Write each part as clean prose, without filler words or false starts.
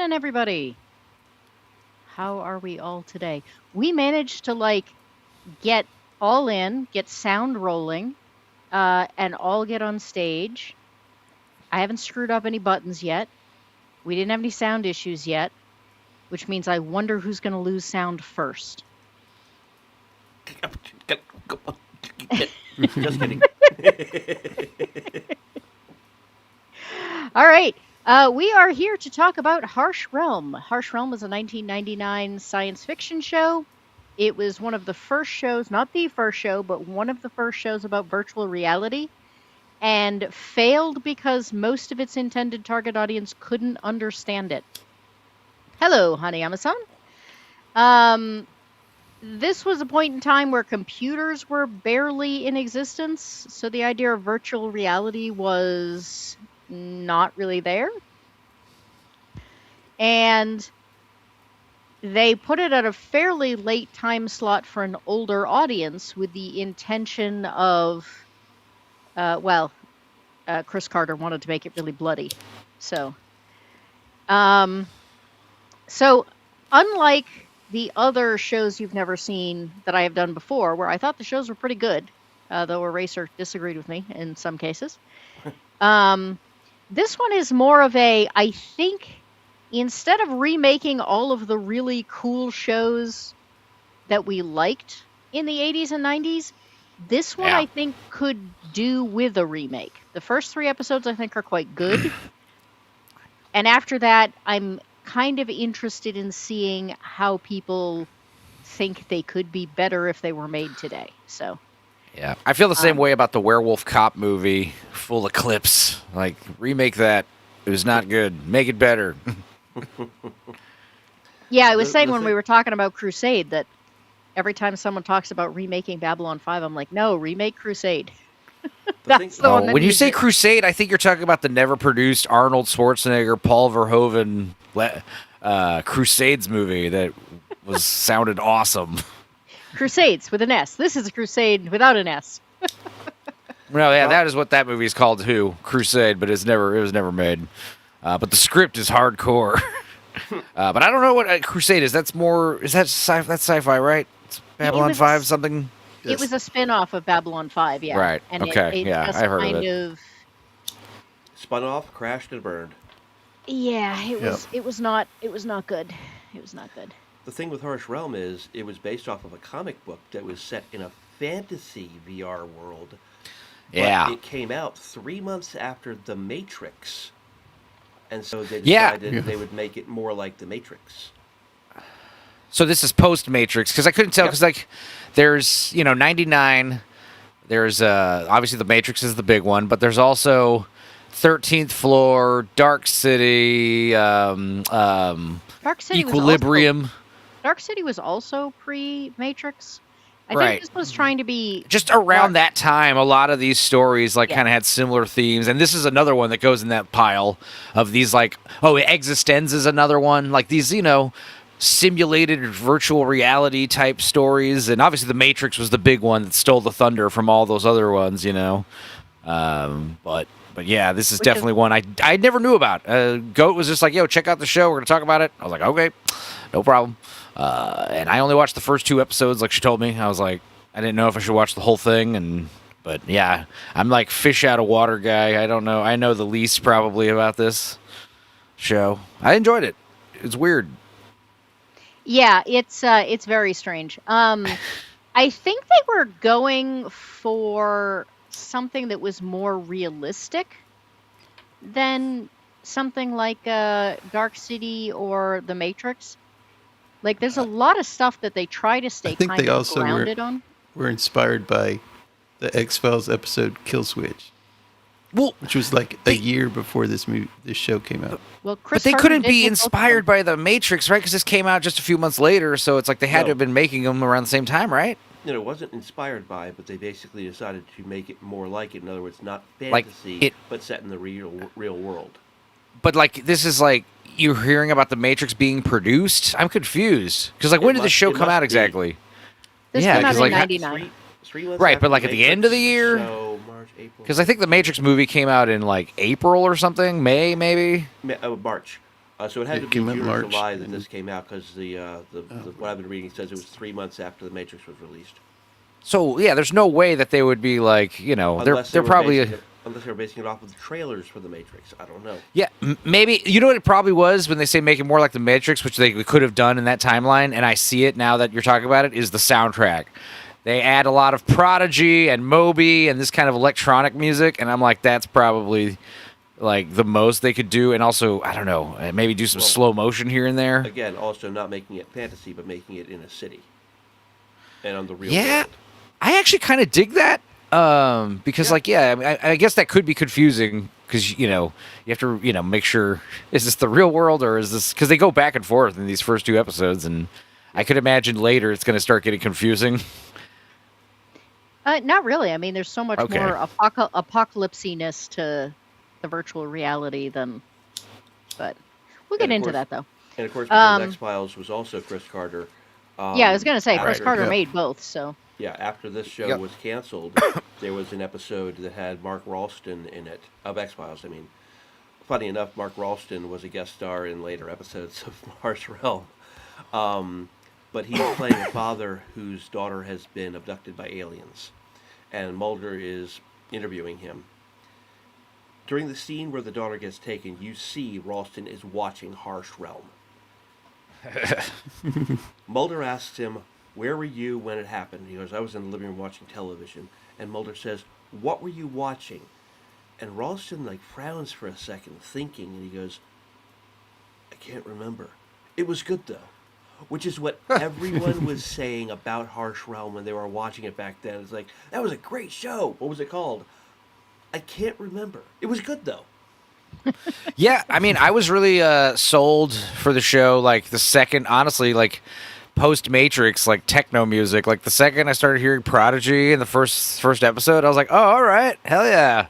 evening, everybody. How are we all today? We managed to get all in, get sound rolling, and all get on stage. I haven't screwed up any buttons yet. We didn't have any sound issues yet, which means I wonder who's going to lose sound first. Just kidding. All right. We are here to talk about Harsh Realm. Harsh Realm was a 1999 science fiction show. It was one of the first shows, not the first show, but one of the first shows about virtual reality, and failed because most of its intended target audience couldn't understand it. Hello, honey Amazon. This was a point in time where computers were barely in existence, so the idea of virtual reality was not really there. And they put it at a fairly late time slot for an older audience with the intention of, Chris Carter wanted to make it really bloody. So unlike the other shows you've never seen that I have done before, where I thought the shows were pretty good, though Eraser disagreed with me in some cases, this one is more of I think, instead of remaking all of the really cool shows that we liked in the 80s and 90s, this one I think could do with a remake. The first 3 episodes I think are quite good. And after that, I'm kind of interested in seeing how people think they could be better if they were made today. So, yeah, I feel the same way about the Werewolf Cop movie, Full Eclipse. Like, remake that. It was not good. Make it better. Yeah, I was saying when we were talking about Crusade that every time someone talks about remaking Babylon 5, I'm like, no, remake Crusade. That's the one. When you say Crusade, I think you're talking about the never-produced Arnold Schwarzenegger, Paul Verhoeven Crusades movie that sounded awesome. Crusades with an S. This is a crusade without an S. No, yeah, that is what that movie is called too, Crusade, but it was never made. But the script is hardcore. But I don't know what Crusade is. That's sci-fi, right? It's Babylon 5 something. It was a spin-off of Babylon 5, yeah. Right. And okay. I heard of it. Spun off, crashed, and burned. Yeah, it was not good. It was not good. The thing with Harsh Realm is it was based off of a comic book that was set in a fantasy VR world. Yeah. But it came out 3 months after The Matrix. And so they decided they would make it more like The Matrix. So this is post-Matrix, because I couldn't tell, because there's 99, there's obviously The Matrix is the big one, but there's also 13th Floor, Dark City, Equilibrium. Dark City was also pre-Matrix. I think this was trying to be just around that time. A lot of these stories kind of had similar themes, and this is another one that goes in that pile of these Existenz is another one, like these simulated virtual reality type stories, and obviously The Matrix was the big one that stole the thunder from all those other ones, But yeah, this is definitely one I never knew about. Goat was just like, yo, check out the show. We're going to talk about it. I was like, okay, no problem. And I only watched the first 2 episodes like she told me. I was like, I didn't know if I should watch the whole thing. But yeah, I'm like fish out of water guy. I don't know. I know the least probably about this show. I enjoyed it. It's weird. Yeah, it's very strange. I think they were going for something that was more realistic than something like Dark City or The Matrix. Like, there's a lot of stuff that they try to stay kind of grounded on. Were inspired by the X-Files episode Kill Switch, which was like a year before this show came out. Well, but they couldn't be inspired by The Matrix, right? Because this came out just a few months later, so it's like they had to have been making them around the same time, right? It wasn't inspired by, but they basically decided to make it more like it. In other words, not fantasy, but set in the real world. But this is you're hearing about The Matrix being produced. I'm confused because when did the show come out exactly? This came out in '99. Right, but at the end of the year. So March, April. Because I think the Matrix movie came out in April or something, May maybe. March. So it had to be came out in June or March, July that and- this came out because what I've been reading says it was 3 months after The Matrix was released. So yeah, there's no way that they would be like, they're probably Unless they were basing it off of the trailers for The Matrix. I don't know. yeah, maybe you know what it probably was when they say make it more like the Matrix, which they could have done in that timeline, and I see it now that you're talking about it, is the soundtrack. They add a lot of Prodigy and Moby and this kind of electronic music, and I'm like, that's probably like the most they could do, and also I don't know, maybe do some slow motion here and there. Again, also not making it fantasy, but making it in a city and on the real Yeah, world. I actually kind of dig that because, I guess that could be confusing because you have to make sure, is this the real world or is this, because they go back and forth in these first 2 episodes, and I could imagine later it's going to start getting confusing. Not really. I mean, there's so much Okay. more apocalypsiness to the virtual reality than. But we'll get And of into course- that though. And of course, because X-Files was also Chris Carter. Yeah, I was gonna say Chris after- Carter yeah. made both, so. Yeah, after this show Yep. was canceled, there was an episode that had Mark Ralston in it, of X-Files. I mean, funny enough, Mark Ralston was a guest star in later episodes of Harsh Realm. But he's playing a father whose daughter has been abducted by aliens. And Mulder is interviewing him. During the scene where the daughter gets taken, you see Ralston is watching Harsh Realm. Mulder asks him, "Where were you when it happened?" He goes, "I was in the living room watching television." And Mulder says, "What were you watching?" And Ralston frowns for a second, thinking, and he goes, "I can't remember. It was good though." Which is what everyone was saying about Harsh Realm when they were watching it back then. It's like, that was a great show. What was it called? I can't remember. It was good though. Yeah, I mean, I was really sold for the show. The second, honestly, post Matrix, techno music. The second I started hearing Prodigy in the first episode, I was like, oh, all right, hell yeah,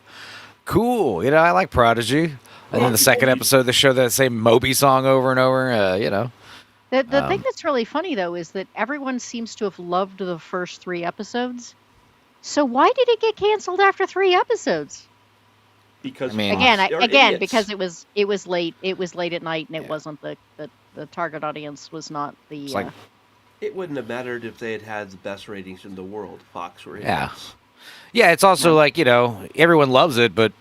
cool. I like Prodigy. And then the second episode, they show that same Moby song over and over. The thing that's really funny though is that everyone seems to have loved the first 3 episodes. So why did it get canceled after 3 episodes? Because I mean- they're idiots. Because it was late at night and it wasn't the target audience was not the. like- It wouldn't have mattered if they had had the best ratings in the world. Fox were Yeah. idiots. Yeah, it's also everyone loves it, but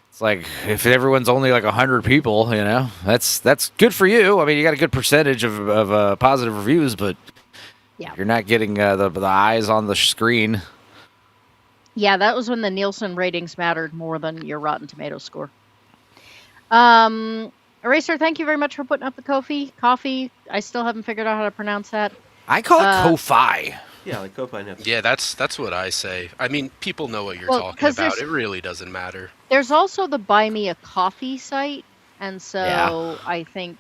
it's if everyone's only 100 people, that's good for you. I mean, you got a good percentage of positive reviews, but Yeah. you're not getting the eyes on the screen. Yeah, that was when the Nielsen ratings mattered more than your Rotten Tomatoes score. Eraser, thank you very much for putting up the coffee. I still haven't figured out how to pronounce that. I call it Ko-Fi. Yeah, like Ko-Fi Netflix. Yeah, that's what I say. I mean, people know what you're Well, talking 'cause about. there's- It really doesn't matter. There's also the Buy Me a Coffee site, and so Yeah. I think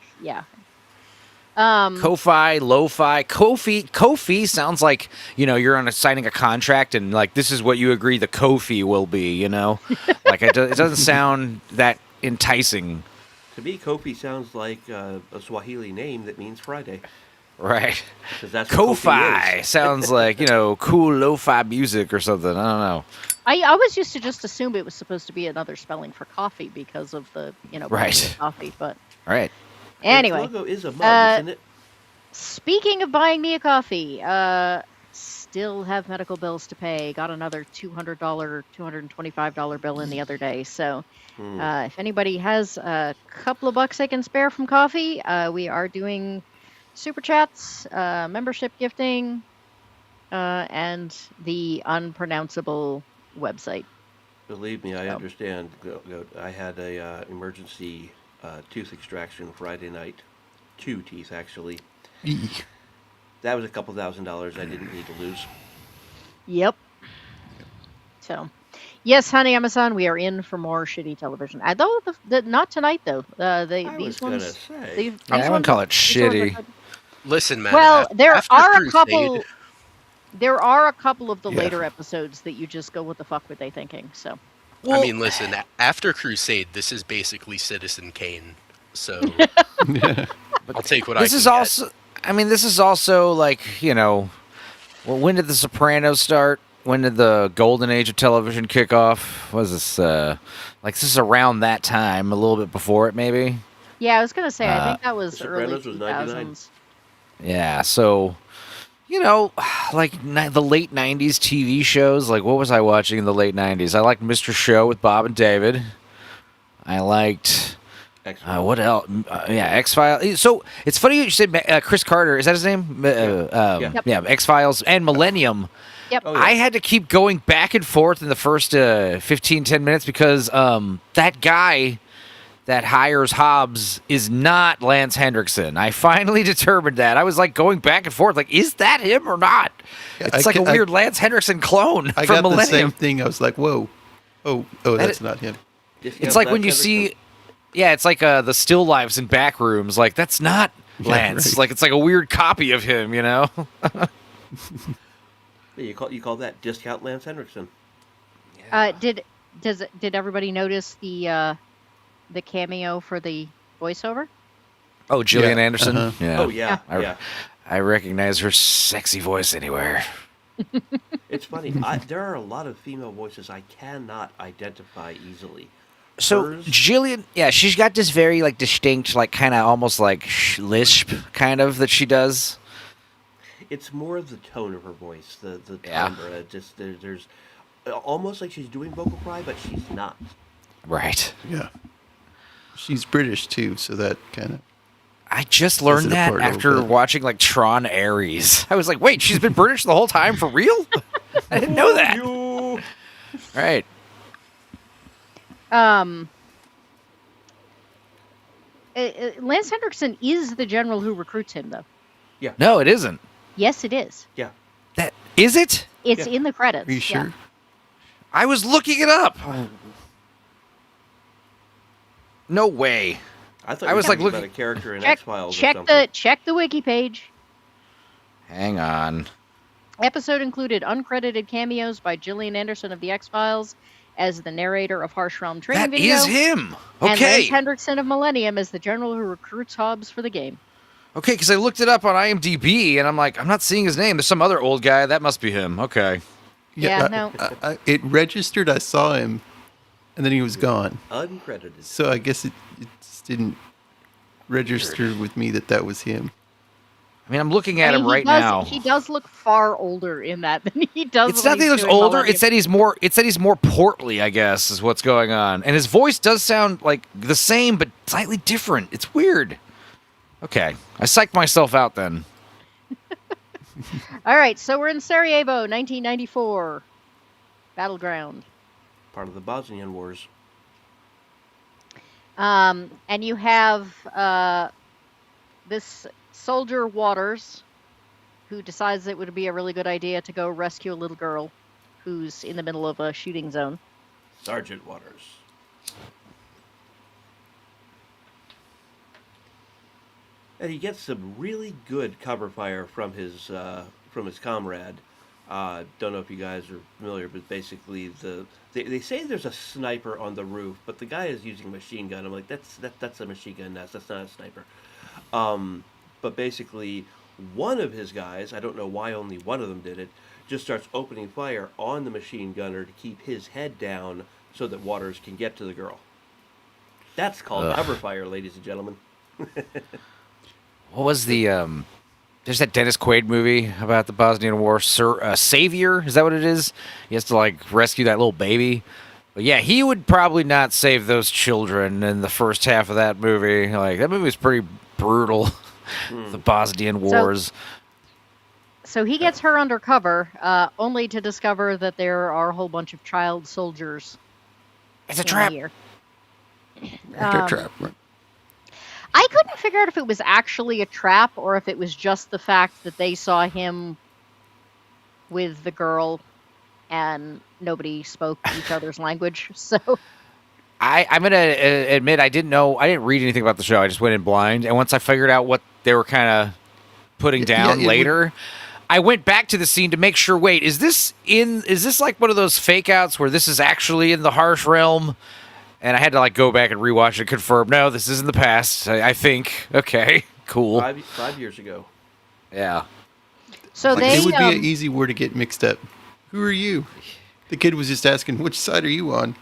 Ko-Fi, Lo-Fi, Ko-Fi sounds like you're signing a contract and this is what you agree the Ko-Fi will be. It doesn't sound that enticing. To me, Kofi sounds like a Swahili name that means Friday. Right. 'Cause that's what Kofi Ko-Fi is. sounds like, cool lo-fi music or something. I don't know. I always used to just assume it was supposed to be another spelling for coffee because of the Buy Me a Right. Coffee, but All right. anyway. Its logo is a mug, isn't it? Speaking of buying me a coffee, still have medical bills to pay. Got another $200, $225 bill in the other day. So if anybody has a couple of bucks they can spare from coffee, we are doing super chats, membership gifting, and the unpronounceable website. Believe me, I understand. I had a emergency tooth extraction Friday night. 2 teeth, actually. That was a couple $1,000s I didn't need to lose. Yep. So, yes, honey, Amazon, we are in for more shitty television. Though not tonight, though. I These was gonna ones. say. These I wouldn't ones call are- it these ones are shitty. good. Listen, man. Well, there after are a Crusade- couple. There are a couple of the Yeah. later episodes that you just go, "What the fuck were they thinking?" So, I mean, listen. After Crusade, this is basically Citizen Kane. So I'll take what I This can is get. also, I mean, this is also well, when did The Sopranos start? When did the golden age of television kick off? Was this this is around that time, a little bit before it, maybe? Yeah, I was gonna say, I think that The was early Sopranos was 99. 2000s. Yeah, so like the late '90s TV shows. Like, what was I watching in the late '90s? I liked Mr. Show with Bob and David. I liked X-Files. what else? Yeah, X Files. So it's funny you said Chris Carter. Is that his name? Yeah. Yeah, X Files and Millennium. Yep. Oh, yeah. I had to keep going back and forth in the first 15, 10 minutes because that guy that hires Hobbs is not Lance Hendrickson. I finally determined that. I was like going back and forth, like, is that him or not? Yeah, It's like a weird Lance Hendrickson clone I from got the same Millennium. thing. I was like, whoa. Oh, that's not him. It's like when you see, yeah, it's like the still lives in back rooms. Like, that's not Yeah, Lance. right. Like, it's like a weird copy of him, you know? Yeah, you call that discount Lance Henriksen. Did everybody notice the cameo for the voiceover? Oh, Gillian Yeah, Anderson? uh-huh. Yeah. Oh yeah, I, yeah. I recognize her sexy voice anywhere. It's funny. There are a lot of female voices I cannot identify easily. So Hers- Jillian, yeah, she's got this very like distinct, like kind of almost like lisp kind of that she does. It's more of the tone of her voice, the Yeah. timbre. Just there's almost like she's doing vocal fry, but she's not. Right. Yeah. She's British too, so that kind of. I just learned it that apart a little after bit. watching like Tron Ares. I was like, wait, she's been British the whole time for real? I didn't know that. You- Right. Lance Hendrickson is the general who recruits him, though. No, it isn't. Yes, it is. Yeah. That is it? It's Yeah. in the credits. Are you yeah. sure? I was looking it up. No way. I thought I you was were like talking about looking- a character in Check, X Files or check something. check the wiki page. Hang on. Episode included uncredited cameos by Gillian Anderson of the X Files as the narrator of Harsh Realm training That video. is him. And Okay. Lance Hendrickson of Millennium as the general who recruits Hobbs for the game. Okay, because I looked it up on IMDb and I'm like, I'm not seeing his name. There's some other old guy. That must be him. Okay. Yeah, I- no. it registered. I saw him, and then he was gone. Uncredited. So I guess it just didn't register with me that was him. I mean, I'm looking at I mean, him right does, now. He does look far older in that than he does. It's when not that he he's looks doing older. Millennium. It's that he's more. It's that he's more portly. I guess is what's going on. And his voice does sound like the same, but slightly different. It's weird. Okay, I psyched myself out then. All right, so we're in Sarajevo, 1994, battleground, Part of the Bosnian Wars. and you have this soldier Waters, who decides it would be a really good idea to go rescue a little girl who's in the middle of a shooting zone. Sergeant Waters. And he gets some really good cover fire from his comrade. Don't know if you guys are familiar, but basically they say there's a sniper on the roof, but the guy is using a machine gun. I'm like, that's a machine gun nest. That's not a sniper. But basically, one of his guys, I don't know why only one of them did it, just starts opening fire on the machine gunner to keep his head down so that Waters can get to the girl. That's called cover fire, ladies and gentlemen. What was the there's that Dennis Quaid movie about the Bosnian War, Savior, is that what it is? He has to like rescue that little baby. But yeah, he would probably not save those children in the first half of that movie. Like that movie was pretty brutal. The Bosnian Wars. So he gets her undercover, only to discover that there are a whole bunch of child soldiers. It's a in trap. here. After Um, trap. Right? I couldn't figure out if it was actually a trap or if it was just the fact that they saw him with the girl and nobody spoke each other's language. So I'm gonna admit I didn't read anything about the show. I just went in blind, and once I figured out what they were kind of putting down it later, I went back to the scene to make sure. Wait, is this like one of those fake outs where this is actually in the Harsh Realm? And I had to like go back and rewatch it, confirm. No, this is in the past. I think. Okay, cool. 5 years ago. Yeah. so Like, they it would be an easy word to get mixed up. Who are you? The kid was just asking, which side are you on?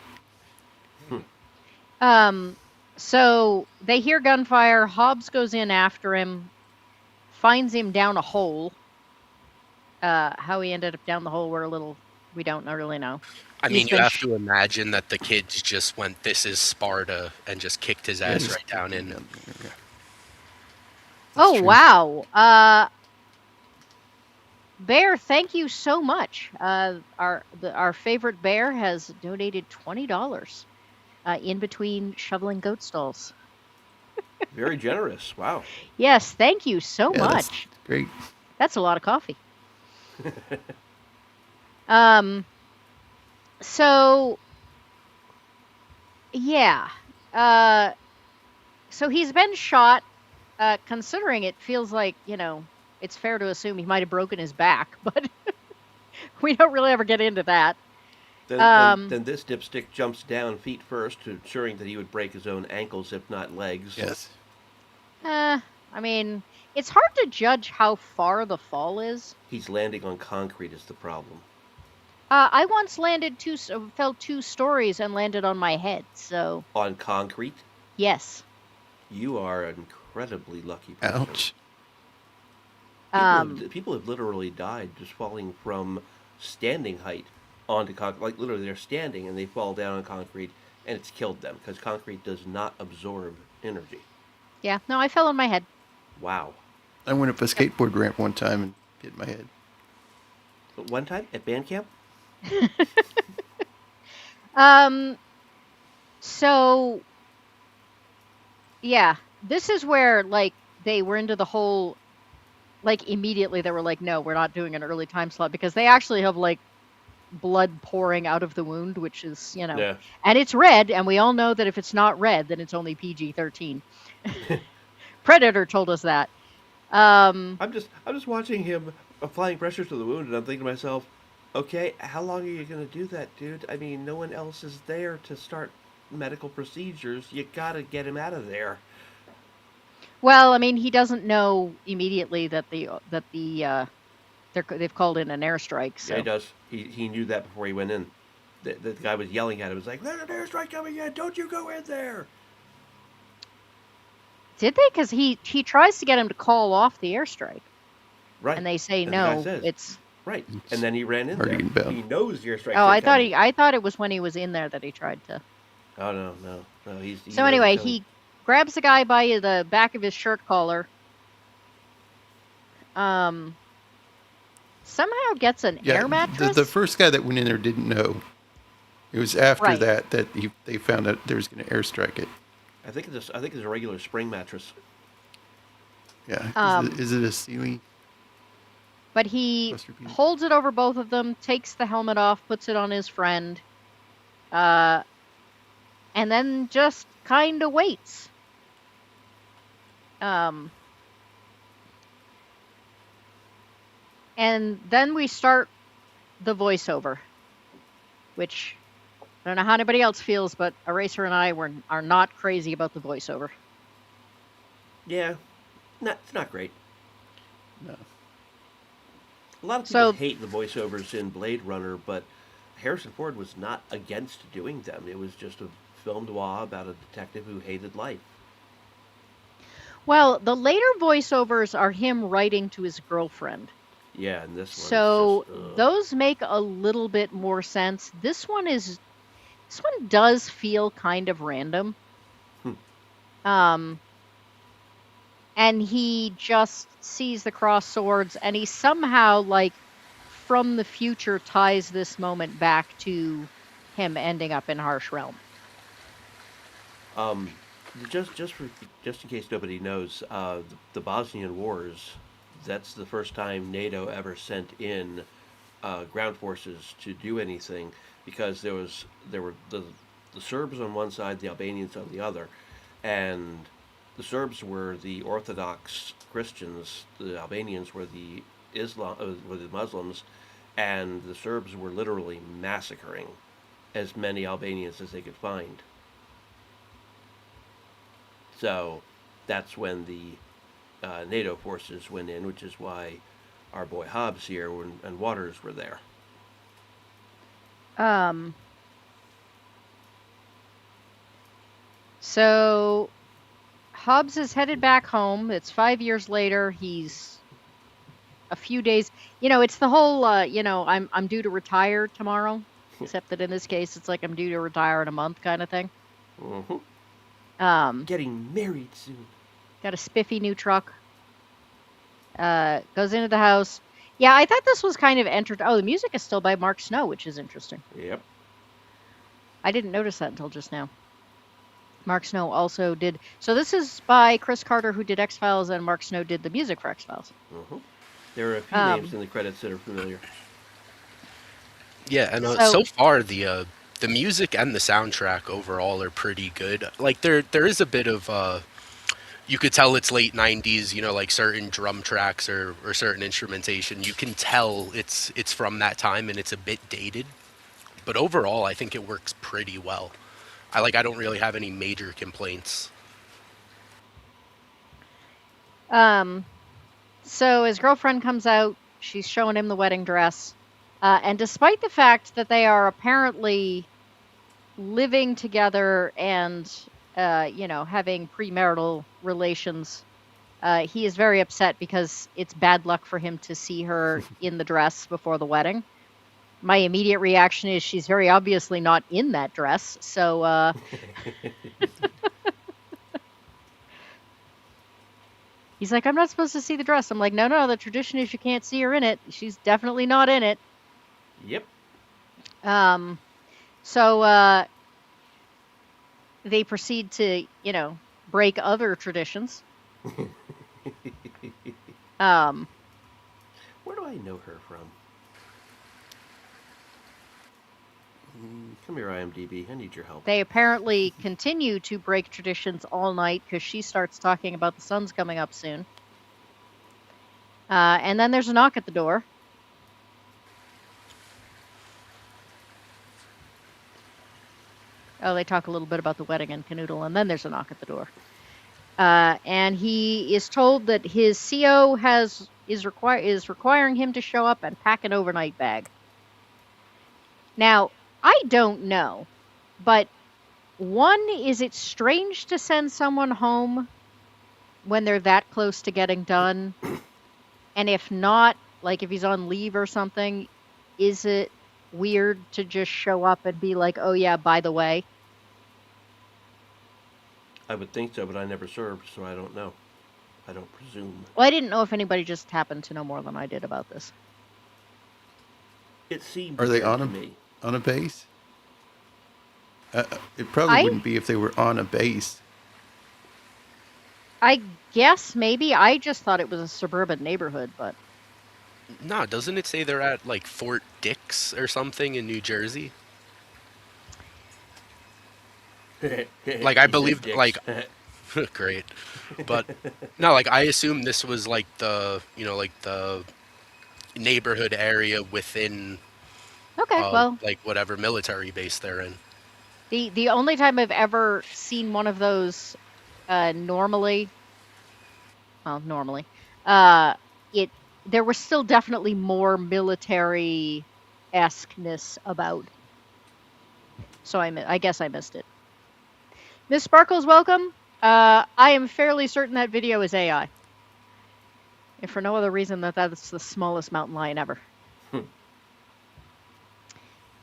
So they hear gunfire. Hobbs goes in after him, finds him down a hole. How he ended up down the hole, we don't really know. I He's mean, you been have to imagine that the kids just went, "This is Sparta," and just kicked his Yeah, ass just right down kicked him in. down there, yeah. That's Oh true. wow. Bear, thank you so much. Our favorite bear has donated $20 in between shoveling goat stalls. Very generous. Wow. Yes, thank you so Yeah, that's much. great. That's a lot of coffee. Um. So yeah. Uh. So he's been shot. Considering it feels like it's fair to assume he might have broken his back, but we don't really ever get into that. Then, then, Um. then this dipstick jumps down feet first, ensuring that he would break his own ankles, if not legs. Yes. I mean, it's hard to judge how far the fall is. He's landing on concrete is the problem. I once fell 2 stories and landed on my head. So On concrete? yes. You are an incredibly lucky person. Ouch. People have literally died just falling from standing height onto concrete. Like literally, they're standing and they fall down on concrete, and it's killed them because concrete does not absorb energy. Yeah. No, I fell on my head. Wow. I went up a skateboard ramp one time and hit my head. But one time at band camp, Um. So yeah, this is where they were into the whole immediately they were like, no, we're not doing an early time slot because they actually have blood pouring out of the wound, which is yeah. and it's red, and we all know that if it's not red, then it's only PG-13. Predator told us that. I'm just watching him applying pressure to the wound, and I'm thinking to myself, okay, how long are you gonna do that, dude? I mean, no one else is there to start medical procedures. You gotta get him out of there. Well, I mean, he doesn't know immediately that they've called in an airstrike. Yeah, he So does. He knew that before he went in. The guy was yelling at him. It was like, "There's an airstrike coming in! Don't you go in there!" did they? Because he tries to get him to call off the airstrike, Right. and they say And the guy no. says, It's right. And then he ran in there. Already inbound. He knows the airstrike's oh, incoming. I thought it was when he was in there that he tried to. Oh no. He So knows anyway, it's coming. he grabs the guy by the back of his shirt collar. Somehow gets an air mattress. The first guy that went in there didn't know. It was after Right. that they found out there was going to airstrike it. I think it's a regular spring mattress. Yeah. Is it a ceiling? But he Cluster piece? holds it over both of them, takes the helmet off, puts it on his friend, and then just kind of waits. And then we start the voiceover, which I don't know how anybody else feels, but Eraser and I are not crazy about the voiceover. Yeah, it's not great. No. A lot of people hate the voiceovers in Blade Runner, but Harrison Ford was not against doing them. It was just a film noir about a detective who hated life. Well, the later voiceovers are him writing to his girlfriend. Yeah, and this one. So just, those make a little bit more sense. This one does feel kind of random. And he just sees the crossed swords, and he somehow, from the future, ties this moment back to him ending up in Harsh Realm. Just in case nobody knows, the Bosnian Wars. That's the first time NATO ever sent in ground forces to do anything, because there were the Serbs on one side, the Albanians on the other, and the Serbs were the Orthodox Christians, the Albanians were the Muslims, and the Serbs were literally massacring as many Albanians as they could find. So that's when the NATO forces went in, which is why our boy Hobbs here and Waters were there. So Hobbs is headed back home. It's 5 years later. He's a few days. It's the whole. I'm due to retire tomorrow. Except that in this case, it's like I'm due to retire in a month kind of thing. Getting married soon. Got a spiffy new truck. Goes into the house. Yeah, I thought this was kind of the music is still by Mark Snow, which is interesting. Yep. I didn't notice that until just now. Mark Snow also did. So this is by Chris Carter, who did X-Files, and Mark Snow did the music for X-Files. There are a few names in the credits that are familiar. Yeah, and so far the music and the soundtrack overall are pretty good. Like there is a bit of you could tell it's late 90s, like certain drum tracks or certain instrumentation. You can tell it's from that time and it's a bit dated. But overall, I think it works pretty well. I don't really have any major complaints. So his girlfriend comes out. She's showing him the wedding dress. And despite the fact that they are apparently living together and, having premarital relations, he is very upset because it's bad luck for him to see her in the dress before the wedding. My immediate reaction is she's very obviously not in that dress. So, he's like, I'm not supposed to see the dress. I'm like, no, the tradition is you can't see her in it. She's definitely not in it. Yep. So they proceed to, break other traditions. Where do I know her from? Come here, IMDb. I need your help. They apparently continue to break traditions all night because she starts talking about the sun's coming up soon. And then there's a knock at the door. Oh, they talk a little bit about the wedding and canoodle, and then there's a knock at the door. And he is told that his CO is requiring him to show up and pack an overnight bag. Now, I don't know, but one, is it strange to send someone home when they're that close to getting done? And if not, like if he's on leave or something, is it weird to just show up and be like, oh yeah, by the way? I would think so, but I never served, so I don't know. I don't presume. Well, I didn't know if anybody just happened to know more than I did about this. It seems. Are they on a base? It probably wouldn't be if they were on a base. I guess maybe. I just thought it was a suburban neighborhood, but... No, doesn't it say they're at, like, Fort Dix or something in New Jersey? Like, I believe, like... Great. But, no, like, I assume this was, like, the neighborhood area within... Okay, well... like, whatever military base they're in. The only time I've ever seen one of those normally, there was still definitely more military-esqueness about. So I guess I missed it. Miss Sparkles, welcome. I am fairly certain that video is AI. If for no other reason that's the smallest mountain lion ever.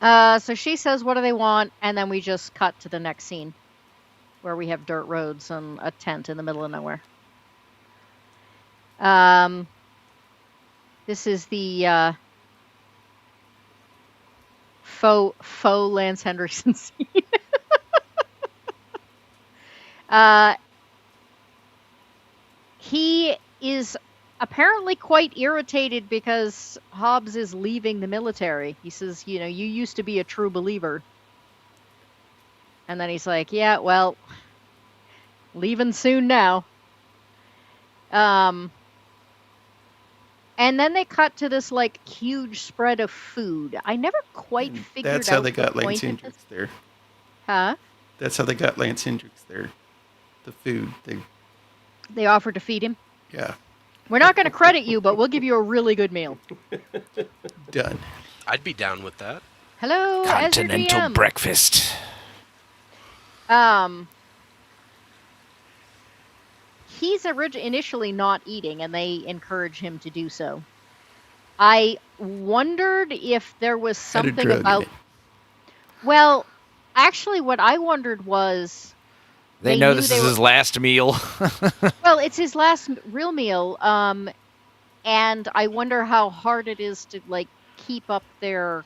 So she says, what do they want? And then we just cut to the next scene where we have dirt roads and a tent in the middle of nowhere. This is the faux Lance Henriksen scene. He is apparently quite irritated because Hobbs is leaving the military. He says, you used to be a true believer. And then he's like, yeah, well, leaving soon now. And then they cut to this, like, huge spread of food. I never quite figured out That's how they got the Lance point of Hendricks there. Huh? That's how they got Lance Hendricks there. The food. They offered to feed him? Yeah. We're not going to credit you, but we'll give you a really good meal. Done. I'd be down with that. Hello, Continental Ezra DM. breakfast. he's initially not eating, and they encourage him to do so. I wondered if there was Had a something drug in about. it. Well, actually, what I wondered was They know this is his last meal. well, it's his last real meal, and I wonder how hard it is to like keep up their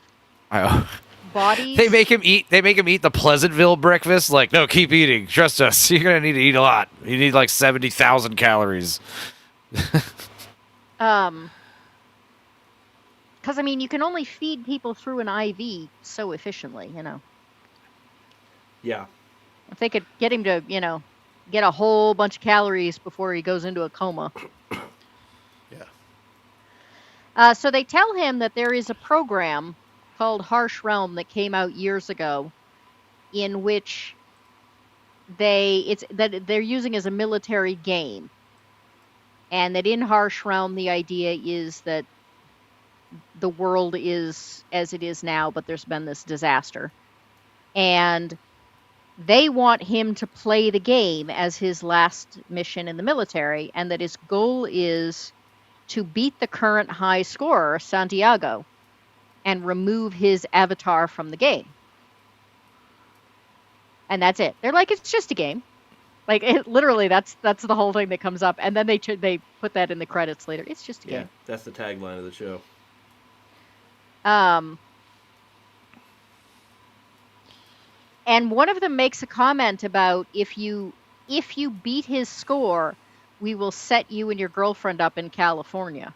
bodies. They make him eat. They make him eat the Pleasantville breakfast. Like, no, keep eating. Trust us. You're gonna need to eat a lot. You need like 70,000 calories. Because I mean, you can only feed people through an IV so efficiently, Yeah. If they could get him to, get a whole bunch of calories before he goes into a coma. Yeah. So they tell him that there is a program called Harsh Realm that came out years ago, in which they're using as a military game, and that in Harsh Realm the idea is that the world is as it is now, but there's been this disaster, and they want him to play the game as his last mission in the military, and that his goal is to beat the current high scorer, Santiago, and remove his avatar from the game. And that's it. They're like, it's just a game. Like, literally, that's the whole thing that comes up. And then they put that in the credits later. It's just a game. That's the tagline of the show. And one of them makes a comment about if you beat his score, we will set you and your girlfriend up in California.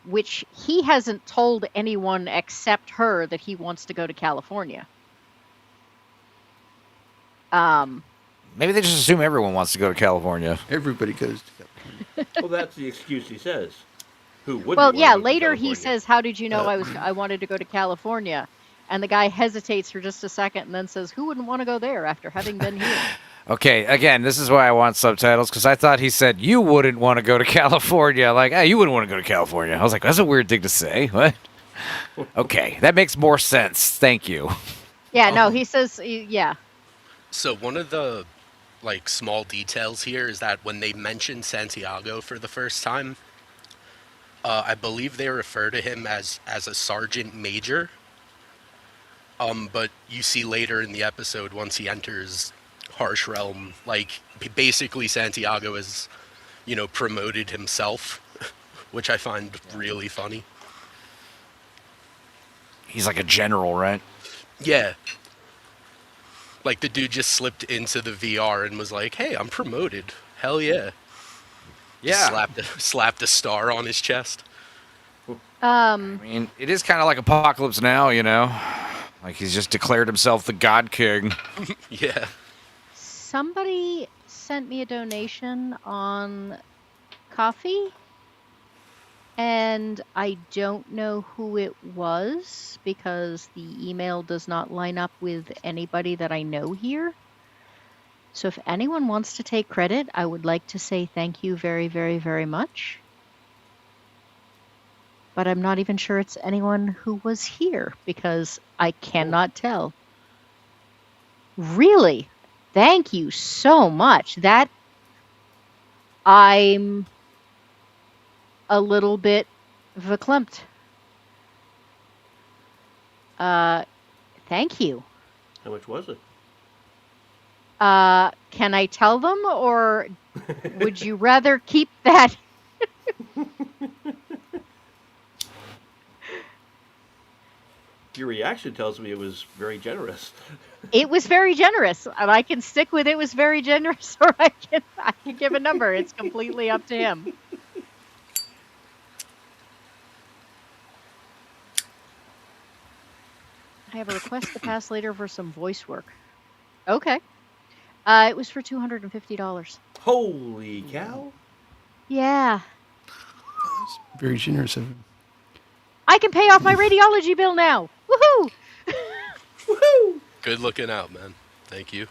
Which he hasn't told anyone except her that he wants to go to California. Maybe they just assume everyone wants to go to California. Everybody goes to California. Well, that's the excuse he says. Who wouldn't? Well, want to yeah. go to Later he California? says, "How did you know I wanted to go to California?" And the guy hesitates for just a second and then says, "Who wouldn't want to go there after having been here?" Okay, again, this is why I want subtitles, because I thought he said you wouldn't want to go to California. Like, hey, you wouldn't want to go to California. I was like, that's a weird thing to say. What? Okay, that makes more sense. Thank you. Yeah, no, he says, yeah. So one of the like small details here is that when they mention Santiago for the first time, I believe they refer to him as a sergeant major. But you see later in the episode, once he enters Harsh Realm, like basically Santiago is, promoted himself, which I find really funny. He's like a general, right? Yeah. Like the dude just slipped into the VR and was like, "Hey, I'm promoted. Hell yeah." Yeah. Slapped a star on his chest. I mean, it is kind of like Apocalypse Now, Like he's just declared himself the God King. Yeah. Somebody sent me a donation on coffee, and I don't know who it was because the email does not line up with anybody that I know here. So if anyone wants to take credit, I would like to say thank you very, very, very much. But I'm not even sure it's anyone who was here because I cannot tell. Really? Thank you so much. That I'm a little bit verklempt. Thank you. How much was it? Can I tell them, or would you rather keep that? Your reaction tells me it was very generous. It was very generous, and I can stick with it was very generous, or I can give a number. It's completely up to him. I have a request to pass later for some voice work. Okay. It was for $250. Holy cow! Yeah. That's very generous of him. I can pay off my radiology bill now. Woohoo! Woohoo! Good looking out, man. Thank you.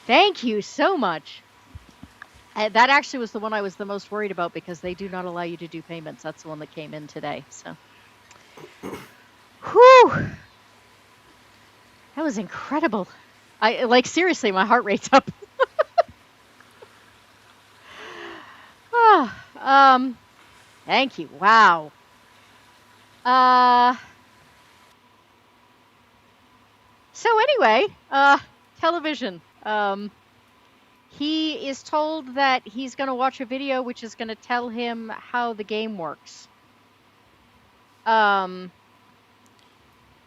Thank you so much. That actually was the one I was the most worried about because they do not allow you to do payments. That's the one that came in today. So, whew, that was incredible. Seriously, my heart rate's up. Thank you. Wow. So anyway, television. He is told that he's going to watch a video which is going to tell him how the game works. I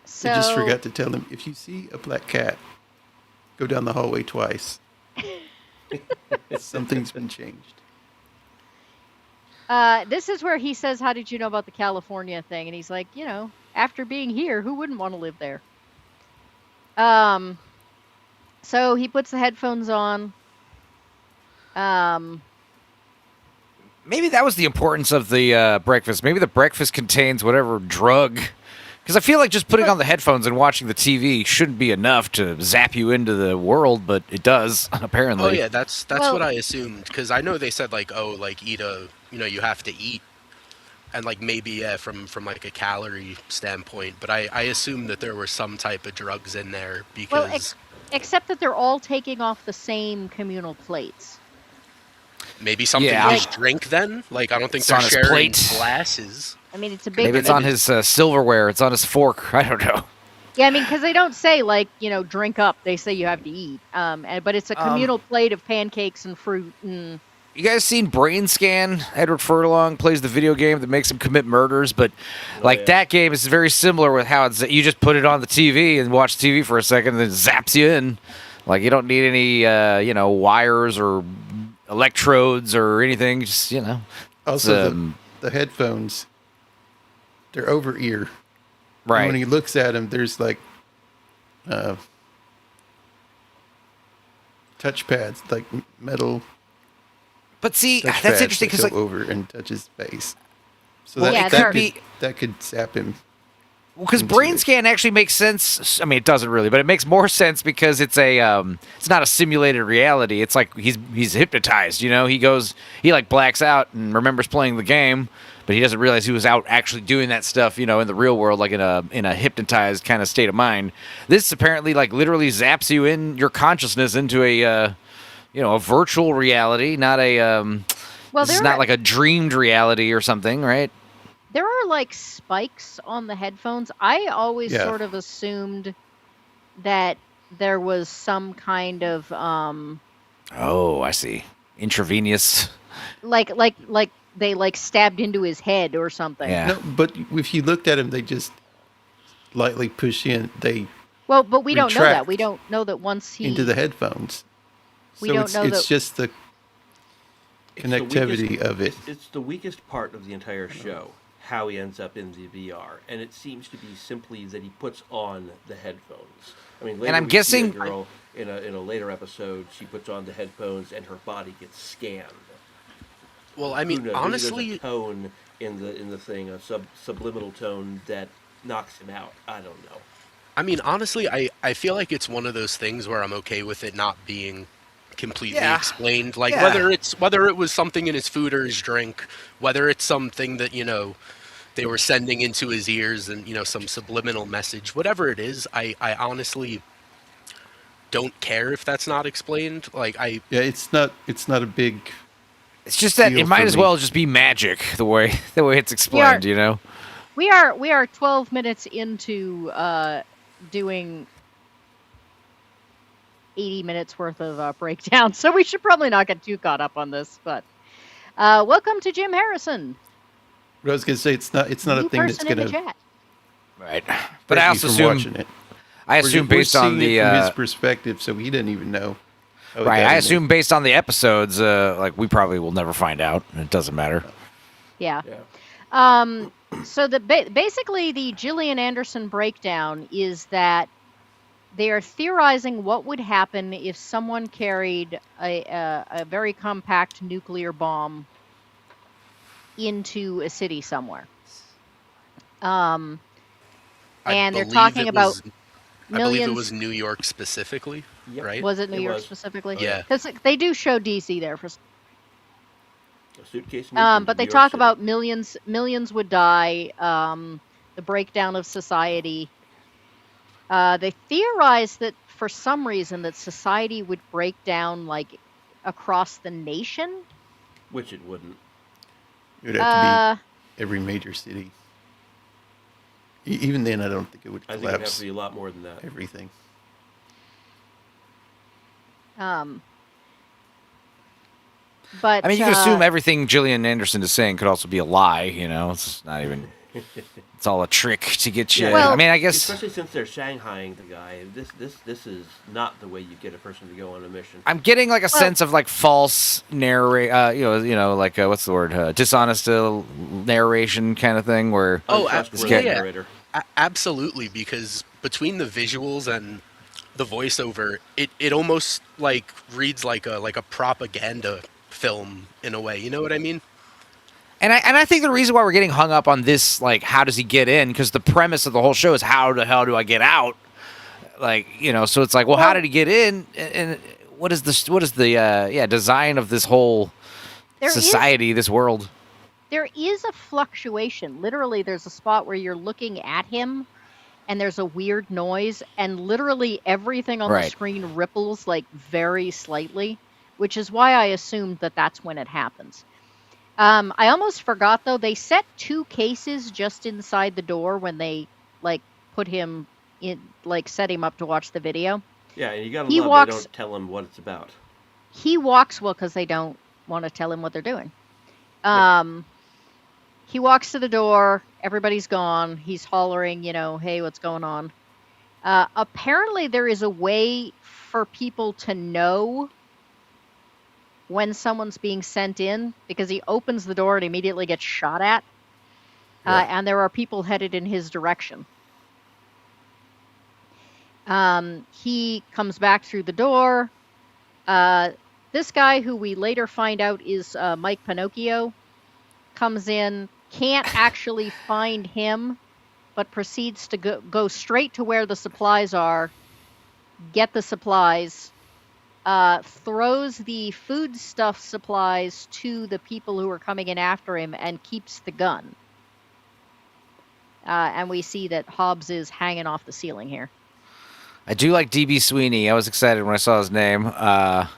just So forgot to tell him, if you see a black cat, go down the hallway twice. Something's been changed. this is where he says, "How did you know about the California thing?" And he's like, after being here, who wouldn't want to live there? So he puts the headphones on. Maybe that was the importance of the breakfast. Maybe the breakfast contains whatever drug. Because I feel like just putting on the headphones and watching the TV shouldn't be enough to zap you into the world, but it does, apparently. Oh yeah, that's what I assumed, because I know they said like, oh, like eat you have to eat, and like maybe from like a calorie standpoint, but I assumed that there were some type of drugs in there because except that they're all taking off the same communal plates. maybe something Yeah. to drink then. Like I don't think It's they're on his sharing plate. glasses. I mean, it's a big. Maybe it's on his silverware. It's on his fork. I don't know. Yeah, I mean, because they don't say like drink up. They say you have to eat. But it's a communal plate of pancakes and fruit and. You guys seen Brain Scan? Edward Furlong plays the video game that makes him commit murders, but that game is very similar with how it's you just put it on the TV and watch TV for a second, and then it zaps you in. Like you don't need any wires or electrodes or anything. Just Also, the headphones, they're over ear. right. And when he looks at them, there's like touchpads, like metal. But see, touchpads that's interesting that because go over and touch his face. So Well, that could sap him. because Brain Scan actually makes sense. I mean, it doesn't really, but it makes more sense because it's it's not a simulated reality. It's like he's hypnotized. He like blacks out and remembers playing the game, but he doesn't realize he was out actually doing that stuff. In the real world, like in a hypnotized kind of state of mind. This apparently like literally zaps you in your consciousness into a virtual reality, not this is not like a dreamed reality or something, right? There are like spikes on the headphones. I always Yeah. sort of assumed that there was some kind of Oh, I see. Intravenous. like they like stabbed into his head or something. Yeah. No, but if you looked at him, they just lightly push in. They Well, but we don't know that. retract We don't know that once he into the headphones. We So don't know it's that- just the It's the connectivity weakest- of it. It's the weakest part of the entire show, how he ends up in the VR, and it seems to be simply that he puts on the headphones. I mean, later I'm we see guessing- a girl in a later episode, she puts on the headphones and her body gets scanned. Well, I Who mean, knows? Maybe there's honestly, a tone in the thing, a subliminal tone that knocks him out. I don't know. I feel like it's one of those things where I'm okay with it not being completely Yeah. explained. Like Yeah. whether it was something in his food or his drink, whether it's something that they were sending into his ears and some subliminal message, whatever it is, I honestly don't care if that's not explained. Yeah, it's not a big. It's just that Deal it might for as me. well just be magic the way it's explained, We are 12 minutes into doing 80 minutes worth of breakdown, so we should probably not get too caught up on this. But welcome to Jim Harrison, But I was gonna say it's not a new thing that's person in the gonna. chat. Right. prevent But I you also from watching assume it. I assume We're based on seeing it the from his perspective, so he didn't even know. how it right. got I in assume based on the episodes, like we probably will never find out. It doesn't matter. Yeah. Yeah. So basically the Gillian Anderson breakdown is that they are theorizing what would happen if someone carried a very compact nuclear bomb into a city somewhere. And they're talking about I believe it millions. was New York specifically, Yep. right? Was it New It York was. specifically? Yeah. Because they do show DC there for. A suitcase. nuke into But they New York talk City. about millions would die, the breakdown of society. They theorize that for some reason that society would break down like across the nation. Which it wouldn't. It would have to be every major city. Even then, I don't think it would I think it'd have collapse to be a lot more than that. everything. But I mean, you can assume everything Gillian Anderson is saying could also be a lie. You know, it's not even. It's all a trick to get you. Well, I mean, I guess especially since they're Shanghaiing the guy. This is not the way you get a person to go on a mission. I'm getting like a sense of like false narrate. Like what's the word? Dishonest narration kind of thing where. Untrustworthy yeah, narrator. absolutely. Because between the visuals and the voiceover, it almost like reads like a propaganda film in a way. You know what I mean? And I think the reason why we're getting hung up on this, like, how does he get in? Because the premise of the whole show is how the hell do I get out? Like, so it's like, well, how did he get in? And what is the design of this whole society, this world? There is a fluctuation. Literally, there's a spot where you're looking at him, and there's a weird noise, and literally everything on the screen ripples like very slightly, which is why I assumed that that's when it happens. I almost forgot though. They set 2 cases just inside the door when they like put him in, like set him up to watch the video. Yeah, and you gotta love they don't tell him what it's about. He walks because they don't want to tell him what they're doing. He walks to the door. Everybody's gone. He's hollering, hey, what's going on? Apparently, there is a way for people to know when someone's being sent in, because he opens the door and immediately gets shot at. And there are people headed in his direction. He comes back through the door. This guy, who we later find out is Mike Pinocchio, comes in, can't actually find him, but proceeds to go straight to where the supplies are, get the supplies, throws the foodstuff supplies to the people who are coming in after him, and keeps the gun. And we see that Hobbs is hanging off the ceiling here. I do like D.B. Sweeney. I was excited when I saw his name. Yeah.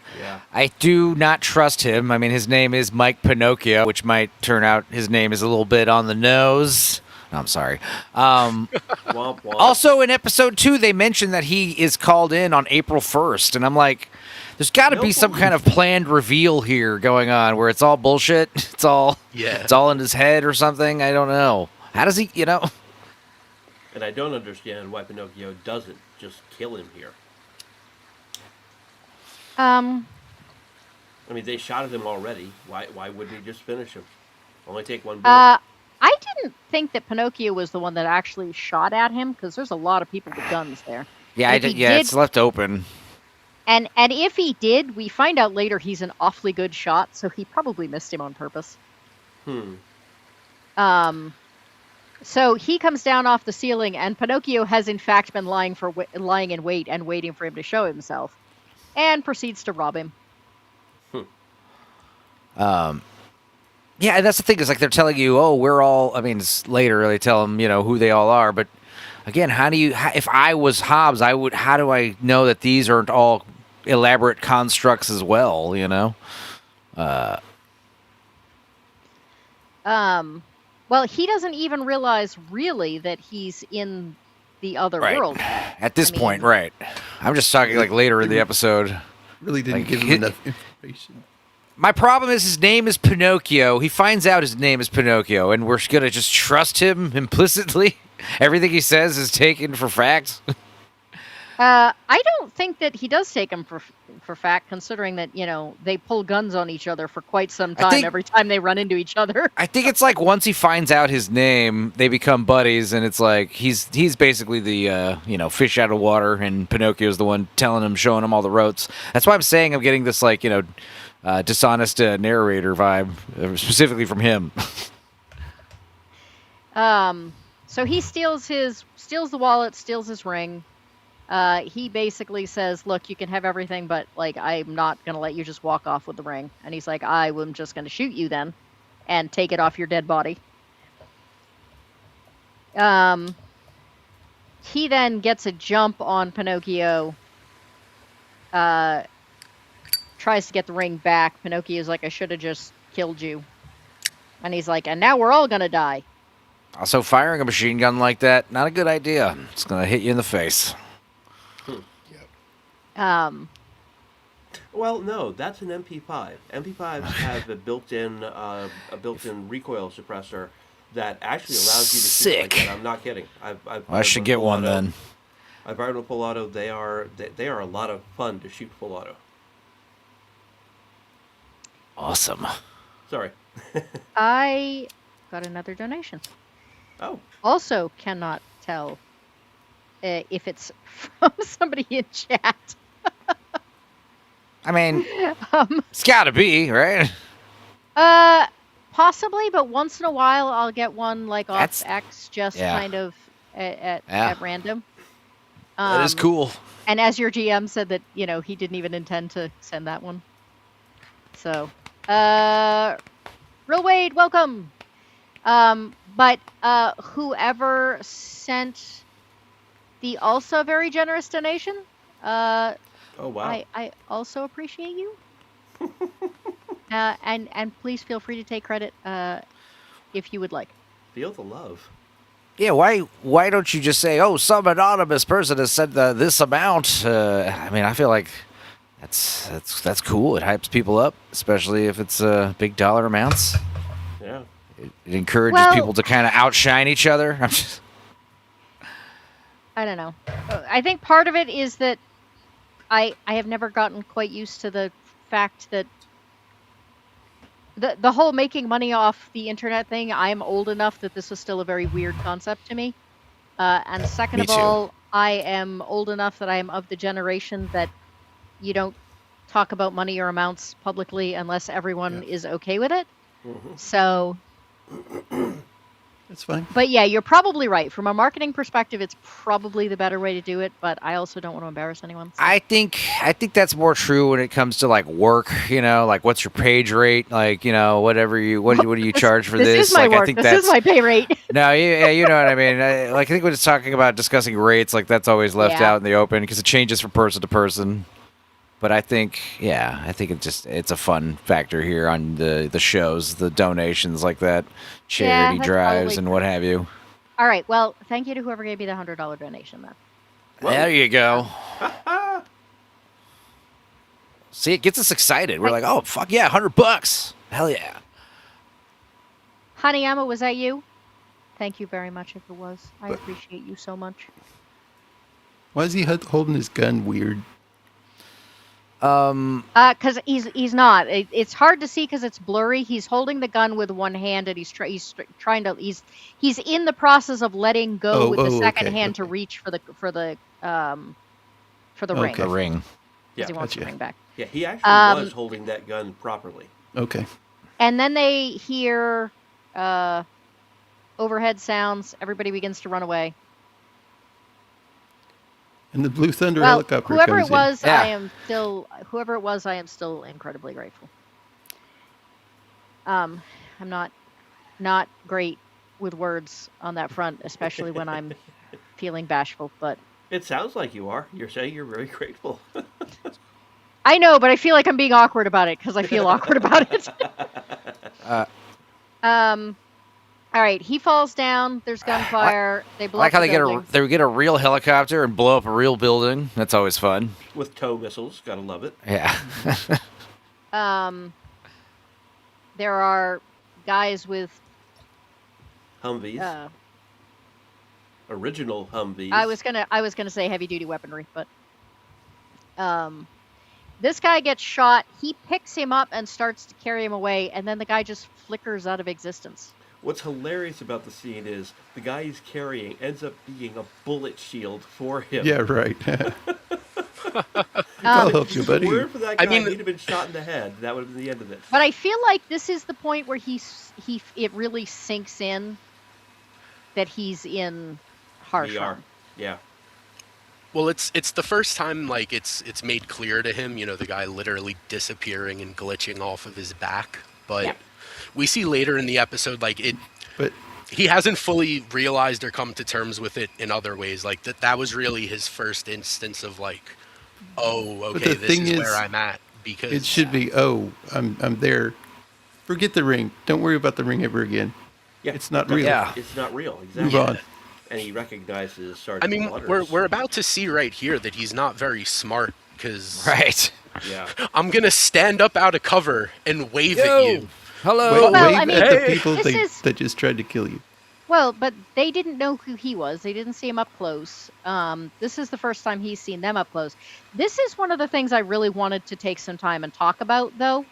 I do not trust him. I mean, his name is Mike Pinocchio, which might turn out his name is a little bit on the nose. No, I'm sorry. Womp, womp. Also, in episode 2, they mentioned that he is called in on April 1st, and I'm like, there's got to be some kind of planned reveal here going on where it's all bullshit. It's all in his head or something. I don't know. How does he, And I don't understand why Pinocchio doesn't just kill him here. I mean, they shot at him already. Why wouldn't he just finish him? Only take one bullet. I didn't think that Pinocchio was the one that actually shot at him, because there's a lot of people with guns there. Yeah, it's left open. And if he did, we find out later he's an awfully good shot, so he probably missed him on purpose. So he comes down off the ceiling, and Pinocchio has in fact been lying in wait and waiting for him to show himself, and proceeds to rob him. Yeah, and that's the thing, is like they're telling you, oh, we're all, I mean, it's later they tell them, who they all are, but again, if I was Hobbs, how do I know that these aren't all elaborate constructs as well, Well, he doesn't even realize really that he's in the other world. At this point, right. I'm just talking like later in the episode. Really didn't give him enough information. My problem is his name is Pinocchio. He finds out his name is Pinocchio, and we're going to just trust him implicitly? Everything he says is taken for fact? I don't think that he does take him for fact, considering that, they pull guns on each other for quite some time every time they run into each other. I think it's like once he finds out his name, they become buddies, and it's like he's basically the, fish out of water, and Pinocchio's the one telling him, showing him all the ropes. That's why I'm saying I'm getting this, like, dishonest narrator vibe, specifically from him. So he steals the wallet, steals his ring. He basically says, look, you can have everything, but like, I'm not going to let you just walk off with the ring. And he's like, I'm just going to shoot you then and take it off your dead body. He then gets a jump on Pinocchio, tries to get the ring back. Pinocchio's like, I should have just killed you. And he's like, and now we're all gonna die. Also, firing a machine gun like that, not a good idea. It's gonna hit you in the face. Um, Well, no, that's an MP5. MP5s have a built-in recoil suppressor that actually allows you to shoot like Sick. that. I'm not kidding. I should get one then. I've fired a full auto. They are a lot of fun to shoot full auto. Awesome. Sorry. I got another donation. Oh, Also, cannot tell if it's from somebody in chat. I mean, Um, it's gotta be, right? Possibly, but once in a while I'll get one like off That's- X, just yeah. kind of at Yeah. random. That is cool. And as your GM said that, he didn't even intend to send that one. So, Real Wade, welcome. But whoever sent the also very generous donation, oh wow. I also appreciate you. And please feel free to take credit if you would like. Feel the love. Yeah, why don't you just say, oh, some anonymous person has sent this amount? I mean, I feel like that's cool. It hypes people up, especially if it's big dollar amounts. Yeah. It encourages people to kind of outshine each other. I don't know. I think part of it is that I have never gotten quite used to the fact that the whole making money off the internet thing, I'm old enough that this was still a very weird concept to me. And second Me of too. all, I am old enough that I am of the generation that you don't talk about money or amounts publicly unless everyone is okay with it. Mm-hmm. So, That's fine. but yeah, you're probably right. From a marketing perspective, it's probably the better way to do it, but I also don't want to embarrass anyone. So. I think that's more true when it comes to like work. Like what's your page rate? Like whatever what do you charge for this? This is my like work. I think This is my pay rate. No, yeah, you know what I mean. I think when it's talking about discussing rates, like that's always left Yeah. out in the open because it changes from person to person. But I think it's a fun factor here on the shows, the donations like that, charity that's drives probably and true. what have you. All right. Well, thank you to whoever gave me the $100 donation then. There you go. See, it gets us excited. We're like, oh fuck yeah, $100. Hell yeah. Hanayama, was that you? Thank you very much if it was. I But- appreciate you so much. Why is he holding his gun weird? Because he's not. It's hard to see because it's blurry. He's holding the gun with one hand, and he's trying to. He's in the process of letting go with the second hand to reach for the ring. Okay. The ring. Yeah. He wants the Gotcha. ring back. Yeah, he actually was holding that gun properly. Okay. And then they hear overhead sounds. Everybody begins to run away. And the Blue Thunder Well, helicopter whoever comes it was, Yeah. I am still incredibly grateful. I'm not great with words on that front, especially when I'm feeling bashful. But It sounds like you are. You're saying you're very grateful. I know, but I feel like I'm being awkward about it because I feel awkward about it. All right, he falls down. There's gunfire. They I blow like up how the building. they get a real helicopter and blow up a real building. That's always fun. With tow missiles. Gotta love it. Yeah. There are guys with. Humvees. Original Humvees. I was gonna say heavy duty weaponry, but this guy gets shot. He picks him up and starts to carry him away, and then the guy just flickers out of existence. What's hilarious about the scene is the guy he's carrying ends up being a bullet shield for him. Yeah, right. I'll help you, buddy. Word for that guy, I mean- he'd have been shot in the head. That would have been the end of it. But I feel like this is the point where it really sinks in that he's in harsh VR. harm. Yeah. Well, it's the first time like it's made clear to him, the guy literally disappearing and glitching off of his back. But Yeah. we see later in the episode like But he hasn't fully realized or come to terms with it in other ways. Like that was really his first instance of like, oh, But okay, the this thing is is, where I'm at because it should be, I'm there Forget the ring. Don't worry about the ring ever again. Yeah, It's not real. Yeah. It's not real. Move Exactly. on. And he recognizes I Sergeant mean, Waters. we're about to see right here that he's not very smart because Right. Yeah. I'm gonna stand up out of cover and wave at Yo. you. Hello. Well, Wave I mean, at the hey. people this is that just tried to kill you. well, but they didn't know who he was. They didn't see him up close. This is the first time he's seen them up close. This is one of the things I really wanted to take some time and talk about, though.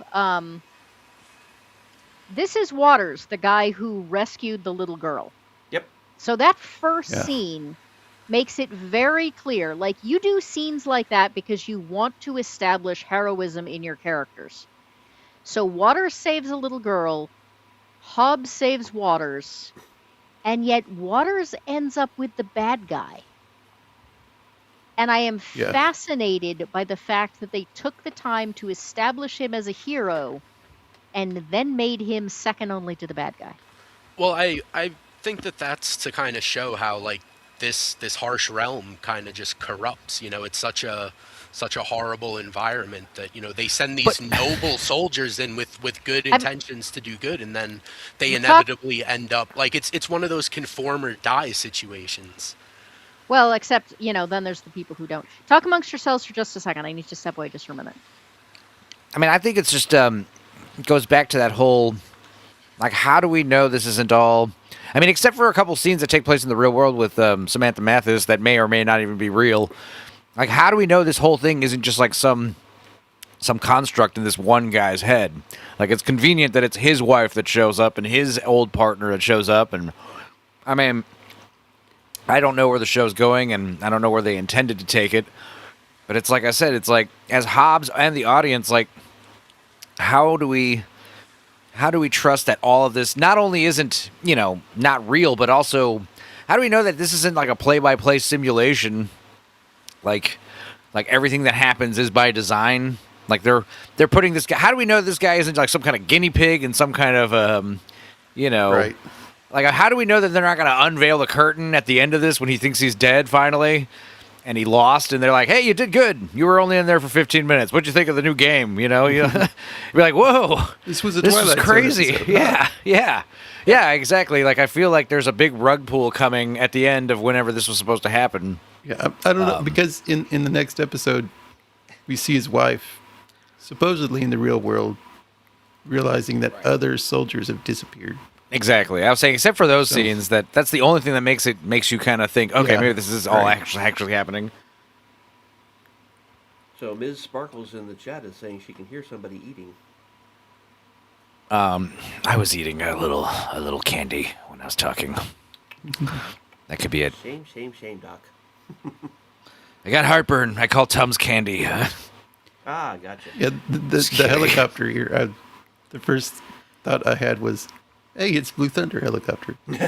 This is Waters, the guy who rescued the little girl. Yep. So that first Yeah. scene makes it very clear. Like, you do scenes like that because you want to establish heroism in your characters. So Waters saves a little girl, Hobbs saves Waters, and yet Waters ends up with the bad guy. And I am Yeah. fascinated by the fact that they took the time to establish him as a hero and then made him second only to the bad guy. Well, I think that that's to kind of show how like this harsh realm kind of just corrupts. You know, it's such a horrible environment that they send these noble soldiers in with good intentions to do good, and then they inevitably end up like it's one of those conform or die situations. Well, except, then there's the people who don't. Talk amongst yourselves for just a second. I need to step away just for a minute. I mean, I think it's just it goes back to that whole, like, how do we know this isn't all? I mean, except for a couple scenes that take place in the real world with Samantha Mathis that may or may not even be real. Like, how do we know this whole thing isn't just like some construct in this one guy's head? Like, it's convenient that it's his wife that shows up and his old partner that shows up, and I mean, I don't know where the show's going, and I don't know where they intended to take it. But it's like I said, it's like, as Hobbs and the audience, like, how do we trust that all of this not only isn't, not real, but also, how do we know that this isn't like a play-by-play simulation? Like everything that happens is by design. Like they're putting this guy. How do we know this guy isn't like some kind of guinea pig and some kind of Right. Like, how do we know that they're not going to unveil the curtain at the end of this when he thinks he's dead finally, and he lost, and they're like, "Hey, you did good. You were only in there for 15 minutes. What'd you think of the new game?" You be like, "Whoa, This was a this Twilight was Zone crazy." episode. Yeah, exactly. Like, I feel like there's a big rug pull coming at the end of whenever this was supposed to happen. Yeah, I don't know, because in the next episode, we see his wife, supposedly in the real world, realizing that other soldiers have disappeared. Exactly. I was saying, except for those scenes, that's the only thing that makes you kind of think, okay, Yeah, maybe this is all right. actually happening. So Ms. Sparkles in the chat is saying she can hear somebody eating. I was eating a little candy when I was talking. That could be it. Shame, Doc. I got heartburn. I call Tums candy. Ah, gotcha. Yeah, the helicopter here. The first thought I had was, "Hey, it's Blue Thunder helicopter," but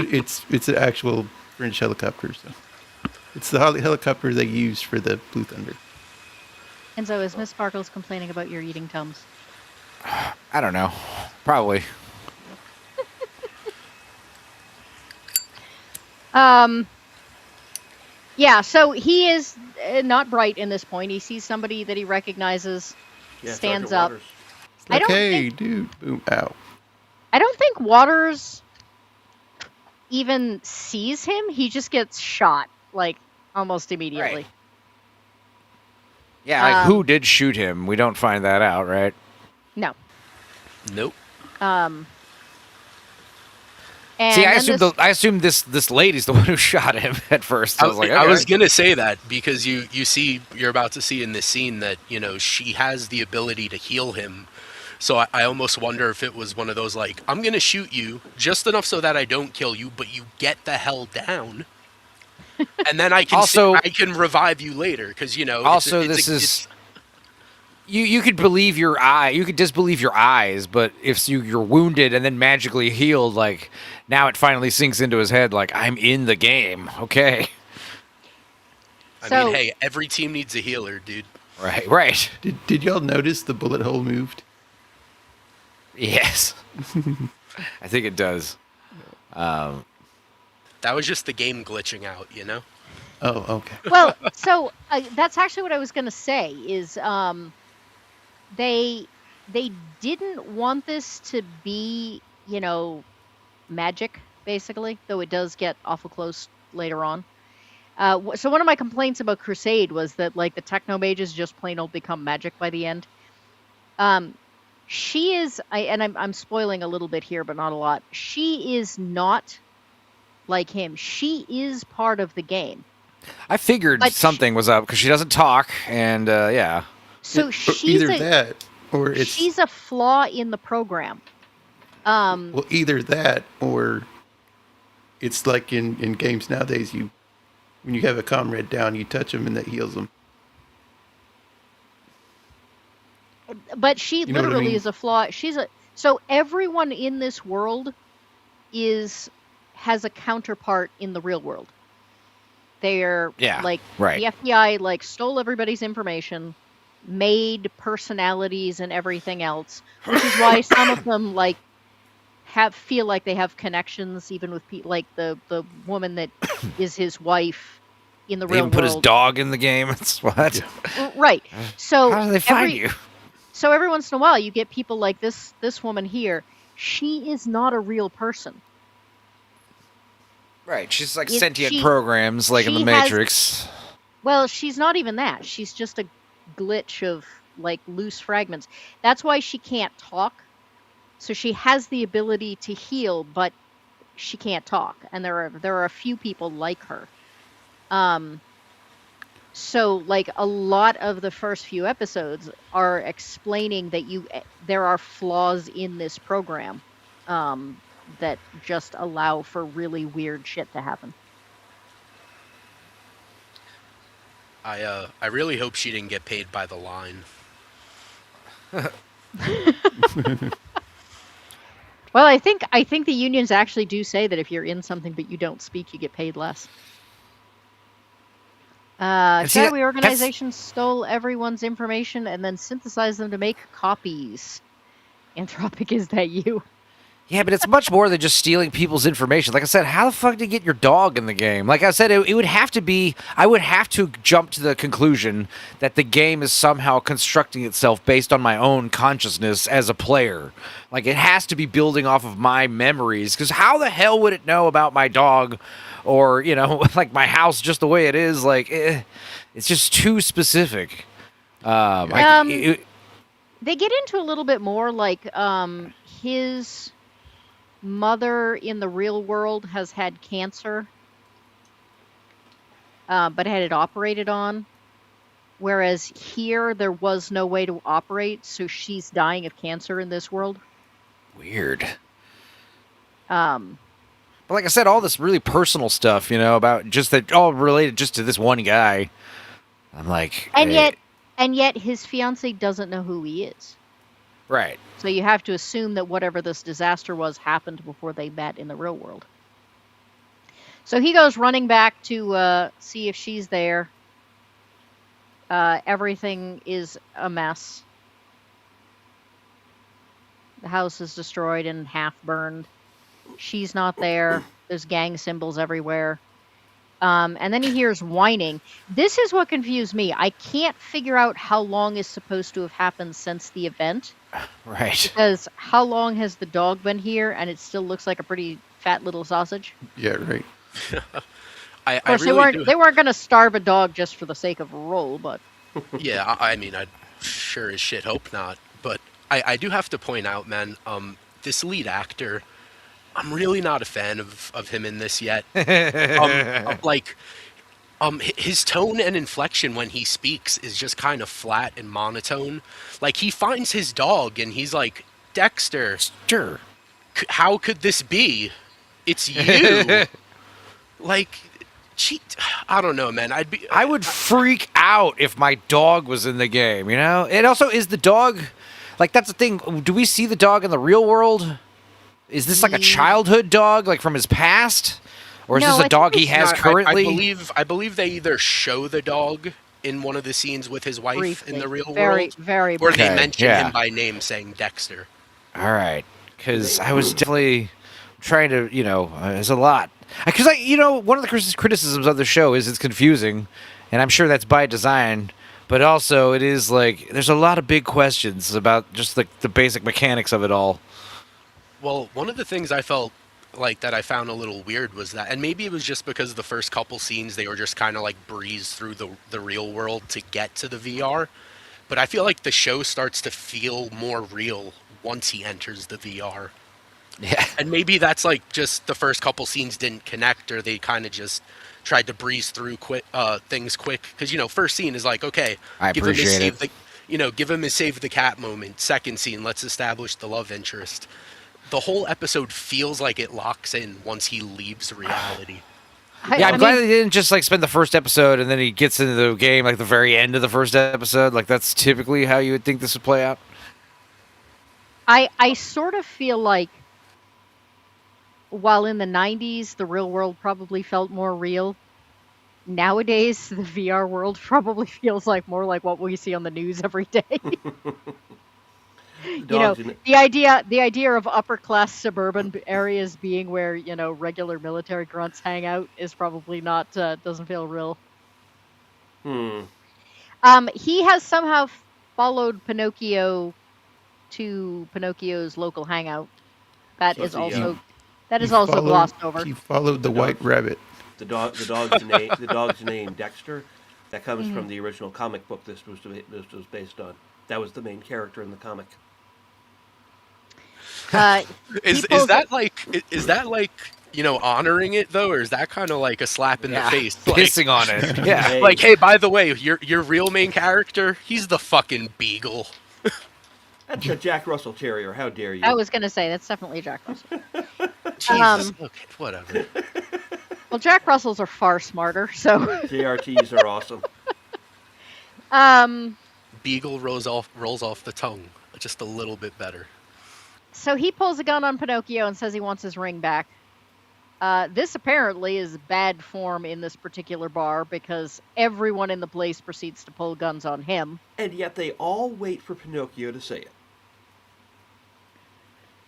it's an actual French helicopter. So it's the helicopter they use for the Blue Thunder. And so is Miss Sparkles complaining about your eating Tums? I don't know. Probably. Yeah, so he is not bright in this point. He sees somebody that he recognizes, Yeah, stands Sergeant up. Waters. It's like, don't "Hey, think- dude, boom, ow." I don't think Waters even sees him. He just gets shot, like, almost immediately. Right. Yeah, like, Um, who did shoot him? We don't find that out, right? No. Nope. And See, I then assumed this- I assumed this lady's the one who shot him at first. I was like, I was okay. gonna say that because you're about to see in this scene that she has the ability to heal him. So I almost wonder if it was one of those like, I'm gonna shoot you just enough so that I don't kill you, but you get the hell down, and then I can I can revive you later because Also, You could believe your eye. You could disbelieve your eyes, but if you're wounded and then magically healed, like, now it finally sinks into his head, like, I'm in the game. Okay. I mean, hey, every team needs a healer, dude. Right. Did y'all notice the bullet hole moved? Yes. I think it does. That was just the game glitching out, Oh, okay. Well, so that's actually what I was going to say is they they didn't want this to be, magic, basically, though it does get awful close later on. So one of my complaints about Crusade was that, like, the techno mages just plain old become magic by the end. She is, I'm spoiling a little bit here, but not a lot. She is not like him. She is part of the game. I figured something was up because she doesn't talk, and yeah. So that, or it's she's a flaw in the program. Well, either that, or it's like in games nowadays. When you have a comrade down, you touch them and that heals them. But she You know what I literally mean? is a flaw. So everyone in this world has a counterpart in the real world. They're like right. the FBI like stole everybody's information, made personalities and everything else, which is why some of them like feel like they have connections even with people like the woman that is his wife in the They real even put world. his dog in the game. It's what? Right. So how do they find you? So every once in a while you get people like this woman here. She is not a real person. Right, she's like sentient programs, like in the Matrix. Well, she's not even that. She's just a glitch of like loose fragments. That's why she can't talk. So she has the ability to heal, but she can't talk. And there are a few people like her. So like a lot of the first few episodes are explaining that there are flaws in this program. That just allow for really weird shit to happen. I really hope she didn't get paid by the line. Well, I think the unions actually do say that if you're in something but you don't speak, you get paid less. Shadowy organizations stole everyone's information and then synthesized them to make copies. Anthropic, is that you? Yeah, but it's much more than just stealing people's information. Like I said, how the fuck did you get your dog in the game? Like I said, it would have to be... I would have to jump to the conclusion that the game is somehow constructing itself based on my own consciousness as a player. Like, it has to be building off of my memories. Because how the hell would it know about my dog or, like my house just the way it is? Like, it's just too specific. They get into a little bit more, like, his... mother in the real world has had cancer, but had it operated on. Whereas here, there was no way to operate, so she's dying of cancer in this world. Weird. But like I said, all this really personal stuff, about just that, all related just to this one guy. I'm like, and yet his fiance doesn't know who he is. Right. So you have to assume that whatever this disaster was happened before they met in the real world. So he goes running back to see if she's there. Everything is a mess. The house is destroyed and half burned. She's not there. There's gang symbols everywhere. And then he hears whining. This is what confused me. I can't figure out how long is supposed to have happened since the event. Right. Because how long has the dog been here and it still looks like a pretty fat little sausage? Yeah, right. Of course, they weren't going to starve a dog just for the sake of a roll, but... Yeah, I mean, I'd sure as shit hope not. But I do have to point out, man, this lead actor... I'm really not a fan of him in this yet. His tone and inflection when he speaks is just kind of flat and monotone. Like, he finds his dog and he's like, Dexter, how could this be? It's you. Like, I don't know, man. I would freak out if my dog was in the game, And also, is the dog... Like, that's the thing. Do we see the dog in the real world? Is this like a childhood dog, like from his past? Or is this a dog he has currently? I believe they either show the dog in one of the scenes with his wife briefly. In the real world. Very or they mention him by name saying Dexter. All right. Because I was definitely trying to, there's a lot. Because, one of the criticisms of the show is it's confusing. And I'm sure that's by design. but also it is like there's a lot of big questions about just the basic mechanics of it all. Well, one of the things I felt like that I found a little weird was that, and maybe it was just because the first couple scenes they were just kind of like breeze through the real world to get to the VR, but I feel like the show starts to feel more real once he enters the VR. Yeah, And maybe that's like just the first couple scenes didn't connect, or they kind of just tried to breeze through things quick. Because first scene is like, okay, I give him his appreciate save it. the, give him his save the cat moment. Second scene, let's establish the love interest. The whole episode feels like it locks in once he leaves reality. Yeah, I I'm glad mean, they didn't just like spend the first episode and then he gets into the game like the very end of the first episode. Like that's typically how you would think this would play out. I sort of feel like while in the 90s the real world probably felt more real, nowadays the VR world probably feels like more like what we see on the news every day. The You know, dogs in it. the idea of upper class suburban areas being where, regular military grunts hang out is probably not doesn't feel real. Hmm. He has somehow followed Pinocchio to Pinocchio's local hangout. That So is it's the also that He is also followed. glossed over. He followed the the dog white rabbit. the dog's name Dexter. That comes Mhm. from the original comic book this was based on. That was the main character in the comic. Uh, he Is pulls is that like honoring it though, or is that kind of like a slap in the Yeah, face? Like, pissing on it. Yeah, Hey, like, hey, by the way, your real main character, he's the fucking beagle. that's a Jack Russell Terrier. How dare you? I was gonna say that's definitely Jack Russell. Jesus. Okay, whatever. Well, Jack Russells are far smarter, so JRTs are awesome. um, Beagle rolls off the tongue just a little bit better. so he pulls a gun on Pinocchio and says he wants his ring back. This apparently is bad form in this particular bar because everyone in the place proceeds to pull guns on him. And yet they all wait for Pinocchio to say it.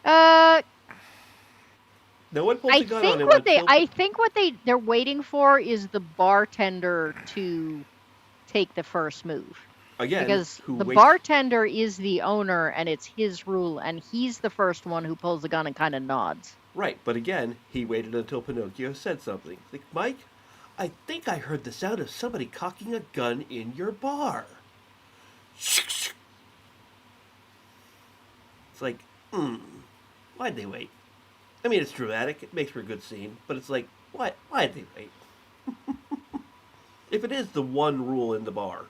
Uh, No one pulls I a gun on think him what they until I think what they're waiting for is the bartender to take the first move. again. Because Who the waits? bartender is the owner and it's his rule, and he's the first one who pulls the gun and kind of nods. Right, but again, he waited until Pinocchio said something. Like, Mike, I think I heard the sound of somebody cocking a gun in your bar. It's like, why'd they wait? I mean, it's dramatic. It makes for a good scene, but it's like, why'd they wait? If it is the one rule in the bar.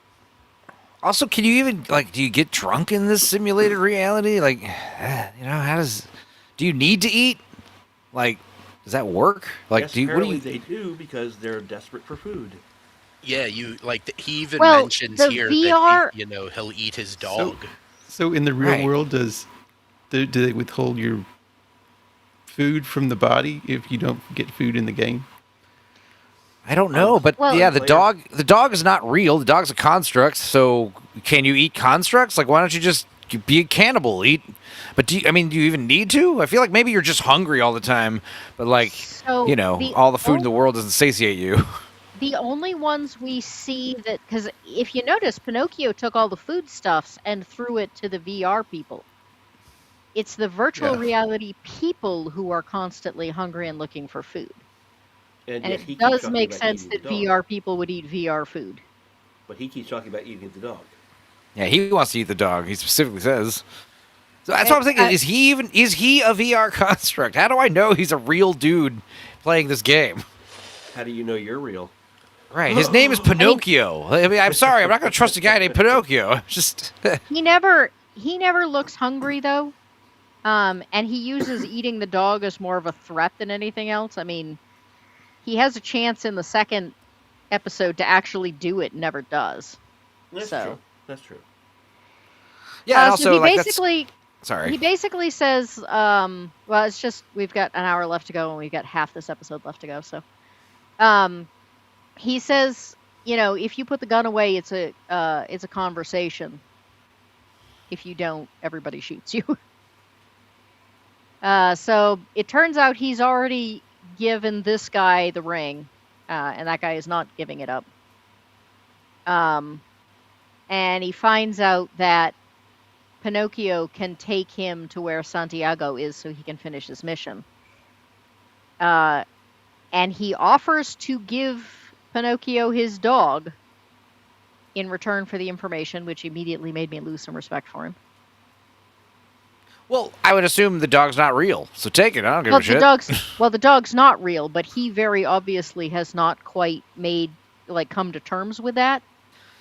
Also, can you even like? Do you get drunk in this simulated reality? Like, do you need to eat? Like, does that work? Like, Yes, do you? What do apparently you? they do because they're desperate for food. Yeah, you like he even Well, mentions the here VR that he'll eat his dog. So in the real Right. world, do they withhold your food from the body if you don't get food in the game? I don't know, but Well- yeah, the Unclear. dog is not real. The dog's a construct. So can you eat constructs? Like, why don't you just be a cannibal? Eat. But do you even need to? I feel like maybe you're just hungry all the time. But like, So all the food in the world doesn't satiate you. the only ones we see that, because if you notice, Pinocchio took all the foodstuffs and threw it to the VR people. It's the virtual Yeah. reality people who are constantly hungry and looking for food. And yet it he keeps does talking make about sense eating that the dog. VR people would eat VR food. But he keeps talking about eating the dog. Yeah, he wants to eat the dog. He specifically says. So that's what I'm thinking. Uh, Is he a VR construct? How do I know he's a real dude playing this game? How do you know you're real? Right. His name is Pinocchio. I mean, I'm sorry. I'm not going to trust a guy named Pinocchio. Just He never looks hungry though. And he uses eating the dog as more of a threat than anything else. I mean, he has a chance in the second episode to actually do it, never does. That's So- true. That's true. yeah. And So also, he like that's basically sorry. he basically says, well, it's just we've got an hour left to go and we've got half this episode left to go. So, he says, if you put the gun away, it's a conversation. If you don't, everybody shoots you. So it turns out he's already given this guy the ring, and that guy is not giving it up. and he finds out that Pinocchio can take him to where Santiago is so he can finish his mission. And he offers to give Pinocchio his dog in return for the information, which immediately made me lose some respect for him. Well, I would assume the dog's not real, so take it. I don't give Well, a shit. the dog's not real, but he very obviously has not quite come to terms with that.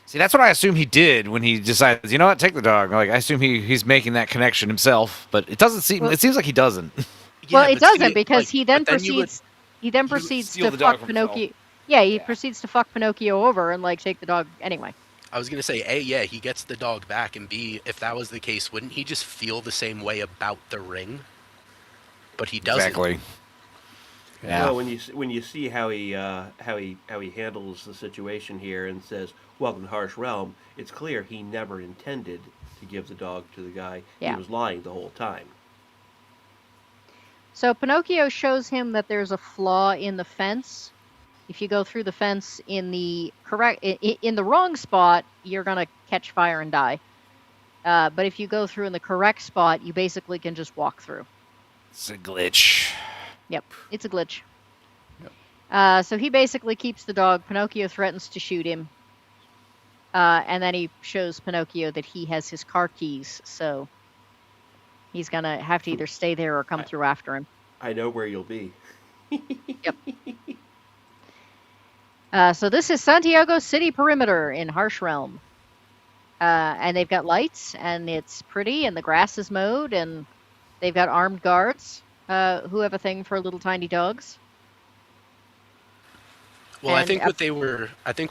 See, that's what I assume he did when he decides, you know what, take the dog. Like, I assume he's making that connection himself, but it doesn't seem. Well- It seems like he doesn't. Well, Yeah, it but see, doesn't because like, he then but you would- proceeds. He then proceeds steal to the dog fuck from himself. Pinocchio. Yeah, he Yeah. proceeds to fuck Pinocchio over and take the dog anyway. I was gonna say, A, yeah, he gets the dog back, and B, if that was the case, wouldn't he just feel the same way about the ring? But he doesn't. Exactly. Yeah. Well, when you see how he handles the situation here and says, "Welcome to Harsh Realm," it's clear he never intended to give the dog to the guy. Yeah. He was lying the whole time. So Pinocchio shows him that there's a flaw in the fence. If you go through the fence in the wrong spot, you're gonna catch fire and die. But if you go through in the correct spot, you basically can just walk through. It's a glitch. Yep, it's a glitch. Yep. So he basically keeps the dog. Pinocchio threatens to shoot him. And then he shows Pinocchio that he has his car keys, so he's gonna have to either stay there or come through after him. I know where you'll be. Yep. So this is Santiago City perimeter in Harsh Realm. And they've got lights, and it's pretty, and the grass is mowed, and they've got armed guards who have a thing for little tiny dogs. Well, I And think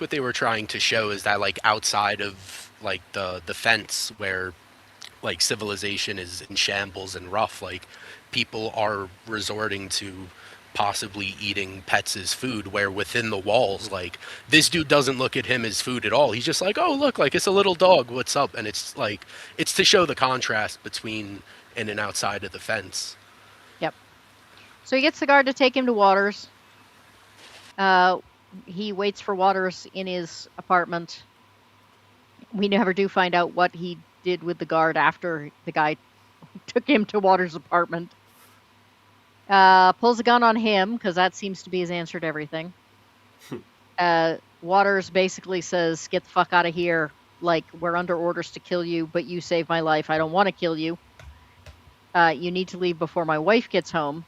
what they were trying to show is that like outside of like the fence where like civilization is in shambles and rough, like people are resorting to possibly eating pets as food, where within the walls, like this dude doesn't look at him as food at all. He's just like, oh look, like it's a little dog, what's up? And it's like it's to show the contrast between in and outside of the fence. Yep. So he gets the guard to take him to Waters. He waits for Waters in his apartment. We never do find out what he did with the guard after the guy took him to Waters' apartment. Pulls a gun on him, because that seems to be his answer to everything. Waters basically says, get the fuck out of here. Like, we're under orders to kill you, but you saved my life. I don't want to kill you. You need to leave before my wife gets home.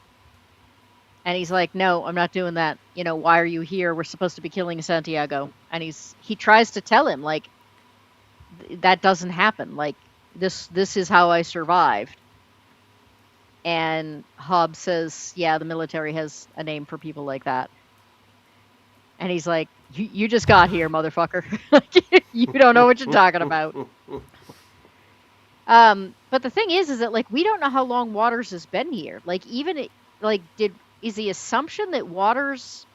And he's like, no, I'm not doing that. Why are you here? We're supposed to be killing Santiago. And he tries to tell him, like, that doesn't happen. Like, this is how I survived. And Hobbs says, yeah, the military has a name for people like that. And he's like, you just got here, motherfucker. You don't know what you're talking about. But the thing is that, like, we don't know how long Waters has been here. Like, is the assumption that Waters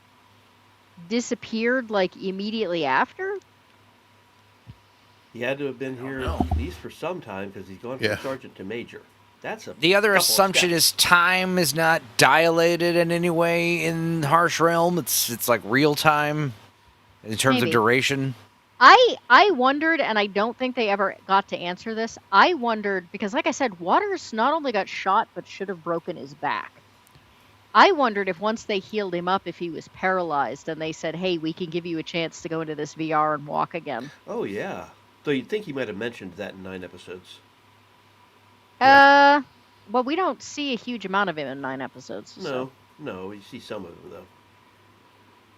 disappeared, like, immediately after? He had to have been here at least for some time because he's gone from sergeant to major. That's The other couple of assumption steps. is time is not dilated in any way in Harsh Realm. It's like real time in terms Maybe. of duration. I wondered, and I don't think they ever got to answer this. I wondered, because like I said, Waters not only got shot, but should have broken his back. I wondered if once they healed him up, if he was paralyzed, and they said, hey, we can give you a chance to go into this VR and walk again. Oh, yeah. So you'd think he might have mentioned that in 9 episodes. Well, we don't see a huge amount of him in 9 episodes. No, you see some of him,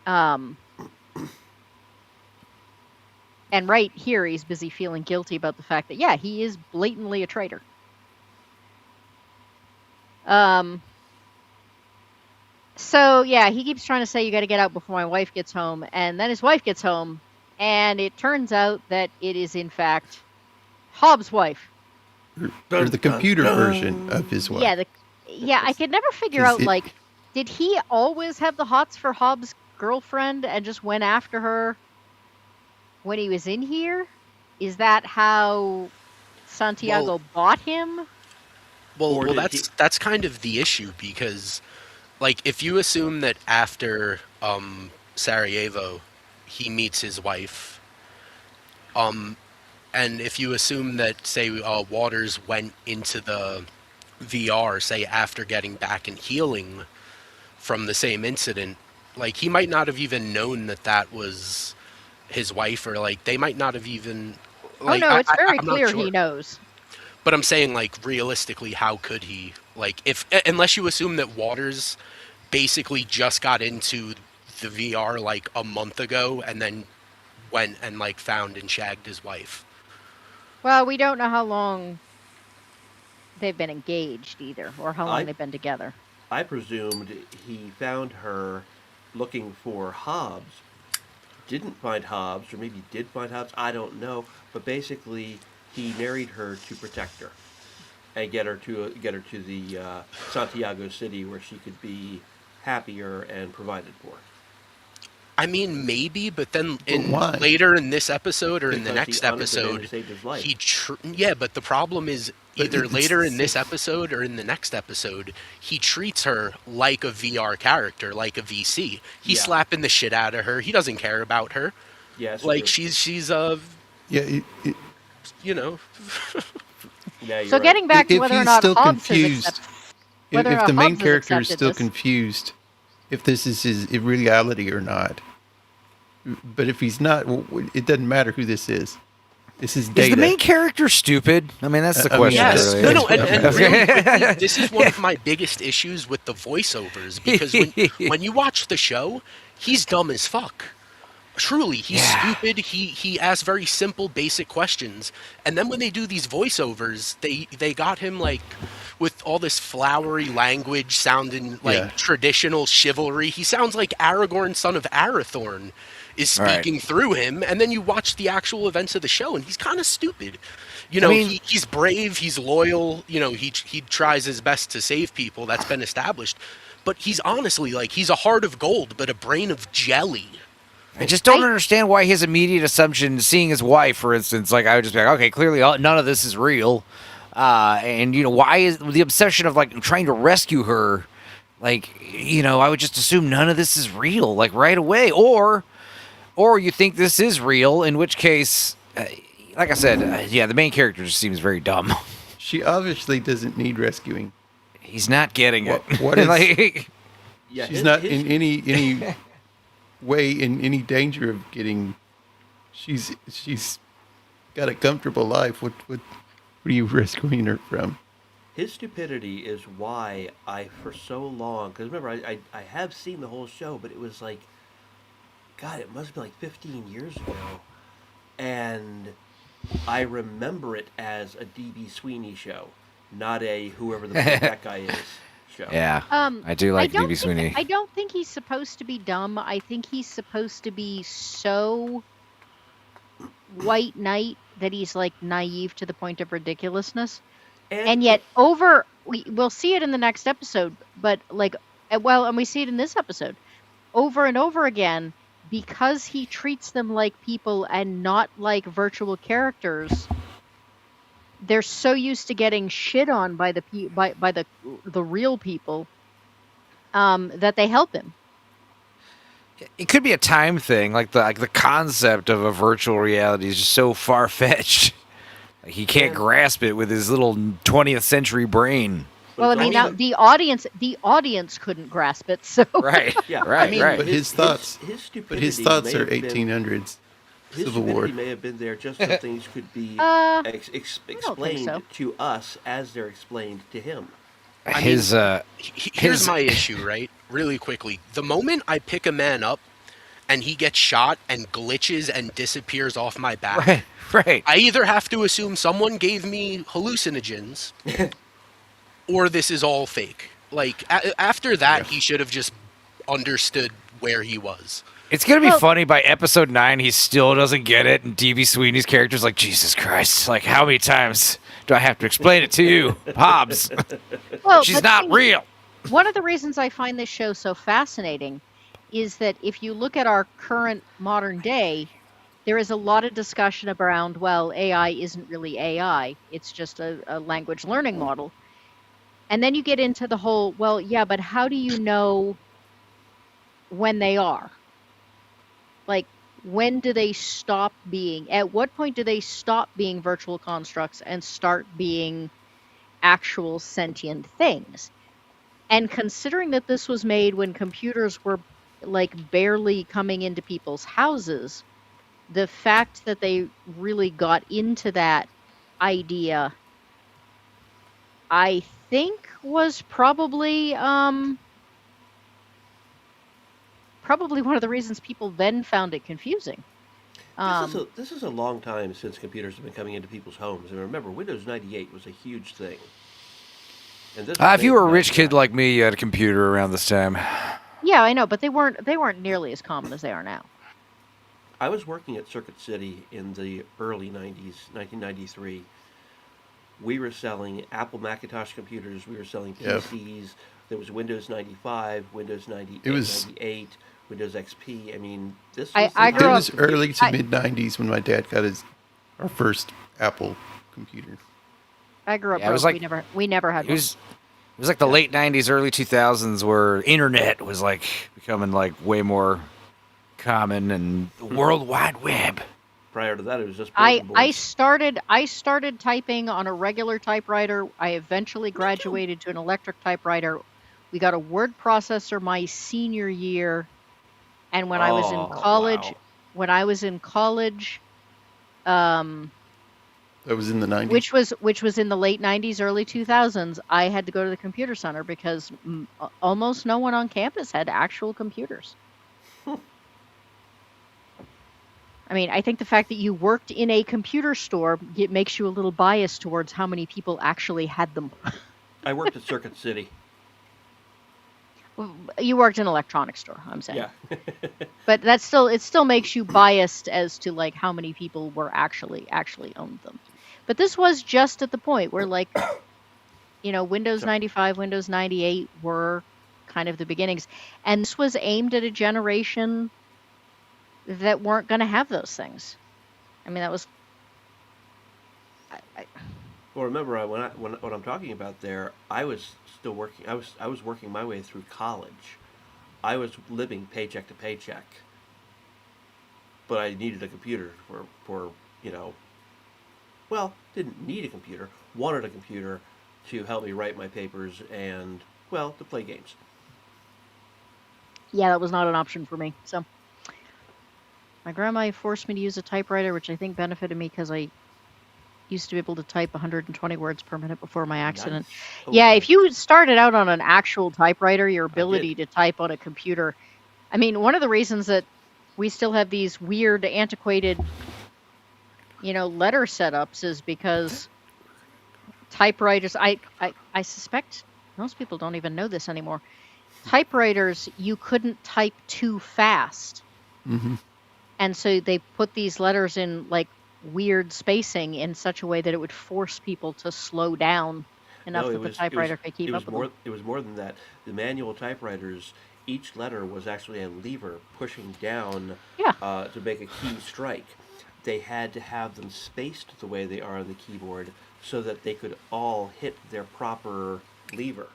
though. And right here, he's busy feeling guilty about the fact that, yeah, he is blatantly a traitor. So, yeah, he keeps trying to say, you got to get out before my wife gets home. And then his wife gets home, and it turns out that it is, in fact, Hobbs' wife. Or the computer version of his wife. Yeah, I could never figure out, like, did he always have the hots for Hobbs' girlfriend and just went after her when he was in here? Is that how Santiago bought him? Well, that's kind of the issue, because, like, if you assume that after Sarajevo, he meets his wife, And if you assume that, say, Waters went into the VR, say, after getting back and healing from the same incident, like, he might not have even known that that was his wife, or, like, they might not have even, Oh like, no, it's very I'm not clear sure. he knows. But I'm saying, like, realistically, how could he? Like, if, unless you assume that Waters basically just got into the VR, like, a month ago, and then went and, like, found and shagged his wife. Well, we don't know how long they've been engaged either, or how long I they've been together. I presumed he found her looking for Hobbs, didn't find Hobbs, or maybe did find Hobbs. I don't know. But basically, he married her to protect her and get her to the Santiago City where she could be happier and provided for. I mean, maybe, but then But why? later in this episode or in the Because he next honored the man who episode, saved his life. yeah, but the problem is But either it's later the in this same- episode or in the next episode, he treats her like a VR character, like a VC. He's Yeah. slapping the shit out of her. He doesn't care about her. Yeah, that's Like true. she's Yeah, you know, Yeah, you're So right. getting back to if whether or he's not still Hobbs has confused, accepted, whether if the main Hobbs has character is accepted still this. confused, if this is his reality or not. But if he's not, it doesn't matter who this is. This is data. Is the main character stupid? I mean, that's the I mean, question. yes, really. no, no, and Okay. really quickly, this is one of my biggest issues with the voiceovers because when you watch the show, he's dumb as fuck. Truly, he's Yeah. stupid. He asks very simple, basic questions, and then when they do these voiceovers, they got him like with all this flowery language, sounding like Yeah. traditional chivalry. He sounds like Aragorn, son of Arathorn, is Right. speaking through him, and then you watch the actual events of the show, and he's kind of stupid. You know, mean- he's brave, he's loyal. You know, he tries his best to save people. That's been established. But he's honestly like he's a heart of gold, but a brain of jelly. I just don't understand why his immediate assumption, seeing his wife, for instance, like I would just be like, okay, clearly none of this is real, and why is the obsession of like trying to rescue her? Like, I would just assume none of this is real, like right away, or you think this is real, in which case, like I said, yeah, the main character just seems very dumb. She obviously doesn't need rescuing. He's not getting it. What is- like, Yeah, She's not in any way in any danger of getting. She's got a comfortable life. What are you rescuing her from? his stupidity is why I, for so long, because remember, I have seen the whole show, but it was like, God, it must have been like 15 years ago. And I remember it as a D.B. Sweeney show, not a whoever the fuck that guy is show. yeah, Um, I do like don't D.B. think- Sweeney. I don't think he's supposed to be dumb. I think he's supposed to be so white knight that he's like naive to the point of ridiculousness. And yet we'll see it in the next episode, but like, and we see it in this episode over and over again, because he treats them like people and not like virtual characters. They're so used to getting shit on by the real people, that they help him. It could be a time thing, like the concept of a virtual reality is just so far fetched. Like he can't Yeah. grasp it with his little 20th century brain. But Well, I it's mean, also- now the audience couldn't grasp it, so Right. Yeah, Right. I mean, right. But his thoughts- his stupidity. But his thoughts may are have been- 1800s His Civil War. stupidity may have been there just so things could be Uh, explained so. to us as they're explained to him. His Here's His- my issue, right? Really quickly. The moment I pick a man up and he gets shot and glitches and disappears off my back, right. I either have to assume someone gave me hallucinogens or this is all fake. Like, after that, he should have just understood where he was. It's gonna be Well- funny by episode 9 he still doesn't get it, and DB Sweeney's character's like, Jesus Christ, like how many times do I have to explain it to you, Hobbs? well, She's but the not thing- real. One of the reasons I find this show so fascinating is that if you look at our current modern day, there is a lot of discussion around, well, AI isn't really AI, it's just a language learning model. And then you get into the whole, well, yeah, but how do you know when they are? Like, when do they stop being? At what point do they stop being virtual constructs and start being actual sentient things? And considering that this was made when computers were like barely coming into people's houses, the fact that they really got into that idea, I think, was probably one of the reasons people then found it confusing. Um, This is a long time since computers have been coming into people's homes. And remember, Windows 98 was a huge thing, and this was If you made were in a rich kid 99. like me, you had a computer around this time. yeah, I know, but they weren't nearly as common as they are now. I was working at Circuit City in the early 90s, 1993. We were selling Apple Macintosh computers. We were selling Yeah. PCs. There was Windows 95, Windows It 98, was 98, Windows XP. I mean, this I was the I it grew time up of was computers. early to I mid '90s when my dad got our first Apple computer. I grew up Yeah, it was broke. like We never had it one. was it was like the Yeah. late '90s, early 2000s, where internet was like becoming like way more common and the World Wide Web. Prior to that, it was just I bulletin I boards. started I started typing on a regular typewriter. I eventually Me too. graduated to an electric typewriter. We got a word processor my senior year, and Oh, wow. when I was in college, um, That was in the '90s. which was in the late 90s, early 2000s, I had to go to the computer center because almost no one on campus had actual computers. I mean, I think the fact that you worked in a computer store it makes you a little biased towards how many people actually had them. I worked at Circuit City. You worked in an electronics store, I'm saying. Yeah. But it still makes you biased as to like how many people were actually owned them. But this was just at the point where like, Windows So, 95, Windows 98 were kind of the beginnings. And this was aimed at a generation that weren't going to have those things. I mean, that was I, well, remember when what I'm talking about there, I was still working. I was working my way through college. I was living paycheck to paycheck, but I needed a computer for you know well, didn't need a computer, wanted a computer to help me write my papers and, well, to play games. yeah, that was not an option for me. So my grandma forced me to use a typewriter, which I think benefited me because I used to be able to type 120 words per minute before my accident. Nice. Oh, Yeah, nice. if you started out on an actual typewriter, your I did. ability to type on a computer. I mean, one of the reasons that we still have these weird, antiquated, letter setups is because typewriters. I suspect most people don't even know this anymore. Typewriters, you couldn't type too fast. Hmm. And so they put these letters in like weird spacing in such a way that it would force people to slow down enough No, that the typewriter could keep up with them. it was more than that. The manual typewriters, each letter was actually a lever pushing down Yeah. to make a key strike. They had to have them spaced the way they are on the keyboard so that they could all hit their proper lever.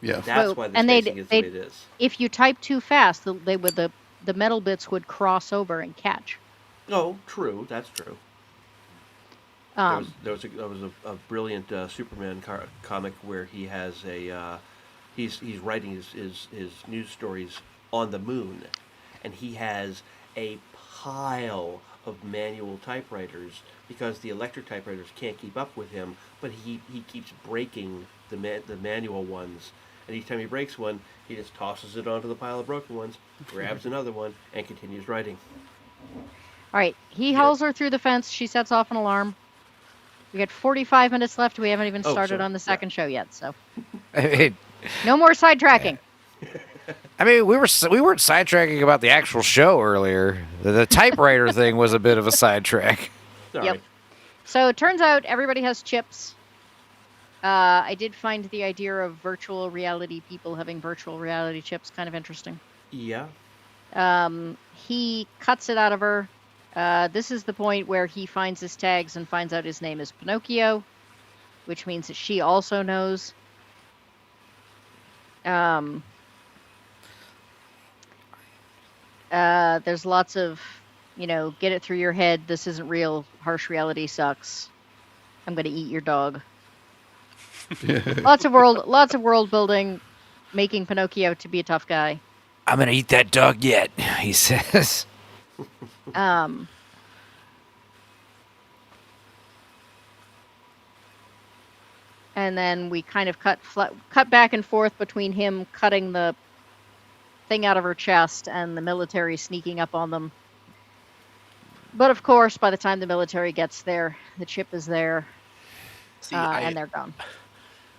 Yeah. That's why the And spacing is the way it is. if you type too fast, the metal bits would cross over and catch. Oh, true. That's true. Um, There was a brilliant Superman comic where he has he's writing his news stories on the moon, and he has a pile of manual typewriters because the electric typewriters can't keep up with him, but he keeps breaking the manual ones. And each time he breaks one, he just tosses it onto the pile of broken ones, grabs another one, and continues writing. all right, he Yeah. hauls her through the fence. She sets off an alarm. We got 45 minutes left. We haven't even Oh, started sorry. on the Yeah. second show yet, so I mean, no more sidetracking. we weren't sidetracking about the actual show earlier. The typewriter thing was a bit of a sidetrack. Sorry. Yep. So it turns out everybody has chips. I did find the idea of virtual reality people having virtual reality chips kind of interesting. Yeah. He cuts it out of her. This is the point where he finds his tags and finds out his name is Pinocchio, which means that she also knows. There's lots of, get it through your head. This isn't real. Harsh reality sucks. I'm going to eat your dog. Lots of world building, making Pinocchio to be a tough guy. I'm gonna eat that dog yet, he says. Um, and then we kind of cut back and forth between him cutting the thing out of her chest and the military sneaking up on them. But of course, by the time the military gets there, the chip is there, See, and they're gone.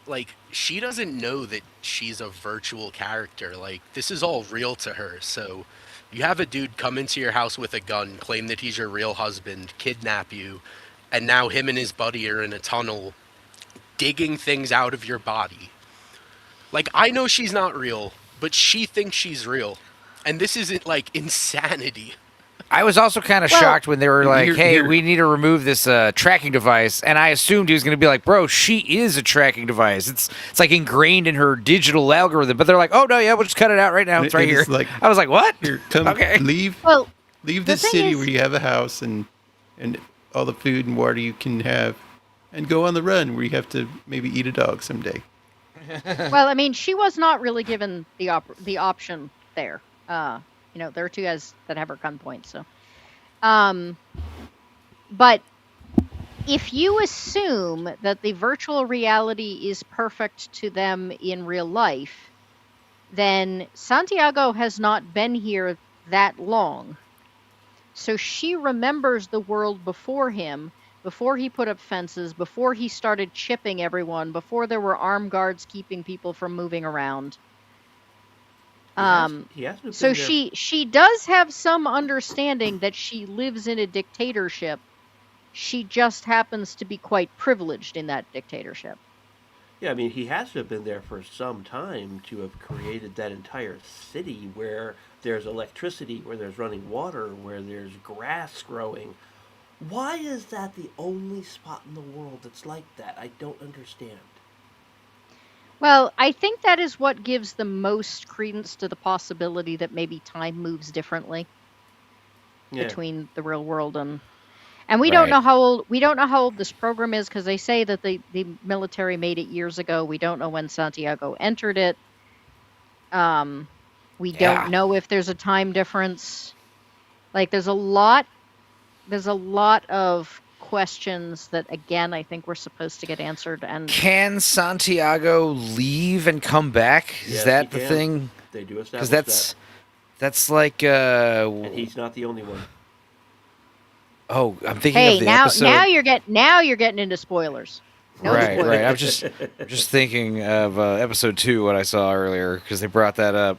Like, she doesn't know that she's a virtual character. Like, this is all real to her. So you have a dude come into your house with a gun, claim that he's your real husband, kidnap you, and now him and his buddy are in a tunnel digging things out of your body. Like, I know she's not real, but she thinks she's real. And this isn't, like, insanity. I was also kind of shocked when they were like, hey, we need to remove this tracking device. And I assumed he was going to be like, bro, she is a tracking device. It's like ingrained in her digital algorithm. But they're like, oh, no, yeah, we'll just cut it out right now. It's right here. Like, I was like, what? Here, come, okay. leave this city where you have a house and all the food and water you can have, and go on the run where you have to maybe eat a dog someday. Well, I mean, she was not really given the option there. There are two guys that have her gunpoint, so. But if you assume that the virtual reality is perfect to them in real life, then Santiago has not been here that long. So she remembers the world before him, before he put up fences, before he started chipping everyone, before there were armed guards keeping people from moving around. So she does have some understanding that she lives in a dictatorship. She just happens to be quite privileged in that dictatorship. Yeah, I mean, he has to have been there for some time to have created that entire city where there's electricity, where there's running water, where there's grass growing. Why is that the only spot in the world that's like that? I don't understand. Well, I think that is what gives the most credence to the possibility that maybe time moves differently between the real world and we don't know how old this program is, because they say that the military made it years ago. We don't know when Santiago entered it. We don't know if there's a time difference. Like, there's a lot of questions that, again, I think we're supposed to get answered. And can Santiago leave and come back? Is that the thing? They do establish that. Because that's like. And he's not the only one. Oh, I'm thinking of the episode. Now you're getting into spoilers. No spoilers. Right. I'm just thinking of episode 2, what I saw earlier, because they brought that up.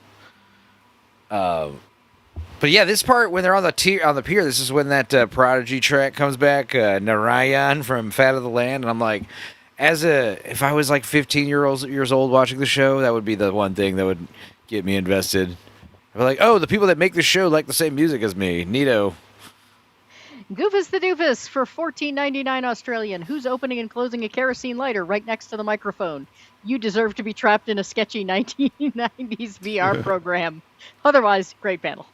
But yeah, this part when they're on the pier, this is when that Prodigy track comes back, Narayan from Fat of the Land, and I'm like, if I was like 15 years old watching the show, that would be the one thing that would get me invested. I'd be like, oh, the people that make this show like the same music as me, neato. Goofus the Doofus for $14.99 Australian. Who's opening and closing a kerosene lighter right next to the microphone? You deserve to be trapped in a sketchy 1990s VR program. Otherwise, great panel.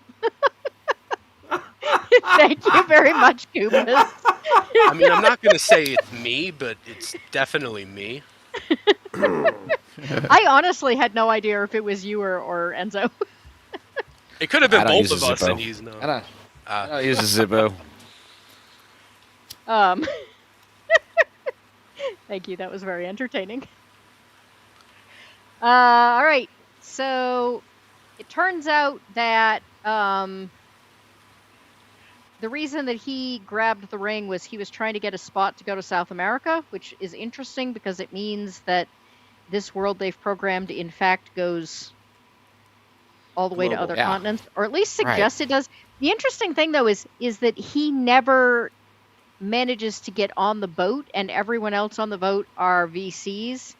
Thank you very much, Goofus. I mean, I'm not going to say it's me, but it's definitely me. I honestly had no idea if it was you or Enzo. It could have been both of us, and he's not. I don't use a Zippo. Thank you. That was very entertaining. All right. So it turns out that the reason that he grabbed the ring was he was trying to get a spot to go to South America, which is interesting because it means that this world they've programmed, in fact, goes all the way to other continents, or at least suggests it does. The interesting thing, though, is that he never manages to get on the boat, and everyone else on the boat are VCs.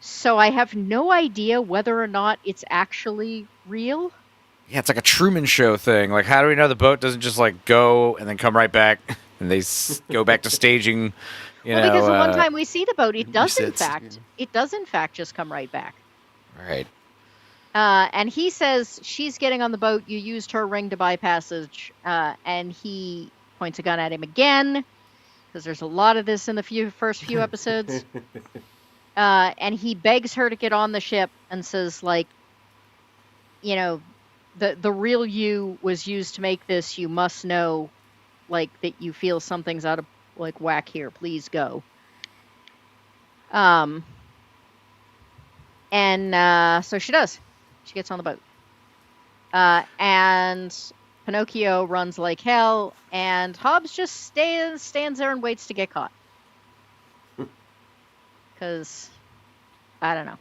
So I have no idea whether or not it's actually real. Yeah, it's like a Truman Show thing. Like, how do we know the boat doesn't just like go and then come right back, and they go back to staging? Because the one time we see the boat, it does in fact just come right back. Right. And he says she's getting on the boat. You used her ring to buy passage. And he points a gun at him again, because there's a lot of this in the first few episodes. And he begs her to get on the ship and says, like, you know, the real you was used to make this. You must know, like, that you feel something's out of, like, whack here. Please go. And so she does. She gets on the boat. And Pinocchio runs like hell, and Hobbs just stands there and waits to get caught. Because, I don't know.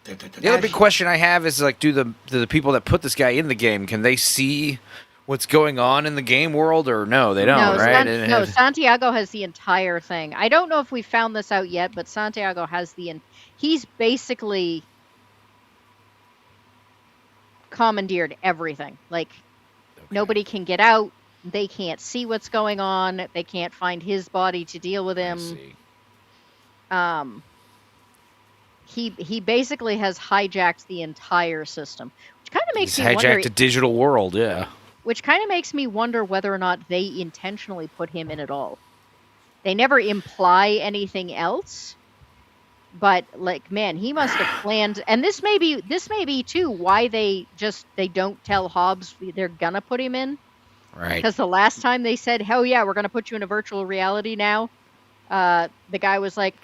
The other big question I have is, like, do the people that put this guy in the game, can they see what's going on in the game world, or no, they don't, right? Santiago has the entire thing. I don't know if we found this out yet, but Santiago has he's basically commandeered everything. Like, nobody can get out. They can't see what's going on. They can't find his body to deal with him. I see. He basically has hijacked the entire system, which kind of makes He's me wonder. hijacked a digital world, yeah. Which kind of makes me wonder whether or not they intentionally put him in at all. They never imply anything else, but, like, man, he must have planned. And this may be too why they don't tell Hobbs they're gonna put him in. Right. Because the last time they said, "Hell yeah, we're gonna put you in a virtual reality now," the guy was like,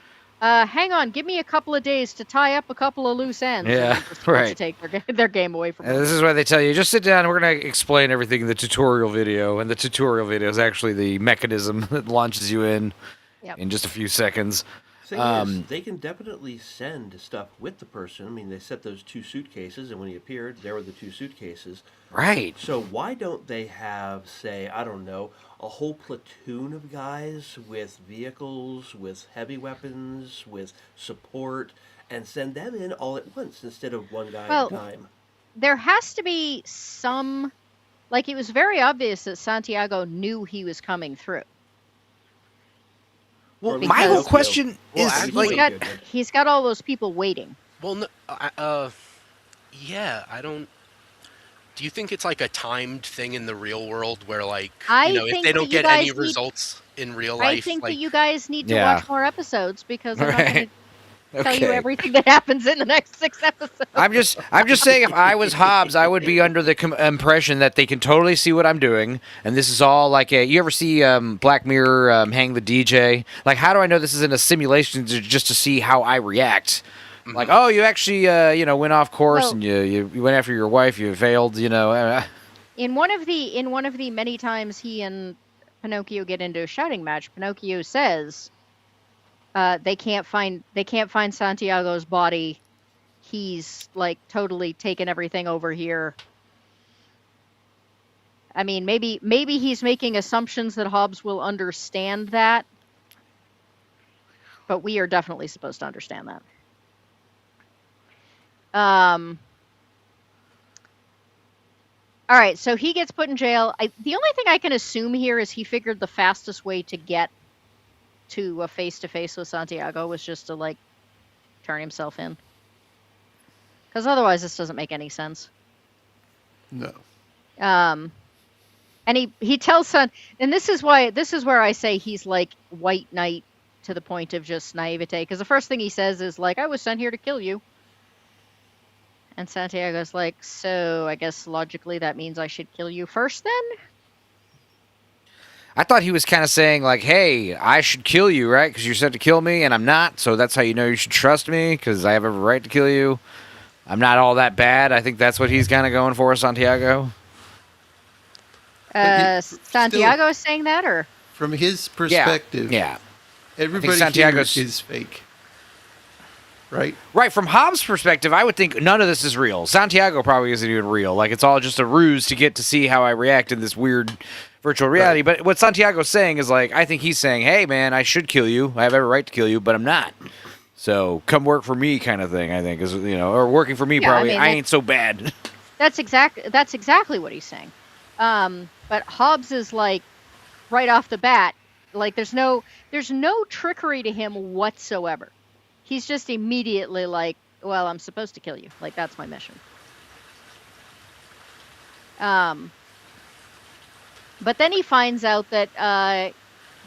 "Hang on, give me a couple of days to tie up a couple of loose ends." Yeah, right. To take their game away from them. This is why they tell you, just sit down and we're going to explain everything in the tutorial video. And the tutorial video is actually the mechanism that launches you in just a few seconds. Thing is, they can definitely send stuff with the person. I mean, they set those 2 suitcases, and when he appeared, there were the 2 suitcases. Right. So why don't they have, say, I don't know, a whole platoon of guys with vehicles, with heavy weapons, with support, and send them in all at once instead of one guy at a time? There has to be some... Like, it was very obvious that Santiago knew he was coming through. Well, my whole question is, he's got all those people waiting. Well, no, yeah, I don't... Do you think it's like a timed thing in the real world where, like, if they don't get any results in real life? I think that you guys need to watch more episodes, because I'm not going to tell you everything that happens in the next 6 episodes. I'm just saying, if I was Hobbs, I would be under the impression that they can totally see what I'm doing, and this is all like you ever see Black Mirror Hang the DJ? Like, how do I know this isn't a simulation just to see how I react? Mm-hmm. Like, oh, you actually went off course, and you went after your wife, you failed, In one of the many times he and Pinocchio get into a shouting match, Pinocchio says, they can't find Santiago's body. He's, like, totally taken everything over here. I mean, maybe he's making assumptions that Hobbs will understand that, but we are definitely supposed to understand that. All right, so he gets put in jail. The only thing I can assume here is he figured the fastest way to get to a face-to-face with Santiago was just to, like, turn himself in. Because otherwise this doesn't make any sense. No. And he tells Son, and this is where I say he's like White Knight to the point of just naivete. Because the first thing he says is, like, I was sent here to kill you. And Santiago's like, so I guess logically that means I should kill you first then? I thought he was kind of saying, like, hey, I should kill you, right? Because you're sent to kill me, and I'm not, so that's how you know you should trust me, because I have every right to kill you. I'm not all that bad. I think that's what he's kind of going for, Santiago. Santiago is saying that, or? From his perspective, everybody here is fake. Right? Right. From Hobbs' perspective, I would think none of this is real. Santiago probably isn't even real. Like, it's all just a ruse to get to see how I react in this weird virtual reality. Right. But what Santiago's saying is, like, I think he's saying, hey, man, I should kill you. I have every right to kill you, but I'm not. So come work for me, kind of thing, I think, is, or working for me, probably. I ain't so bad. That's exactly what he's saying. But Hobbs is, like, right off the bat, like, there's no trickery to him whatsoever. He's just immediately like, well, I'm supposed to kill you. Like, that's my mission. Um, but then he finds out that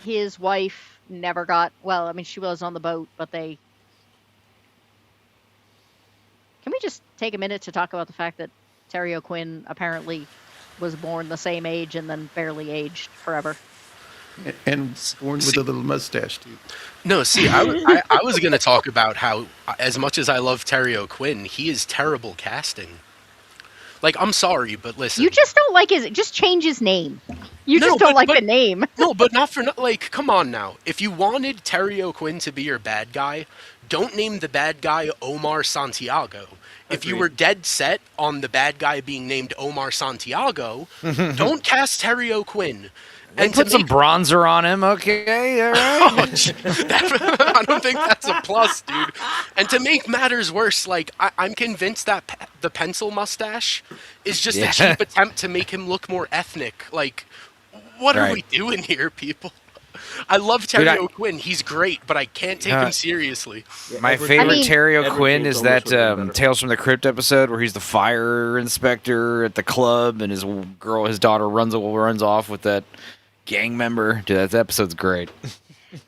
his wife never got, well, I mean, she was on the boat, but they. Can we just take a minute to talk about the fact that Terry O'Quinn apparently was born the same age and then barely aged forever? And born with See, a little mustache too. no, see, I was going to talk about how, as much as I love Terry O'Quinn, he is terrible casting. Like, I'm sorry, but listen. You just don't like his. Just change his name. You No, just don't like but the name. no, but not for like. Come on now. If you wanted Terry O'Quinn to be your bad guy, don't name the bad guy Omar Santiago. If you Agreed. were dead set on the bad guy being named Omar Santiago, don't cast Terry O'Quinn. They And to put some make bronzer on him. Okay, all right. Oh, I don't think that's a plus, dude. And to make matters worse, like I'm convinced that the pencil mustache is just Yeah. a cheap attempt to make him look more ethnic. Like, what are Right. we doing here, people? I love Terry Dude, O'Quinn. He's great, but I can't take Yeah. him seriously. My Edward- favorite I mean- Terry Edward O'Quinn James is almost that would've been better. Tales from the Crypt episode where he's the fire inspector at the club and his daughter runs off with that gang member. Dude, that episode's great.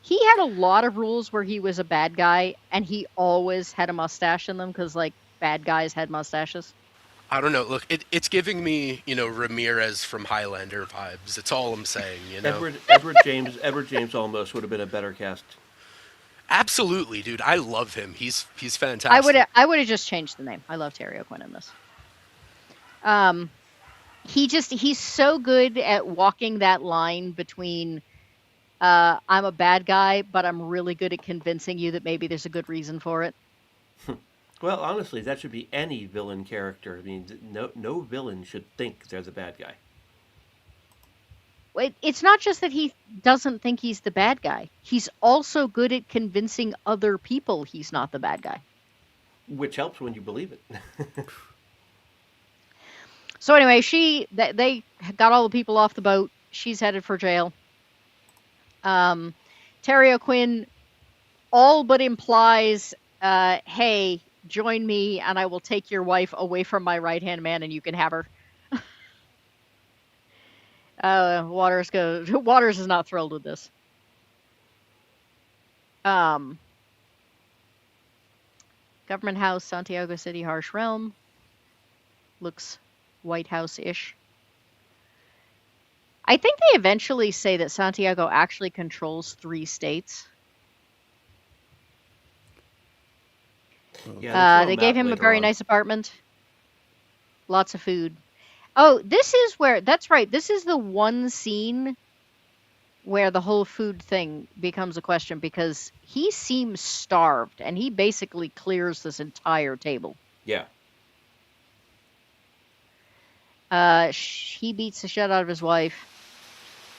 He had a lot of rules where he was a bad guy, and he always had a mustache in them because, like, bad guys had mustaches. I don't know. Look, it's giving me, Ramirez from Highlander vibes. It's all I'm saying, Edward James almost would have been a better cast. Absolutely, dude. I love him. He's fantastic. I would have just changed the name. I love Terry O'Quinn in this. He's so good at walking that line between I'm a bad guy, but I'm really good at convincing you that maybe there's a good reason for it. Well, honestly, that should be any villain character. I mean, no villain should think they're the bad guy. It's not just that he doesn't think he's the bad guy. He's also good at convincing other people he's not the bad guy. Which helps when you believe it. So anyway, they got all the people off the boat. She's headed for jail. Terry O'Quinn all but implies, hey, join me and I will take your wife away from my right-hand man and you can have her. Waters is not thrilled with this. Government House, Santiago City, Harsh Realm. Looks White House-ish. I think they eventually say that Santiago actually controls 3 states. Yeah, They gave him a very nice apartment. Lots of food. Oh, that's right. This is the one scene where the whole food thing becomes a question because he seems starved and he basically clears this entire table. Yeah. He beats the shit out of his wife.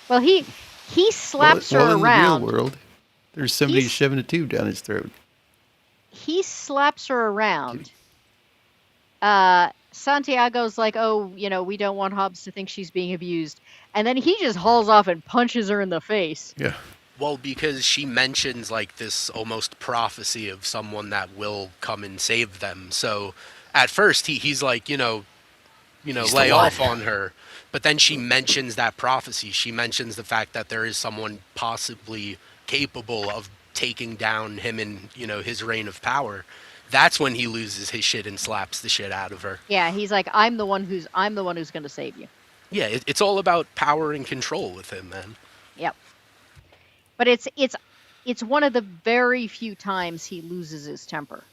Well, he slaps well, her in around. the real world, there's somebody He's- shoving a tube down his throat. He slaps her around. Santiago's like, oh, we don't want Hobbs to think she's being abused. And then he just hauls off and punches her in the face. Yeah. Well, because she mentions like this almost prophecy of someone that will come and save them. So at first he's like, He's lay the off one. on her. But then she mentions that prophecy. She mentions the fact that there is someone possibly capable of taking down him and, his reign of power. That's when he loses his shit and slaps the shit out of her. Yeah, he's like, I'm the one who's going to save you. Yeah, it's all about power and control with him, man. Yep. But it's one of the very few times he loses his temper.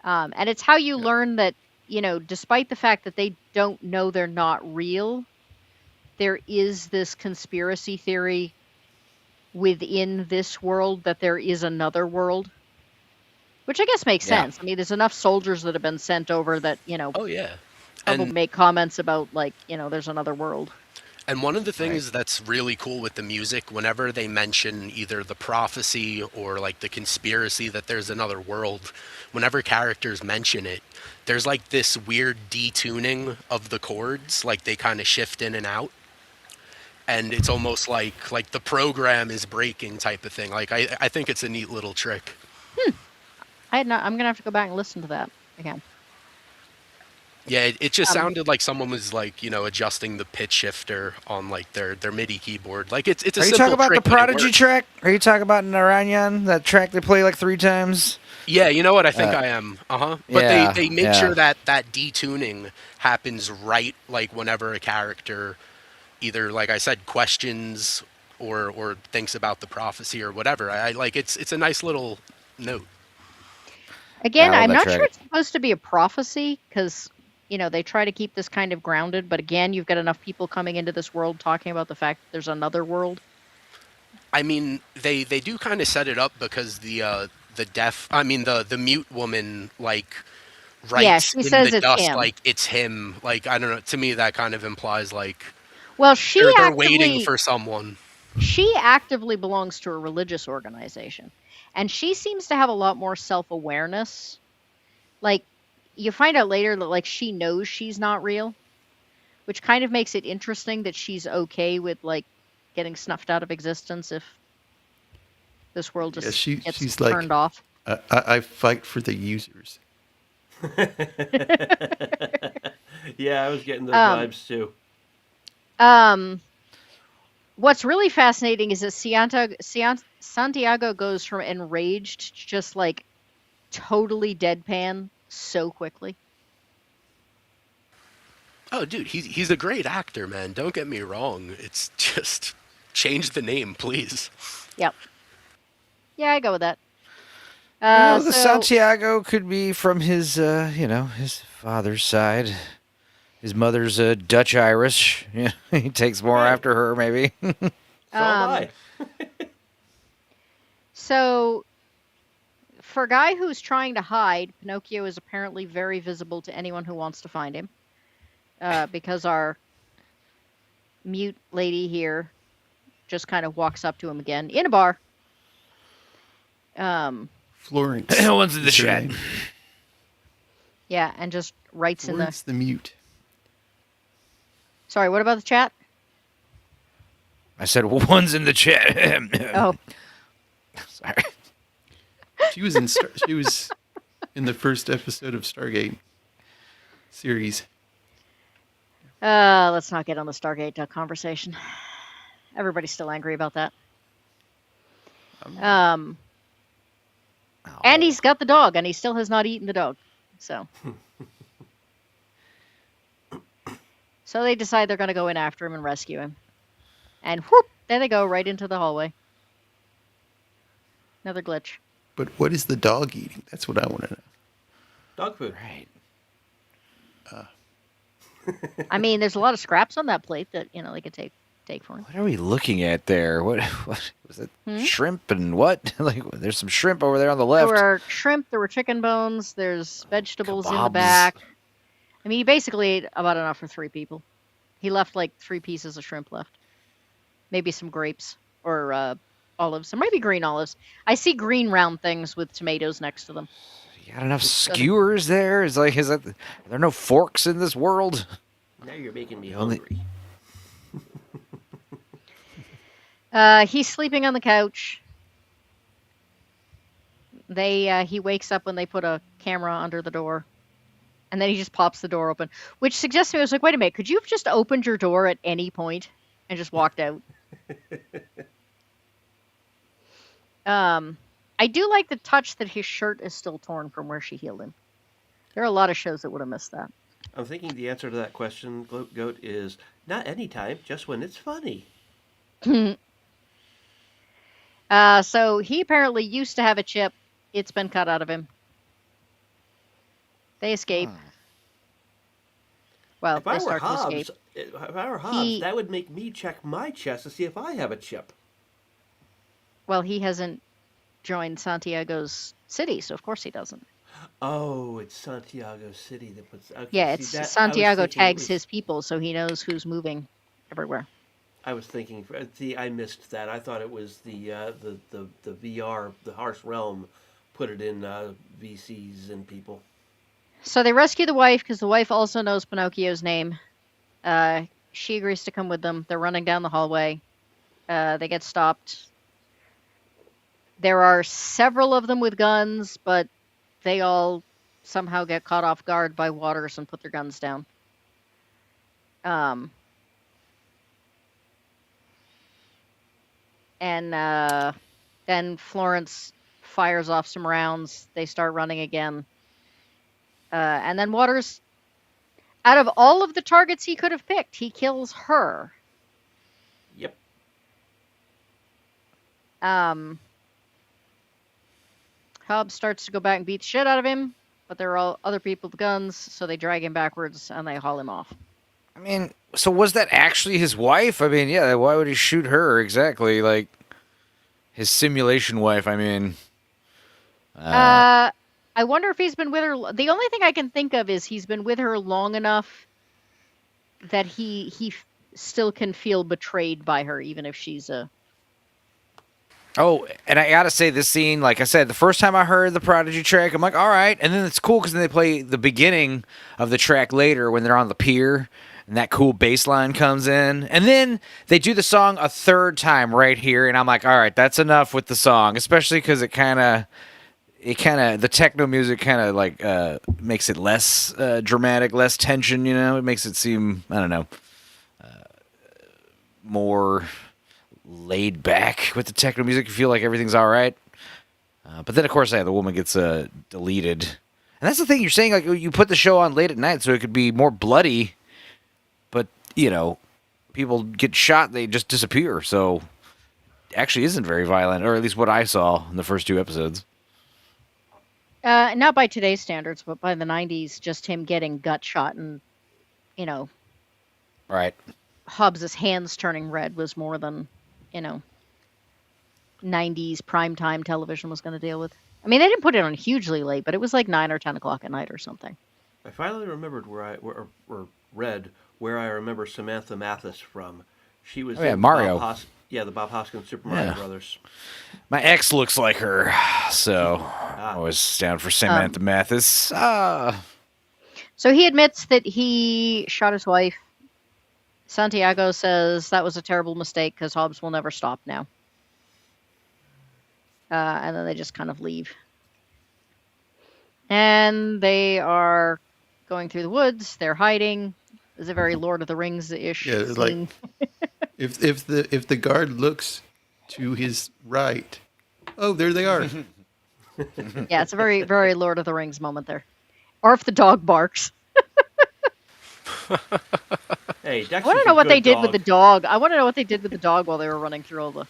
And it's how you learn that, despite the fact that they don't know they're not real, there is this conspiracy theory within this world that there is another world. Which I guess makes Yeah. sense. I mean, there's enough soldiers that have been sent over that, Oh, yeah. people And make comments about, like, there's another world. And one of the things that's really cool with the music, whenever they mention either the prophecy or like the conspiracy that there's another world, whenever characters mention it, there's like this weird detuning of the chords, like they kind of shift in and out. And it's almost like the program is breaking type of thing. Like I think it's a neat little trick. I'm gonna have to go back and listen to that again. Yeah, it just Um, sounded like someone was like, adjusting the pitch shifter on like their MIDI keyboard. Like it's a Are you talking simple about the trick, but it Prodigy works. track? Are you talking about Naranjan, that track they play like 3 times? Yeah, you know what? I think Uh, I am. Uh-huh. But yeah, they make yeah. sure that detuning happens right like whenever a character either, like I said, questions or thinks about the prophecy or whatever. I like it's a nice little note. Yeah, again, I love I'm that not sure track. it's supposed to be a prophecy because they try to keep this kind of grounded. But again, you've got enough people coming into this world talking about the fact that there's another world. I mean, they do kind of set it up because the deaf, I mean the mute woman like Yeah, writes she in the says it's dust him. like it's him. Like I don't know, to me that kind of implies like Well, they're waiting for someone. she actively belongs to a religious organization, and she seems to have a lot more self-awareness. Like you find out later that like she knows she's not real, which kind of makes it interesting that she's okay with like getting snuffed out of existence if this world Yeah, just gets she's like, turned off. I fight for the users. Yeah, I was getting those um, vibes too. um, what's really fascinating is that Santiago goes from enraged to just like totally deadpan so quickly. Oh, dude, he's a great actor, man. Don't get me wrong. It's just change the name, please. Yep. Yeah, I go with that. The So Santiago could be from his, his father's side. His mother's Dutch Irish. Yeah, he takes more Okay, after her, maybe. so am um I. so for a guy who's trying to hide, Pinocchio is apparently very visible to anyone who wants to find him. Because our mute lady here just kind of walks up to him again in a bar. Florence One's in the is her chat. name. Yeah, and just writes in the. Florence the mute. Sorry, what about the chat? I said one's in the chat. Oh, Sorry. She was she was in the first episode of Stargate series. let's not get on the Stargate conversation. Everybody's still angry about that. And he's got the dog, and he still has not eaten the dog. So, so they decide they're going to go in after him and rescue him. And whoop, there they go, right into the hallway. Another glitch. But what is the dog eating? That's what I want to know. Dog food. Right. I mean, there's a lot of scraps on that plate that they could take for him. What are we looking at there? What was it? Shrimp and what? Like, there's some shrimp over there on the There left. were shrimp, there were chicken bones, there's vegetables in the Kebabs. back. I mean, he basically ate about enough for 3 people. He left like 3 pieces of shrimp left. Maybe some grapes or olives. There might be green olives. I see green round things with tomatoes next to them. You got enough skewers there? Is that? Are there no forks in this world? Now you're making me Only- hungry. He's sleeping on the couch. He wakes up when they put a camera under the door. And then he just pops the door open, which suggests to me, I was like, wait a minute, could you have just opened your door at any point and just walked out? I do like the touch that his shirt is still torn from where she healed him. There are a lot of shows that would have missed that. I'm thinking the answer to that question, Goat, is not anytime, just when it's funny. So he apparently used to have a chip. It's been cut out of him. They escape. Well, If I they were start to escape. Hobbs, that would make me check my chest to see if I have a chip. Well, he hasn't joined Santiago's city, so of course he doesn't. Oh, it's Santiago City that puts. Okay, Yeah, see, it's that, Santiago tags his people, so he knows who's moving everywhere. I was thinking. See, I missed that. I thought it was the VR, the Harsh Realm, put it in VCs and people. So they rescue the wife because the wife also knows Pinocchio's name. She agrees to come with them. They're running down the hallway. They get stopped. There are several of them with guns, but they all somehow get caught off guard by Waters and put their guns down. And then Florence fires off some rounds. They start running again. And then Waters, out of all of the targets he could have picked, he kills her. Yep. Hobbs starts to go back and beat the shit out of him, but there are all other people with guns, so they drag him backwards and they haul him off. I mean, so was that actually his wife? I mean, yeah, why would he shoot her exactly? Like, his simulation wife, I mean. I wonder if he's been with her. The only thing I can think of is he's been with her long enough that he still can feel betrayed by her, even if she's a... Oh, and I gotta say, this scene, like I said, the first time I heard the Prodigy track, I'm like, all right. And then it's cool because then they play the beginning of the track later when they're on the pier, and that cool bass line comes in. And then they do the song a third time right here, and I'm like, all right, that's enough with the song, especially because the techno music kind of like makes it less dramatic, less tension, you know? It makes it seem, I don't know, more laid back with the techno music. You feel like everything's all right. But then, of course, the woman gets deleted. And that's the thing you're saying, like, you put the show on late at night so it could be more bloody, but, you know, people get shot, they just disappear. So it actually isn't very violent, or at least what I saw in the first 2 episodes. Not by today's standards, but by the 90s, just him getting gut shot and, you know, Right. Hobbs's hands turning red was more than, 90s primetime television was going to deal with. I mean, they didn't put it on hugely late, but it was like 9 or 10 o'clock at night or something. I finally remembered or read where I remember Samantha Mathis from. She was in Mario. the Bob Hoskins Super Mario Brothers. My ex looks like her, so I was down for Samantha Mathis. So he admits that he shot his wife. Santiago says that was a terrible mistake because Hobbs will never stop now. And then they just kind of leave. And they are going through the woods. They're hiding. It's a very Lord of the Rings-ish scene. Like if the guard looks to his right, oh, there they are. Yeah, it's a very, very Lord of the Rings moment there. Or if the dog barks. Hey, I want to know what they did with the dog. I want to know what they did with the dog while they were running through all the...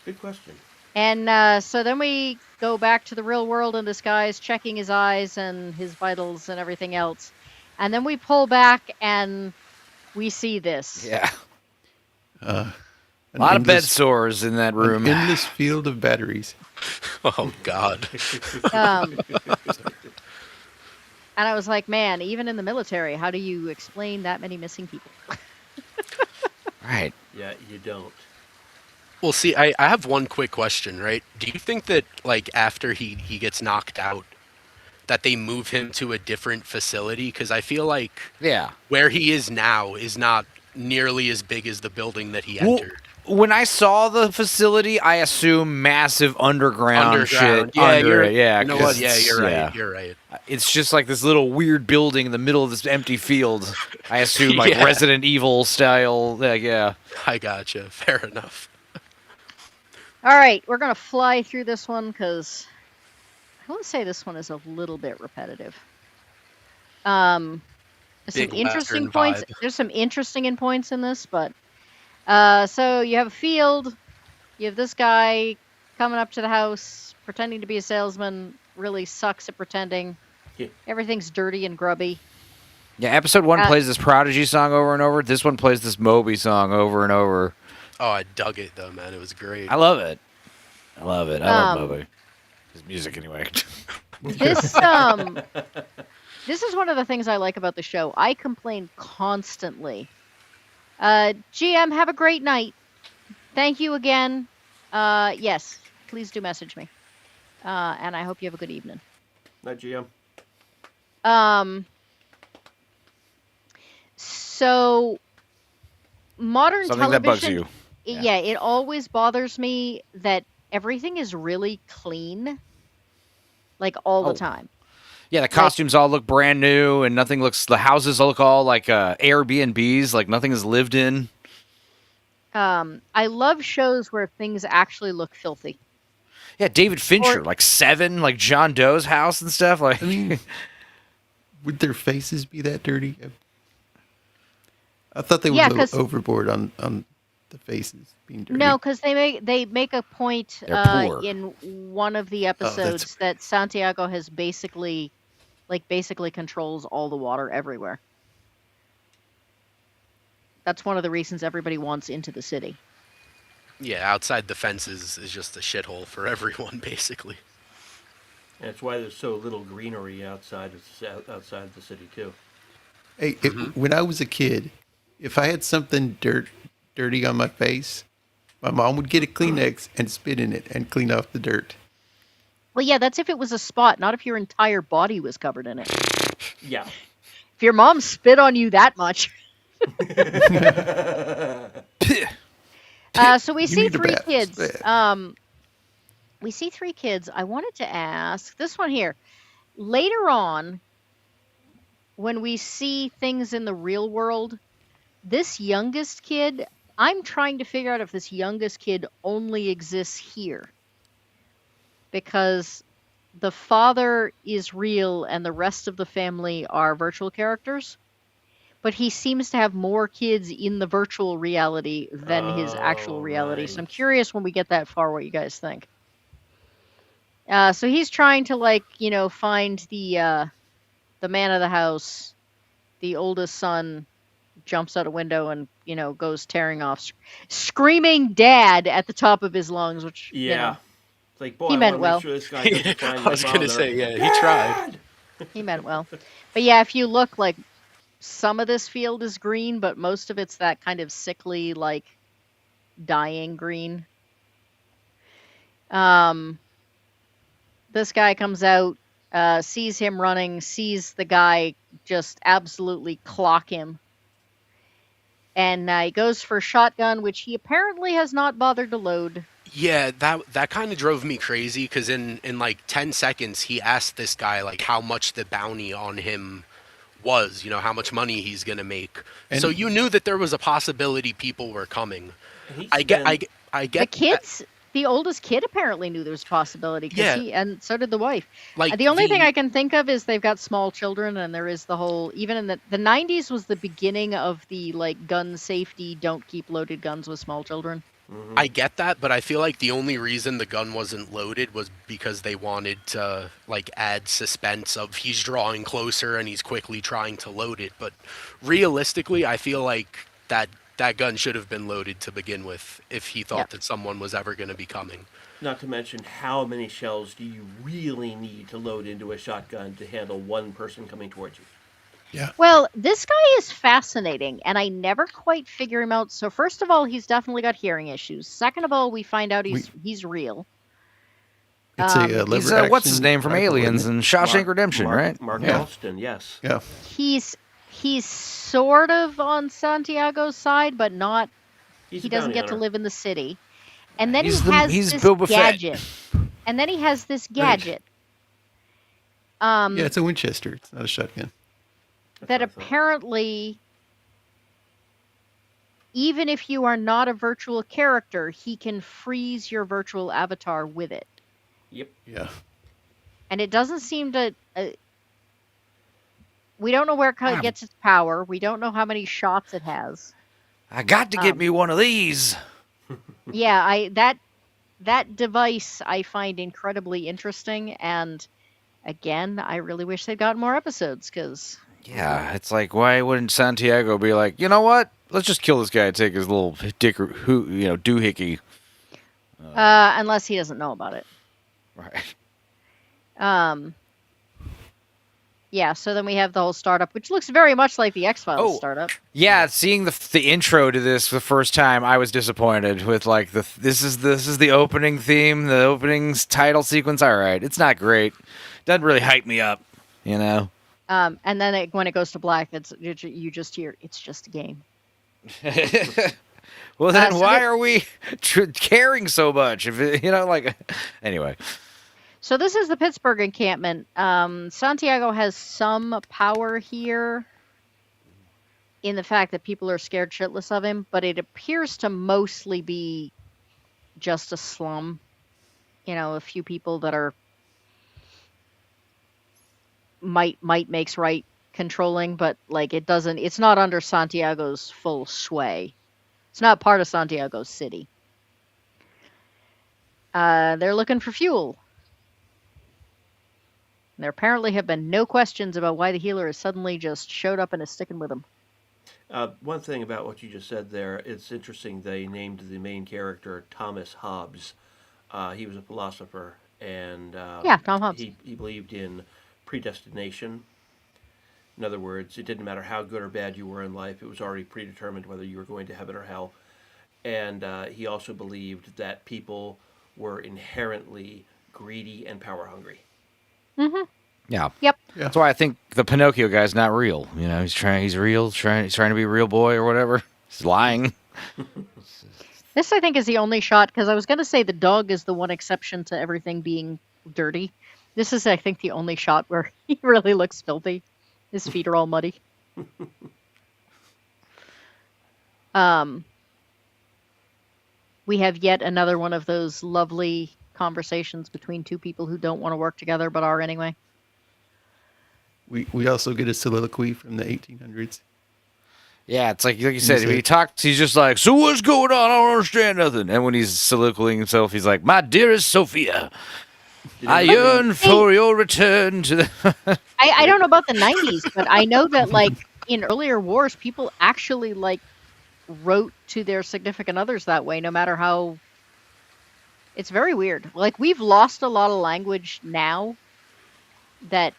Good question. And so then we go back to the real world, and this guy's checking his eyes and his vitals and everything else. And then we pull back, and we see this. Yeah. A lot of bed sores in that room. An endless field of batteries. Oh, God. And I was like, man, even in the military, how do you explain that many missing people? Right. Yeah, you don't. Well, see, I have one quick question, right? Do you think that, like, after he gets knocked out, that they move him to a different facility? Because I feel like where he is now is not nearly as big as the building that he entered. When I saw the facility, I assume massive underground shit. Yeah, under it. Yeah, you know what? Yeah, you're right. You're right. It's just like this little weird building in the middle of this empty field. I assume like Resident Evil style. Yeah. I gotcha. Fair enough. All right, we're going to fly through this one because I want to say this one is a little bit repetitive. There's some interesting points. There's some interesting points in this, but so you have a field. You have this guy coming up to the house, pretending to be a salesman, really sucks at pretending. Yeah. Everything's dirty and grubby. Yeah, episode 1 plays this Prodigy song over and over. This one plays this Moby song over and over. Oh, I dug it, though, man. It was great. I love it. I love Moby. His music, anyway. This is one of the things I like about the show. I complain constantly. GM, have a great night. Thank you again. Yes, please do message me. And I hope you have a good evening. Night, GM. So modern Something television, that bugs you. Yeah, it always bothers me that everything is really clean, like all the Oh. time. Yeah, the costumes all look brand new, and nothing looks. The houses look all like Airbnbs, like nothing is lived in. I love shows where things actually look filthy. Yeah, David Fincher, Or like Seven, like John Doe's house and stuff. Like, I mean, would their faces be that dirty? I thought they would Yeah, go 'cause overboard on the faces being dirty. no, because they make a point They're poor. in one of the Oh, that's episodes that Santiago has basically controls all the water everywhere. That's one of the reasons everybody wants into the city. Yeah, outside the fences is just a shithole for everyone, basically. And that's why there's so little greenery outside of the city too. Hey, when I was a kid, if I had something dirty on my face, my mom would get a Kleenex and spit in it and clean off the dirt. Well, yeah, that's if it was a spot, not if your entire body was covered in it. Yeah. If your mom spit on you that much. So we see need a three bath. kids. Yeah. We see three kids. I wanted to ask this one here. Later on, when we see things in the real world, this youngest kid, I'm trying to figure out if this youngest kid only exists here. Because the father is real and the rest of the family are virtual characters. But he seems to have more kids in the virtual reality than his actual reality. So I'm right. curious when we get that far what you guys think. So he's trying to find the man of the house. The oldest son jumps out a window and goes tearing off, screaming "Dad" at the top of his lungs, which Yeah. It's like, boy, he I meant want to well. make sure this guy doesn't find I my was father. gonna say, yeah, he tried. He meant well. But yeah, if you look, like, some of this field is green, but most of it's that kind of sickly, like, dying green. This guy comes out, sees him running, sees the guy just absolutely clock him. And he goes for a shotgun, which he apparently has not bothered to load. Yeah, that kind of drove me crazy because in like 10 seconds he asked this guy like how much the bounty on him was, how much money he's gonna make. And- So you knew that there was a possibility people were coming. And he's I get been- I The get kids, the oldest kid apparently knew there was a possibility, Yeah. and so did the wife. like The only thing I can think of is they've got small children, and there is the whole, even in the 90s was the beginning of the, like, gun safety, don't keep loaded guns with small children. I get that, but I feel like the only reason the gun wasn't loaded was because they wanted to like add suspense of he's drawing closer and he's quickly trying to load it. But realistically, I feel like that gun should have been loaded to begin with if he thought Yep. that someone was ever going to be coming. Not to mention, how many shells do you really need to load into a shotgun to handle one person coming towards you? Yeah. Well, this guy is fascinating, and I never quite figure him out. So first of all, he's definitely got hearing issues. Second of all, we find out he's real. It's Um, he's lever what's his action name from rifle, Aliens isn't it? and Shawshank Redemption, right? Mark Yeah. Alston, yes. Yeah. He's sort of on Santiago's side, but not. He's He a doesn't bounty get to hunter. live in the city. And then He's he has he's this Boba Fett. gadget. And then he has this gadget. Yeah, it's a Winchester. It's not a shotgun. That's That what I thought. apparently, even if you are not a virtual character, he can freeze your virtual avatar with it. Yep. Yeah. And it doesn't seem to. We don't know where it gets its power. We don't know how many shots it has. I got to get me one of these. Yeah, that device I find incredibly interesting, and again, I really wish they'd gotten more episodes because Yeah, it's like, why wouldn't Santiago be like, you know what? Let's just kill this guy and take his little doohickey. unless he doesn't know about it. Right. Yeah, so then we have the whole startup, which looks very much like the X-Files Oh. startup. Yeah, seeing the intro to this the first time, I was disappointed with like this is the opening theme, the opening's title sequence. All right, it's not great. Doesn't really hype me up, you know. And then when it goes to black, you just hear it's just a game. Well, then So why are we caring so much? If it, like, anyway. So this is the Pittsburgh encampment. Santiago has some power here in the fact that people are scared shitless of him, but it appears to mostly be just a slum. A few people that are might makes right controlling, but like it's not under Santiago's full sway. It's not part of Santiago's city. They're looking for fuel. There apparently have been no questions about why the healer has suddenly just showed up and is sticking with him. One thing about what you just said there, it's interesting they named the main character Thomas Hobbes. He was a philosopher, and Yeah, Tom Hobbs. he believed in predestination. In other words, it didn't matter how good or bad you were in life, it was already predetermined whether you were going to heaven or hell. And he also believed that people were inherently greedy and power hungry. Mm-hmm. Yeah. Yep. Yeah. That's why I think the Pinocchio guy's not real. He's trying to be a real boy or whatever. He's lying. This, I think, is the only shot, because I was going to say the dog is the one exception to everything being dirty. This is, I think, the only shot where he really looks filthy. His feet are all muddy. We have yet another one of those lovely conversations between two people who don't want to work together but are anyway. We also get a soliloquy from the 1800s. Yeah, it's like you said, if he talks, he's just like, so what's going on? I don't understand nothing. And when he's soliloquying himself, he's like, my dearest Sophia, I yearn for your return to the... I don't know about the 90s, but I know that, like, in earlier wars, people actually, like, wrote to their significant others that way, no matter how... It's very weird. Like, we've lost a lot of language now that,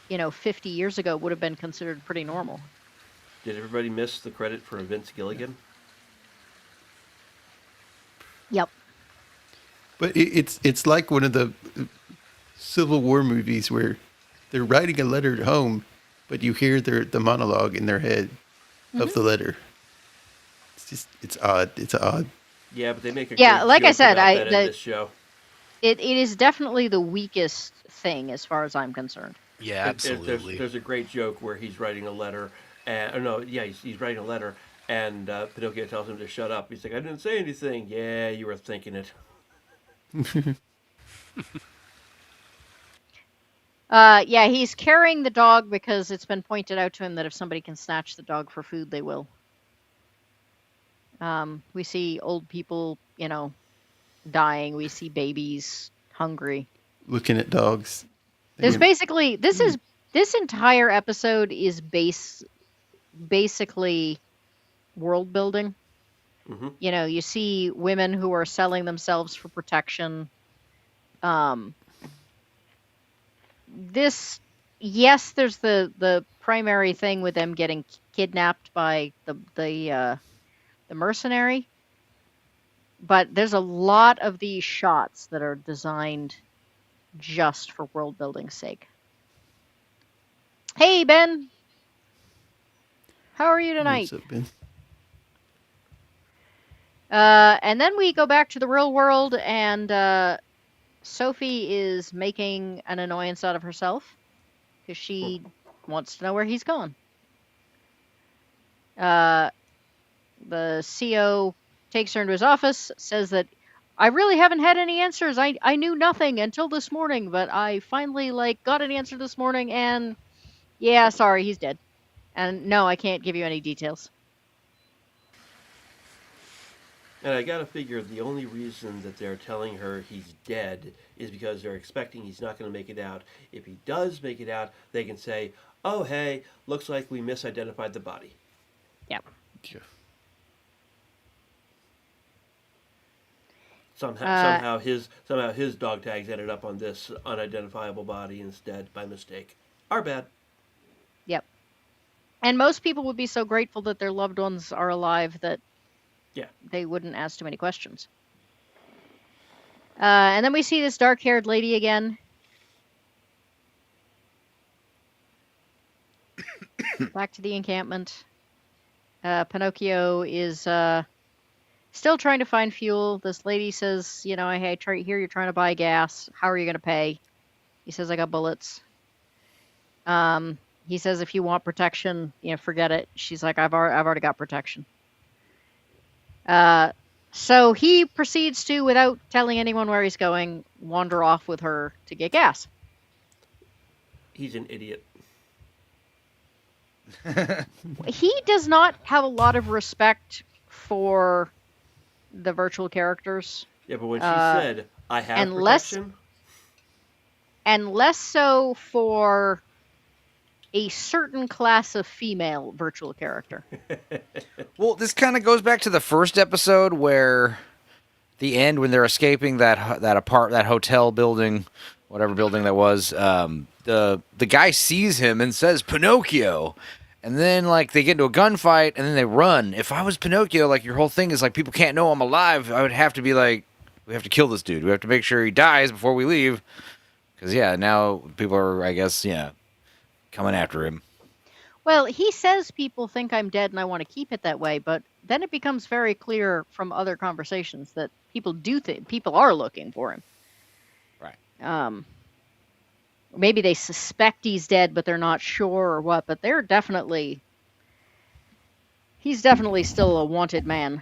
50 years ago would have been considered pretty normal. Did everybody miss the credit for Vince Gilligan? Yep. But it's like one of the Civil War movies where they're writing a letter at home, but you hear the monologue in their head of the letter. It's odd. It's odd. Yeah, but they make a Yeah, great like I joke said, about that in this show. It is definitely the weakest thing as far as I'm concerned. Yeah, absolutely. There's a great joke where he's writing a letter, he's writing a letter, and Pinocchio tells him to shut up. He's like, I didn't say anything. Yeah, you were thinking it. Yeah, he's carrying the dog because it's been pointed out to him that if somebody can snatch the dog for food, they will. We see old people, dying. We see babies hungry. Looking at dogs. There's basically this entire episode is basically world building. Mm-hmm. You see women who are selling themselves for protection. There's the primary thing with them getting kidnapped by the mercenary, but there's a lot of these shots that are designed just for world building's sake. Hey, Ben. How are you tonight? What's up, Ben? And then we go back to the real world, and Sophie is making an annoyance out of herself because she wants to know where he's gone. The CO takes her into his office, says that I really haven't had any answers. I knew nothing until this morning, but I finally got an answer this morning, and yeah, sorry, he's dead. And no, I can't give you any details. And I gotta figure the only reason that they're telling her he's dead is because they're expecting he's not gonna make it out. If he does make it out, they can say, oh hey, looks like we misidentified the body. Yep. Yeah. Somehow his dog tags ended up on this unidentifiable body instead by mistake. Our bad. Yep. And most people would be so grateful that their loved ones are alive that they wouldn't ask too many questions. And then we see this dark-haired lady again. Back to the encampment. Pinocchio is Still trying to find fuel. This lady says, you know, hey, here you're trying to buy gas. How are you going to pay? He says, I got bullets. He says, if you want protection, you know, forget it. She's like, I've already got protection. So he proceeds to, without telling anyone where he's going, wander off with her to get gas. He's an idiot. He does not have a lot of respect for the virtual characters. Yeah, but when she said, I have and protection. And less so for a certain class of female virtual character. Well, this kind of goes back to the first episode where the end when they're escaping that hotel building, whatever building that was. The guy sees him and says Pinocchio, and then like they get into a gunfight and then they run. If I was Pinocchio, like your whole thing is like people can't know I'm alive. I would have to be like, we have to kill this dude. We have to make sure he dies before we leave. Because yeah, now people are, I guess, coming after him. Well, he says people think I'm dead and I want to keep it that way, but then it becomes very clear from other conversations that people people are looking for him. Right. Maybe they suspect he's dead, but they're not sure or what. But he's definitely still a wanted man.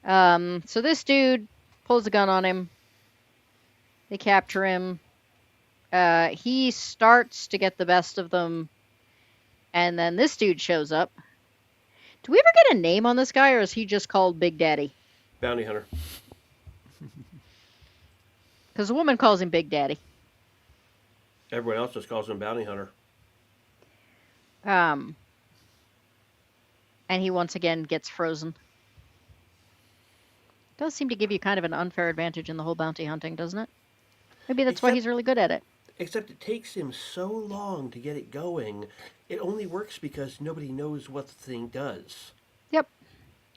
So this dude pulls a gun on him. They capture him. He starts to get the best of them. And then this dude shows up. Do we ever get a name on this guy, or is he just called Big Daddy? Bounty hunter. Because the woman calls him Big Daddy. Everyone else just calls him bounty hunter. And he once again gets frozen. Does seem to give you kind of an unfair advantage in the whole bounty hunting, doesn't it? Maybe that's why he's really good at it. Except it takes him so long to get it going. It only works because nobody knows what the thing does. Yep.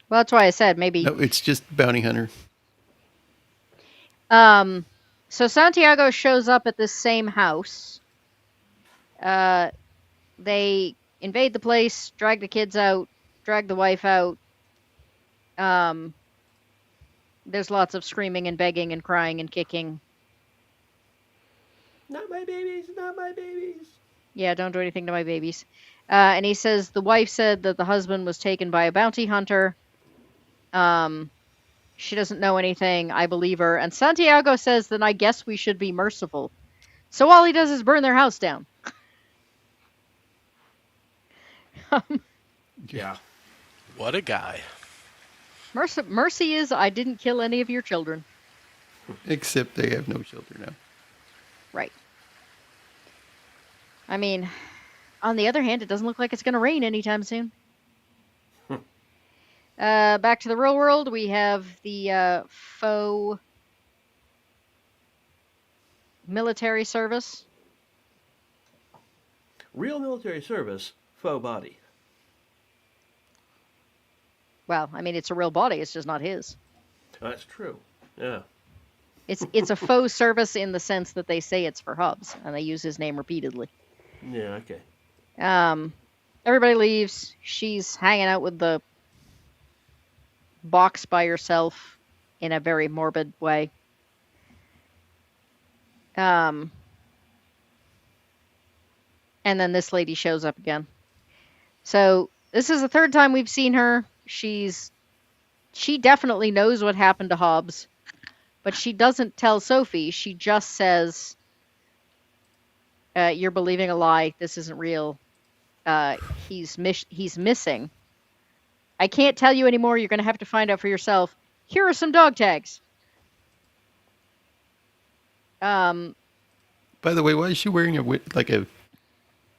Well, that's why I said maybe. No, it's just bounty hunter. So Santiago shows up at this same house. They invade the place, drag the kids out, drag the wife out. There's lots of screaming and begging and crying and kicking. Not my babies, not my babies. Yeah, don't do anything to my babies. And he says the wife said that the husband was taken by a bounty hunter. She doesn't know anything. I believe her. And Santiago says, then I guess we should be merciful. So all he does is burn their house down. Yeah. What a guy. Mercy is, I didn't kill any of your children. Except they have no children now. Right. I mean, on the other hand, it doesn't look like it's going to rain anytime soon. Back to the real world, we have the faux military service. Real military service, faux body. Well, I mean, it's a real body. It's just not his. That's true. Yeah. It's a faux service in the sense that they say it's for Hubs, and they use his name repeatedly. Yeah, okay. Everybody leaves. She's hanging out with the box by herself in a very morbid way. And then this lady shows up again. So this is the third time we've seen her. She definitely knows what happened to Hobbs, but she doesn't tell Sophie. She just says, you're believing a lie. This isn't real. He's missing. I can't tell you anymore. You're going to have to find out for yourself. Here are some dog tags. By the way, why is she wearing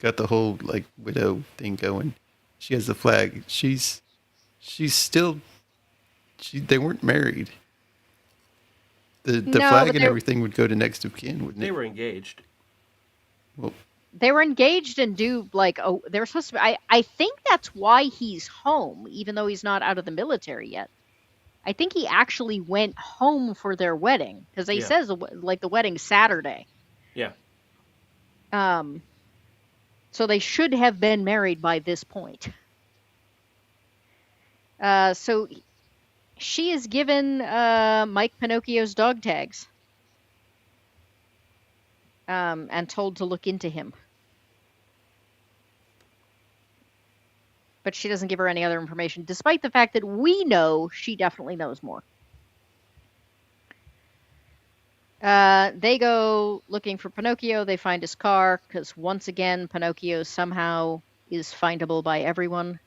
got the whole like widow thing going? She has the flag. She's still. They weren't married. The No, flag but and everything would go to next of kin, wouldn't They it? were engaged. Well, they were engaged and they were supposed to be. I think that's why he's home, even though he's not out of the military yet. I think he actually went home for their wedding because he says like the wedding's Saturday. Yeah. So they should have been married by this point. So She is given Mike Pinocchio's dog tags and told to look into him. But she doesn't give her any other information, despite the fact that we know she definitely knows more. They go looking for Pinocchio. They find his car because once again, Pinocchio somehow is findable by everyone.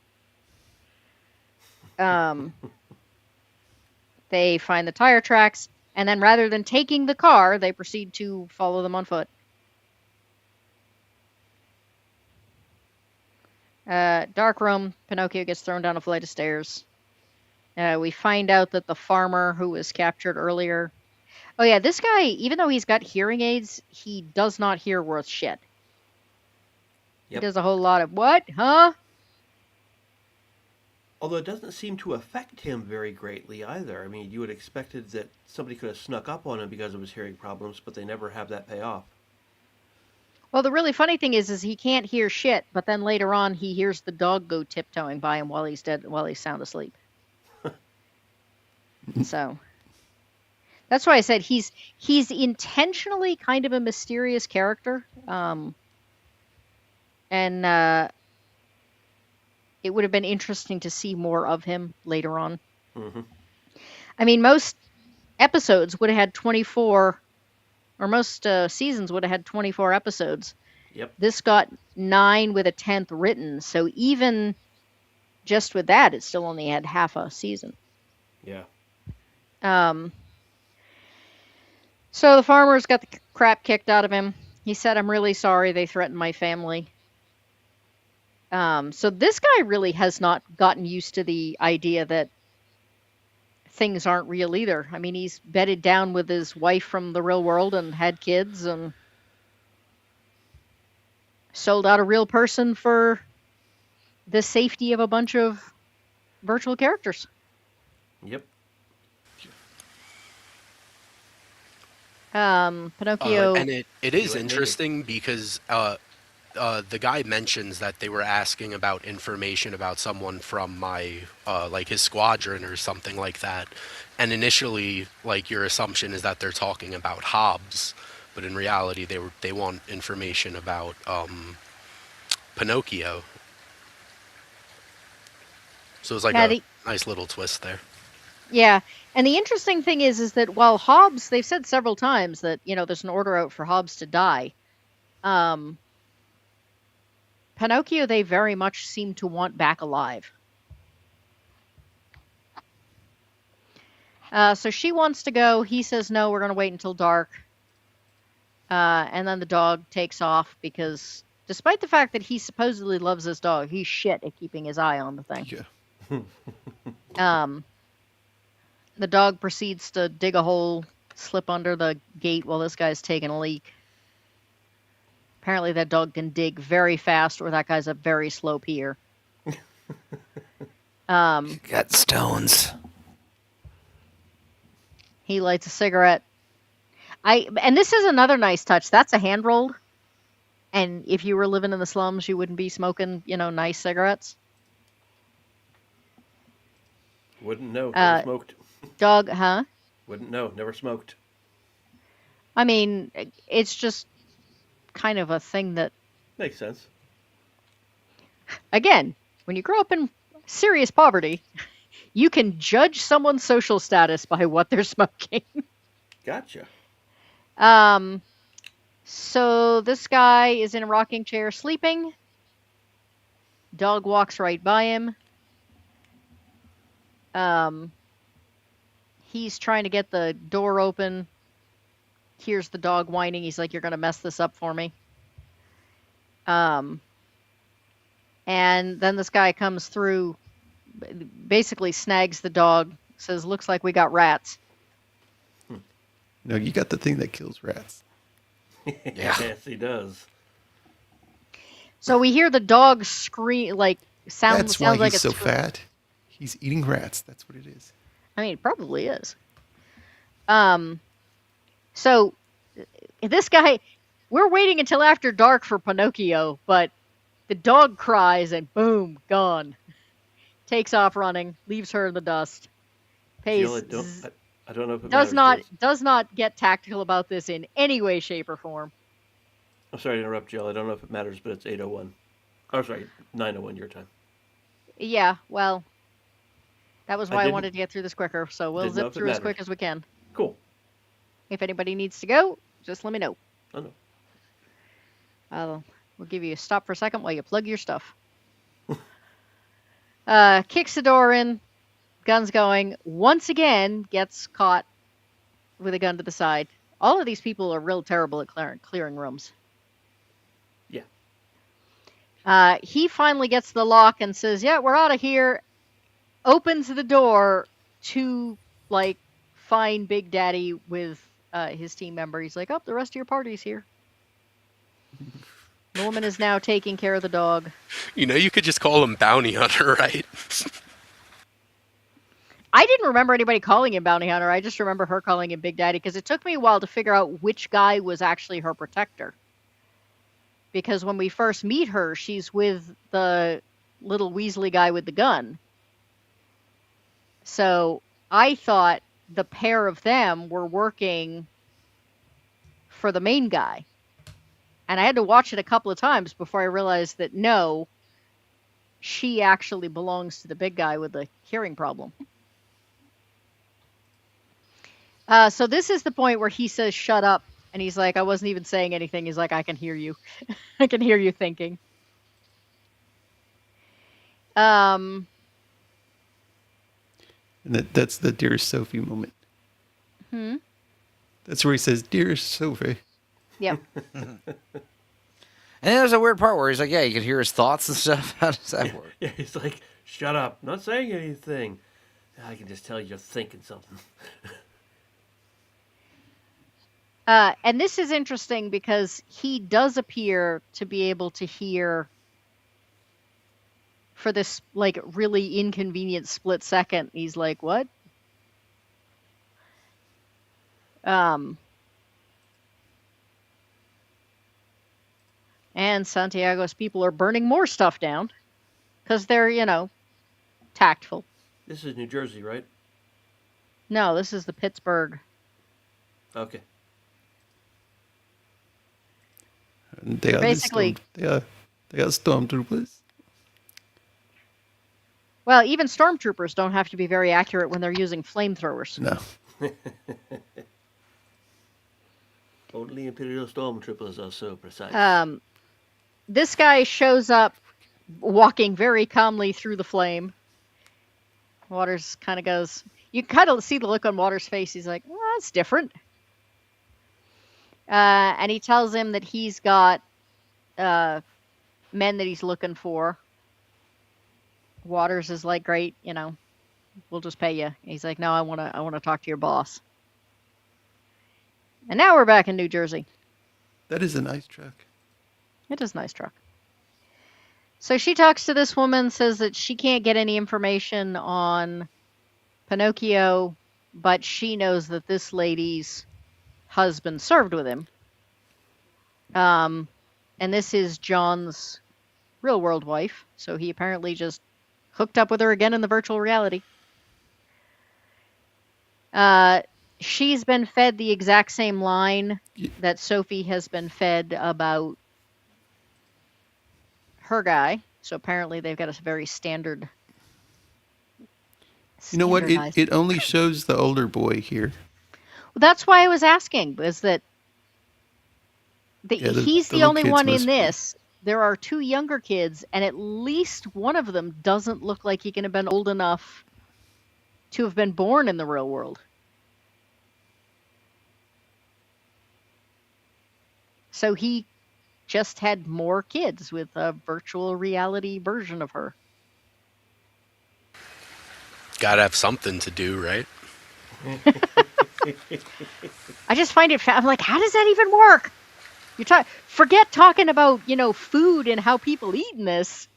They find the tire tracks, and then rather than taking the car, they proceed to follow them on foot. Dark room, Pinocchio gets thrown down a flight of stairs. We find out that the farmer who was captured earlier. Oh yeah, this guy, even though he's got hearing aids, he does not hear worth shit. Yep. He does a whole lot of what? Huh? Although it doesn't seem to affect him very greatly either. I mean, you would have expected that somebody could have snuck up on him because of his hearing problems, but they never have that pay off. Well, the really funny thing is he can't hear shit, but then later on he hears the dog go tiptoeing by him while he's sound asleep. So that's why I said he's intentionally kind of a mysterious character, and it would have been interesting to see more of him later on. Mm-hmm. I mean, most episodes would have had 24, or most seasons would have had 24 episodes. Yep. This got 9 with a 10th written, so even just with that, it still only had half a season. Yeah. So the farmer's got the crap kicked out of him. He said, "I'm really sorry they threatened my family." So this guy really has not gotten used to the idea that things aren't real either. I mean, he's bedded down with his wife from the real world and had kids and sold out a real person for the safety of a bunch of virtual characters. Yep. Pinocchio. And it is interesting because the guy mentions that they were asking about information about someone from my like his squadron or something like that, and initially like your assumption is that they're talking about Hobbs, but in reality they want information about Pinocchio. So it's like a nice little twist there. Yeah, and the interesting thing is that while Hobbs, they've said several times that there's an order out for Hobbs to die. Pinocchio, they very much seem to want back alive. So she wants to go. He says, no, we're going to wait until dark. And then the dog takes off because despite the fact that he supposedly loves this dog, he's shit at keeping his eye on the thing. Yeah. The dog proceeds to dig a hole, slip under the gate while this guy's taking a leak. Apparently that dog can dig very fast, or that guy's a very slow peer. Got stones. He lights a cigarette. And this is another nice touch. That's a hand rolled. And if you were living in the slums, you wouldn't be smoking, nice cigarettes. Wouldn't know. Never smoked. Dog, huh? Wouldn't know. Never smoked. I mean, it's just kind of a thing that... Makes sense. Again, when you grow up in serious poverty, you can judge someone's social status by what they're smoking. Gotcha. So this guy is in a rocking chair sleeping. Dog walks right by him. He's trying to get the door open. Hears the dog whining. He's like, "You're going to mess this up for me." And then this guy comes through, basically snags the dog, says, "Looks like we got rats." No, you got the thing that kills rats. Yeah. Yes, he does. So we hear the dog scream, That's why sounds like he's so fat. He's eating rats. That's what it is. I mean, it probably is. So this guy, we're waiting until after dark for Pinocchio, but the dog cries and boom, gone. Takes off running, leaves her in the dust. Jill, Pays I don't know if it does matters to not us. does not get tactical about this in any way, shape, or form. I'm sorry to interrupt, Jill. I don't know if it matters, but it's 8:01. Oh, sorry, 9:01 your time. Yeah, well, that was I why I didn't wanted to get through this quicker, so we'll didn't know zip if it through as mattered. quick as we can. Cool. If anybody needs to go, just let me know. I know. We'll give you a stop for a second while you plug your stuff. Kicks the door in, guns going. Once again, gets caught with a gun to the side. All of these people are real terrible at clearing rooms. Yeah. He finally gets the lock and says, "Yeah, we're out of here." Opens the door to like find Big Daddy with his team member. He's like, "Oh, the rest of your party's here." Norman is now taking care of the dog. You know, you could just call him Bounty Hunter, right? I didn't remember anybody calling him Bounty Hunter. I just remember her calling him Big Daddy because it took me a while to figure out which guy was actually her protector. Because when we first meet her, she's with the little Weasley guy with the gun. So I thought the pair of them were working for the main guy. And I had to watch it a couple of times before I realized that no, she actually belongs to the big guy with the hearing problem. So this is the point where he says, "Shut up." And he's like, "I wasn't even saying anything." He's like, "I can hear you. I can hear you thinking." And that's the Dearest Sophie moment. That's where he says, "Dearest Sophie." Yep. And then there's a weird part where he's like, yeah, you can hear his thoughts and stuff. How does that work? Yeah, he's like, shut up. Not saying anything. I can just tell you're thinking something. And this is interesting because he does appear to be able to hear for this like really inconvenient split second. He's like, "What?" And Santiago's people are burning more stuff down because they're, tactful. This is New Jersey, right? No, this is the Pittsburgh. Okay. And they are Basically, they are stormtroopers. well, even stormtroopers don't have to be very accurate when they're using flamethrowers. No. Only Imperial Stormtroopers are so precise. This guy shows up walking very calmly through the flame. Waters kind of goes, you kind of see the look on Waters' face. He's like, "Well, that's different." And he tells him that he's got men that he's looking for. Waters is like, "Great, we'll just pay you." He's like, "No, I want to talk to your boss." And now we're back in New Jersey. That is a nice truck. It is a nice truck. So she talks to this woman, says that she can't get any information on Pinocchio, but she knows that this lady's husband served with him. And this is John's real world wife, so he apparently just hooked up with her again in the virtual reality. She's been fed the exact same line that Sophie has been fed about her guy. So apparently they've got a very standard. You know what? It only shows the older boy here. Well, that's why I was asking, is that he's the only one in this. There are two younger kids, and at least one of them doesn't look like he can have been old enough to have been born in the real world. So he just had more kids with a virtual reality version of her. Gotta have something to do, right? I just find it. I'm like, how does that even work? Forget talking about food and how people eat in this.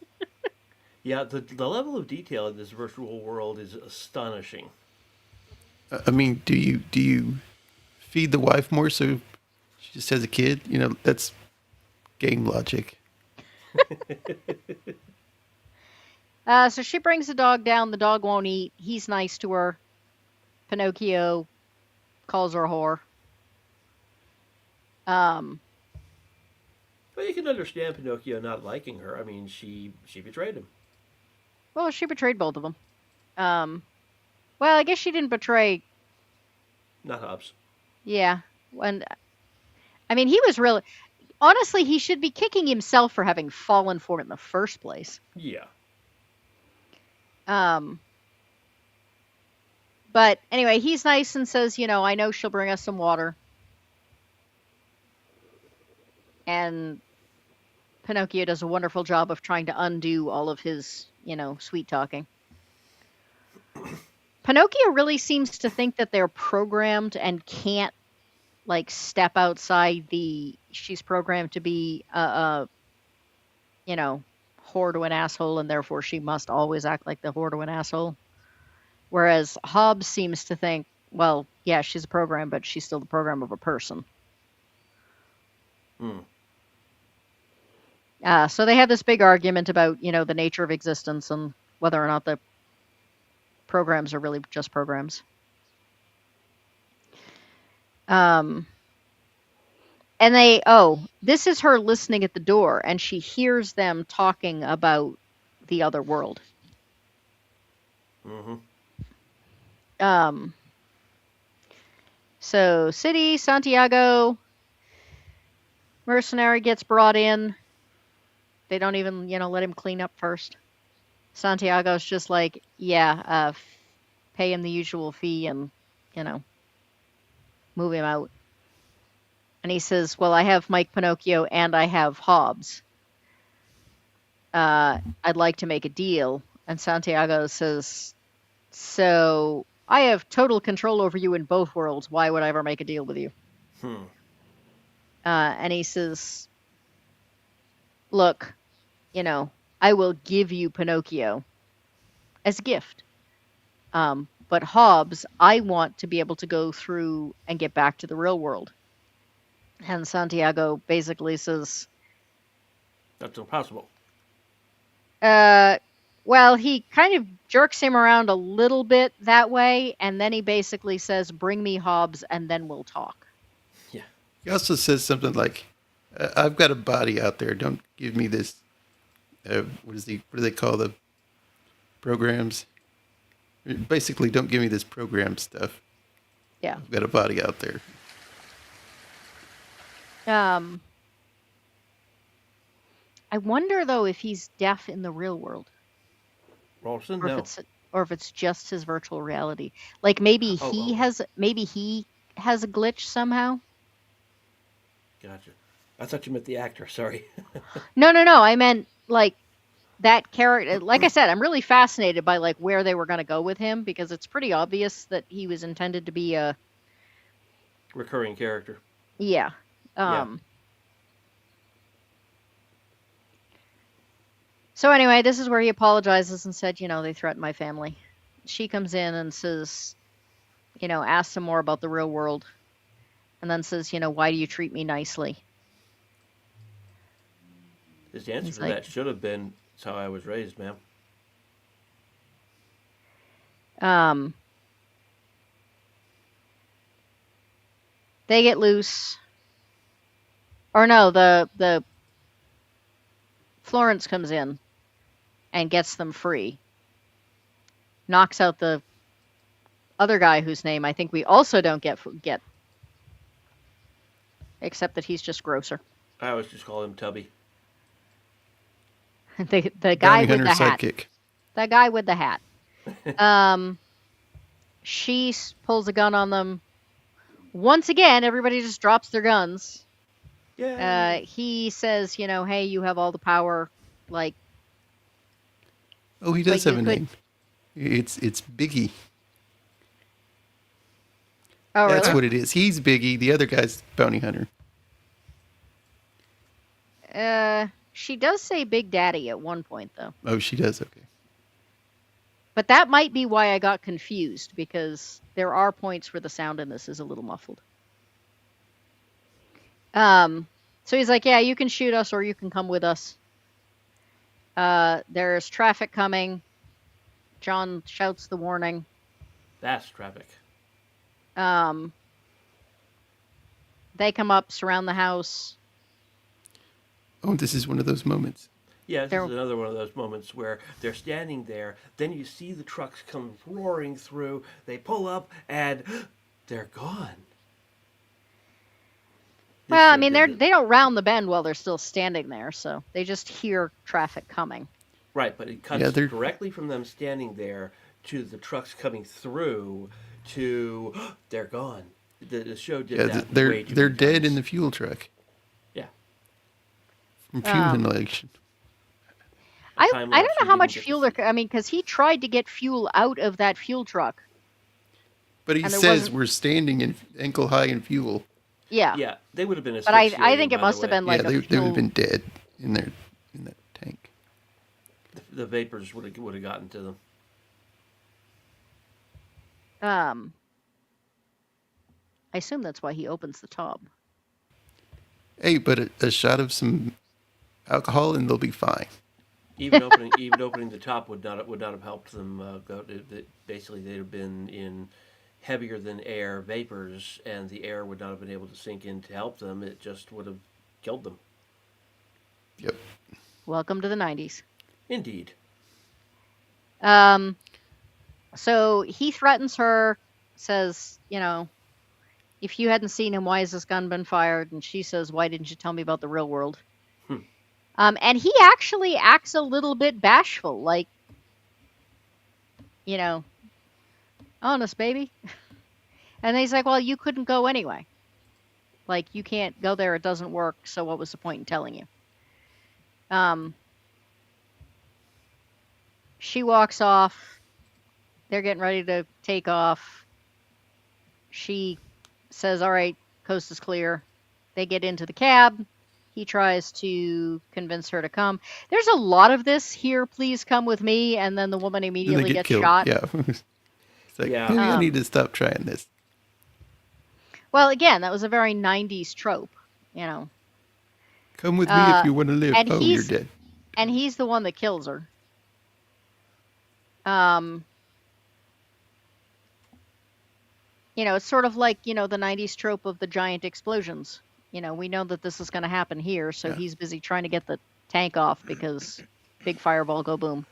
Yeah, the level of detail in this virtual world is astonishing. I mean, do you feed the wife more so she just has a kid? That's game logic. So she brings the dog down. The dog won't eat. He's nice to her. Pinocchio calls her a whore. Um, Well, you can understand Pinocchio not liking her. I mean, she betrayed him. well, she betrayed both of them. Um, well, I guess she didn't betray. Not Hobbs. Yeah, and I mean, he was really honestly, he should be kicking himself for having fallen for it in the first place. Yeah. Um, but anyway, he's nice and says, I know she'll bring us some water. And Pinocchio does a wonderful job of trying to undo all of his, sweet talking. Pinocchio really seems to think that they're programmed and can't step outside she's programmed to be whore to an asshole, and therefore she must always act like the whore to an asshole. Whereas Hobbs seems to think, well, yeah, she's a program, but she's still the program of a person. Hmm. So they have this big argument about, the nature of existence and whether or not the programs are really just programs. And this is her listening at the door, and she hears them talking about the other world. Mm-hmm. So City, Santiago, mercenary gets brought in. They don't even, let him clean up first. Santiago's just like, yeah, pay him the usual fee and, move him out. And he says, well, I have Mike Pinocchio and I have Hobbs. I'd like to make a deal. And Santiago says, so I have total control over you in both worlds. Why would I ever make a deal with you? And he says, look, I will give you Pinocchio as a gift. But Hobbs, I want to be able to go through and get back to the real world. And Santiago basically says, That's impossible. Well, he kind of jerks him around a little bit that way, and then he basically says, bring me Hobbs, and then we'll talk. Yeah. He also says something like, I've got a body out there. Don't give me this. What do they call the programs? Basically, don't give me this program stuff. Yeah. I've got a body out there. I wonder, though, if he's deaf in the real world. Ralston, or no. If it's just his virtual reality. Like maybe he has a glitch somehow. Gotcha. I thought you meant the actor. Sorry. No. I meant like that character. Like I said, I'm really fascinated by like where they were going to go with him, because it's pretty obvious that he was intended to be a recurring character. Yeah. So anyway, this is where he apologizes and said, they threatened my family. She comes in and says, asks him more about the real world. And then says, why do you treat me nicely? His answer to that should have been, "It's how I was raised, ma'am." They get loose. Or no, the Florence comes in and gets them free. Knocks out the other guy whose name I think we also don't get, except that he's just grosser. I always just call him Tubby. the guy with the hat. Sidekick. That guy with the hat. She pulls a gun on them. Once again, everybody just drops their guns. Yeah. He says, hey, you have all the power. Like. Oh, he does have a name. It's Biggie. Oh, That's really? what it is. He's Biggie. The other guy's Bounty Hunter. She does say Big Daddy at one point, though. Oh, she does? Okay. But that might be why I got confused, because there are points where the sound in this is a little muffled. So he's like, yeah, you can shoot us or you can come with us. There's traffic coming. John shouts the warning. That's traffic. Um, they come up, surround the house. Oh, this is one of those moments. Yeah, this is They're another one of those moments where they're standing there, then you see the trucks come roaring through, they pull up, and they're gone. This well, I show mean, did it. they don't round the bend while they're still standing there, so they just hear traffic coming. Right, but it Yeah, cuts they're directly from them standing there to the trucks coming through to they're gone. The show did yeah that they're way too they're many dead times. in the fuel truck Yeah, from fuel Um, inhalation. a time I don't lapse know we how didn't much get to fuel they're. see. I mean, because he tried to get fuel out of that fuel truck, But he and there says wasn't. we're standing in ankle high in fuel. Yeah, Yeah, they would have been but I asphyxiating. think it By the must have way, been Yeah, like a they would have fuel. been dead in there in that tank. the vapors would have gotten to them. Um, I assume that's why he opens the tub. Hey, but a shot of some alcohol and they'll be fine. Even opening the top would not have helped them go. Basically, they'd have been in heavier than air vapors, and the air would not have been able to sink in to help them. It just would have killed them. Yep. Welcome to the 90s. Indeed. So he threatens her, says, if you hadn't seen him, why has this gun been fired? And she says, why didn't you tell me about the real world? Hmm. And he actually acts a little bit bashful, like, honest, baby. And he's like, well, you couldn't go anyway. Like, you can't go there. It doesn't work. So what was the point in telling you? She walks off. They're getting ready to take off. She says, all right, coast is clear. They get into the cab. He tries to convince her to come. There's a lot of this here. Please come with me. And then the woman Then they immediately get gets killed. shot. Yeah. It's like, Yeah. maybe I need to stop trying this. Well, again, that was a very 90s trope, you know. Come with me if you want to live. And Oh, you're dead. he's the one that kills her. It's sort of like, the 90s trope of the giant explosions. We know that this is going to happen here, so Yeah. he's busy trying to get the tank off because big fireball go boom.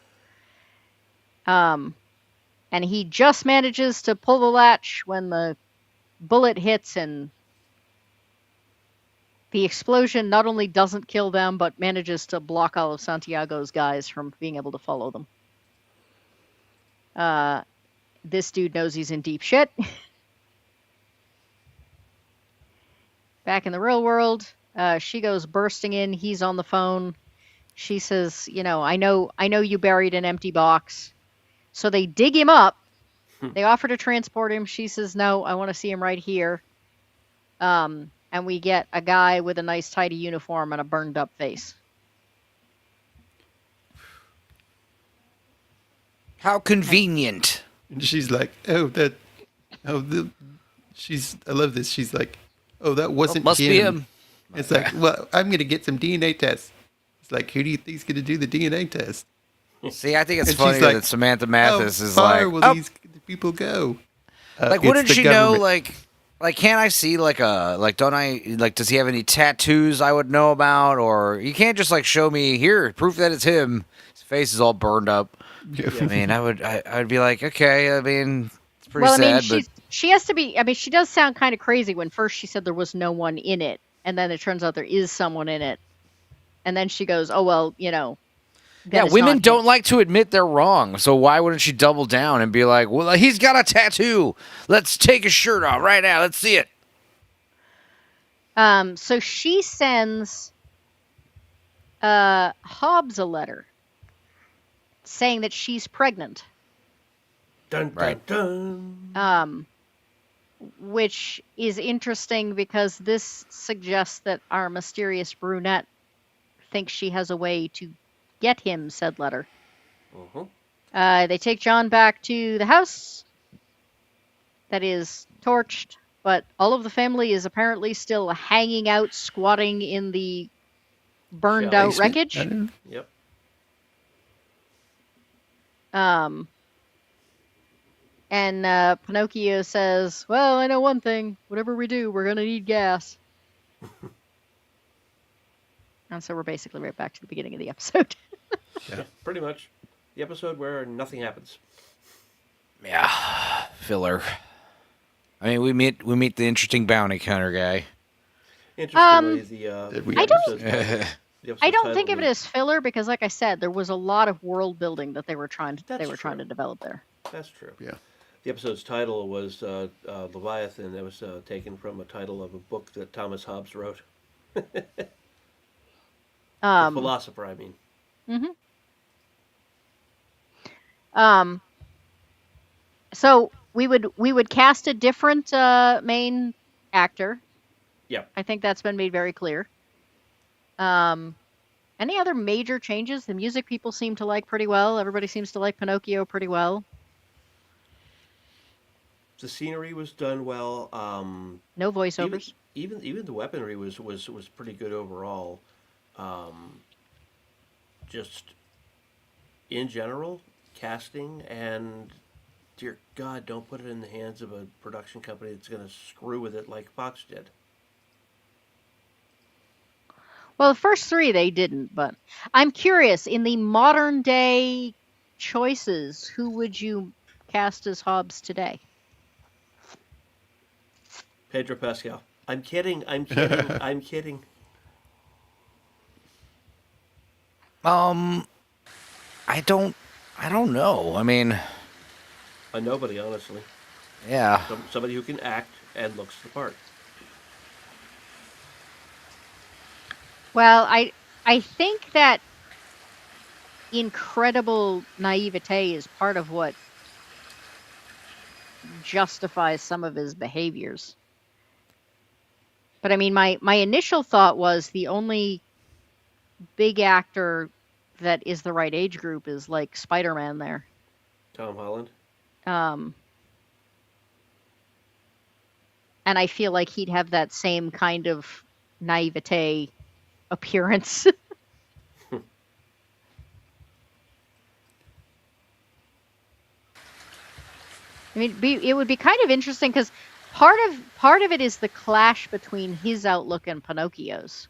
And he just manages to pull the latch when the bullet hits, and the explosion not only doesn't kill them, but manages to block all of Santiago's guys from being able to follow them. This dude knows he's in deep shit. Back in the real world, she goes bursting in. He's on the phone. She says, I know you buried an empty box. So they dig him up. They offer to transport him. She says, no, I want to see him right here. And we get a guy with a nice tidy uniform and a burned up face. How convenient. And she's like, I love this. She's like, oh, that wasn't must him. be him. It's like, well, I'm going to get some DNA tests. It's like, who do you think's going to do the DNA test? See, I think it's And funny she's like, that Samantha Mathis how is far like, will oh, these people go? like It's wouldn't the she know, government. like, can't I see don't I, like, does he have any tattoos I would know about? Or you can't just, like, show me, here, proof that it's him. His face is all burned up. I mean, I'd be like, okay, I mean, it's pretty sad, but she has to be, she does sound kind of crazy when first she said there was no one in it, and then it turns out there is someone in it. And then she goes, oh, well, then yeah, it's women not don't him. like to admit they're wrong. So why wouldn't she double down and be like, well, he's got a tattoo. Let's take his shirt off right now. Let's see it. So she sends Hobbs a letter saying that she's pregnant. Dun dun Right. dun. Which is interesting because this suggests that our mysterious brunette thinks she has a way to get him said letter. They take John back to the house that is torched, but all of the family is apparently still hanging out, squatting in the burned out Basement? wreckage. I don't know. And Pinocchio says, "Well, I know one thing. Whatever we do, we're gonna need gas." And so we're basically right back to the beginning of the episode. Yeah, pretty much. The episode where nothing happens. Yeah, filler. I mean, we meet the interesting bounty hunter guy. Interestingly, Did we I don't- episode's title- the I episode's don't think title of it was- as filler because, like I said, there was a lot of world building that they were trying That's to true. develop there. That's true. Yeah. The episode's title was Leviathan. That was taken from a title of a book that Thomas Hobbes wrote. The philosopher, I mean. Mhm. So we would cast a different main actor. Yeah. I think that's been made very clear. Any other major changes? The music people seem to like pretty well. Everybody seems to like Pinocchio pretty well. The scenery was done well. No voiceovers. Even the weaponry was pretty good overall. Just in general, casting and dear God, don't put it in the hands of a production company that's going to screw with it like Fox did. Well, the first three they didn't, but I'm curious, in the modern day choices, who would you cast as Hobbs today? Pedro Pascal. I'm kidding. I'm kidding. I'm kidding. I don't know. I mean, A nobody, honestly. yeah. Somebody who can act and looks the part. Well, I think that incredible naivete is part of what justifies some of his behaviors. But I mean, my initial thought was the only big actor that is the right age group is like Spider-Man there. Tom Holland. And I feel like he'd have that same kind of naivete appearance. I mean, it would be kind of interesting because part of it is the clash between his outlook and Pinocchio's.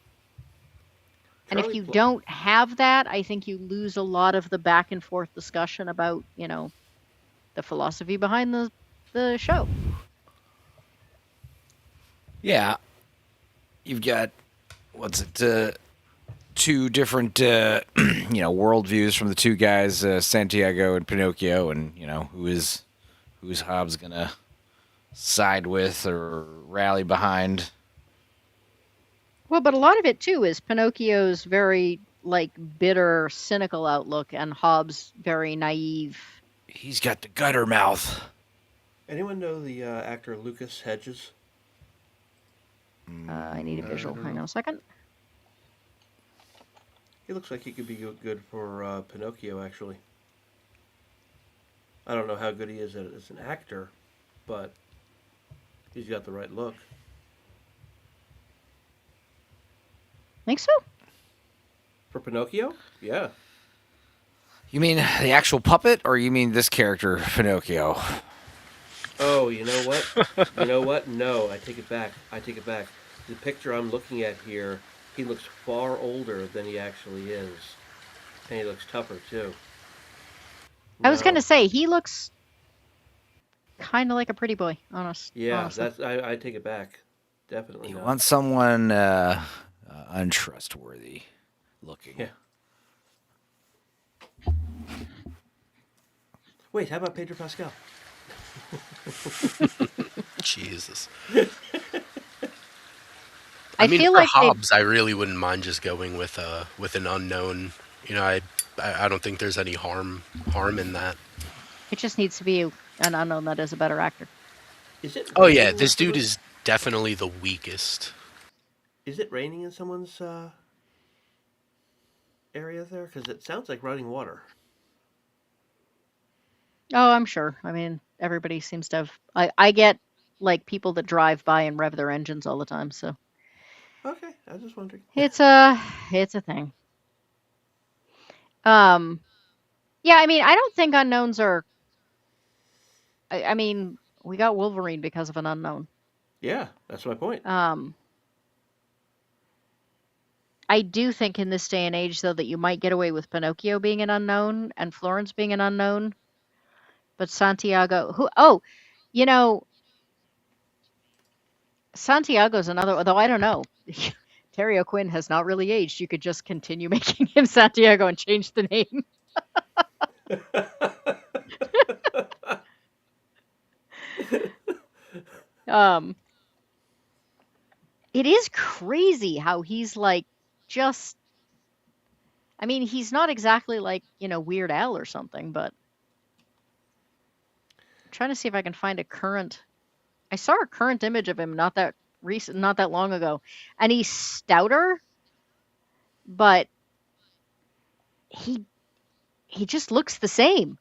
And if Charlie you Pl- don't have that, I think you lose a lot of the back and forth discussion about, the philosophy behind the show. Yeah. You've got two different worldviews from the two guys, Santiago and Pinocchio, and who's Hobbs gonna side with or rally behind. Well, but a lot of it too is Pinocchio's very bitter, cynical outlook, and Hobbs' very naive. He's got the gutter mouth. Anyone know the actor Lucas Hedges? I need a visual. Hang on a second. He looks like he could be good for Pinocchio, actually. I don't know how good he is as an actor, but he's got the right look. Think so? For Pinocchio? Yeah. You mean the actual puppet, or you mean this character, Pinocchio? Oh, you know what? You know what? No, I take it back. I take it back. The picture I'm looking at here, he looks far older than he actually is. And he looks tougher, too. I was No. going to say, he looks kind of like a pretty boy, honestly. Yeah, I take it back. Definitely You not. want someone untrustworthy looking. Yeah. Wait, how about Pedro Pascal? Jesus. I mean, feel for like they- Hobbs, I really wouldn't mind just going with an unknown. I don't think there's any harm in that. it just needs to be an unknown that is a better actor. Is it? Oh yeah, raining this in dude someone's- is definitely the weakest. Is it raining in someone's area there? Because it sounds like running water. Oh, I'm sure. I mean, everybody seems to have. I get people that drive by and rev their engines all the time, so Okay, I was just wondering. it's a thing. Yeah, I mean, I don't think unknowns are. I mean, we got Wolverine because of an unknown. Yeah, that's my point. I do think in this day and age, though, that you might get away with Pinocchio being an unknown and Florence being an unknown, but Santiago, you know, Santiago's another, although I don't know. Terry O'Quinn has not really aged. You could just continue making him Santiago and change the name. Um, it is crazy how he's like just. I mean, he's not exactly like Weird Al or something, but I'm trying to see if I can find a current. I saw a current image of him not that recent, not that long ago, and he's stouter, but he he just looks the same.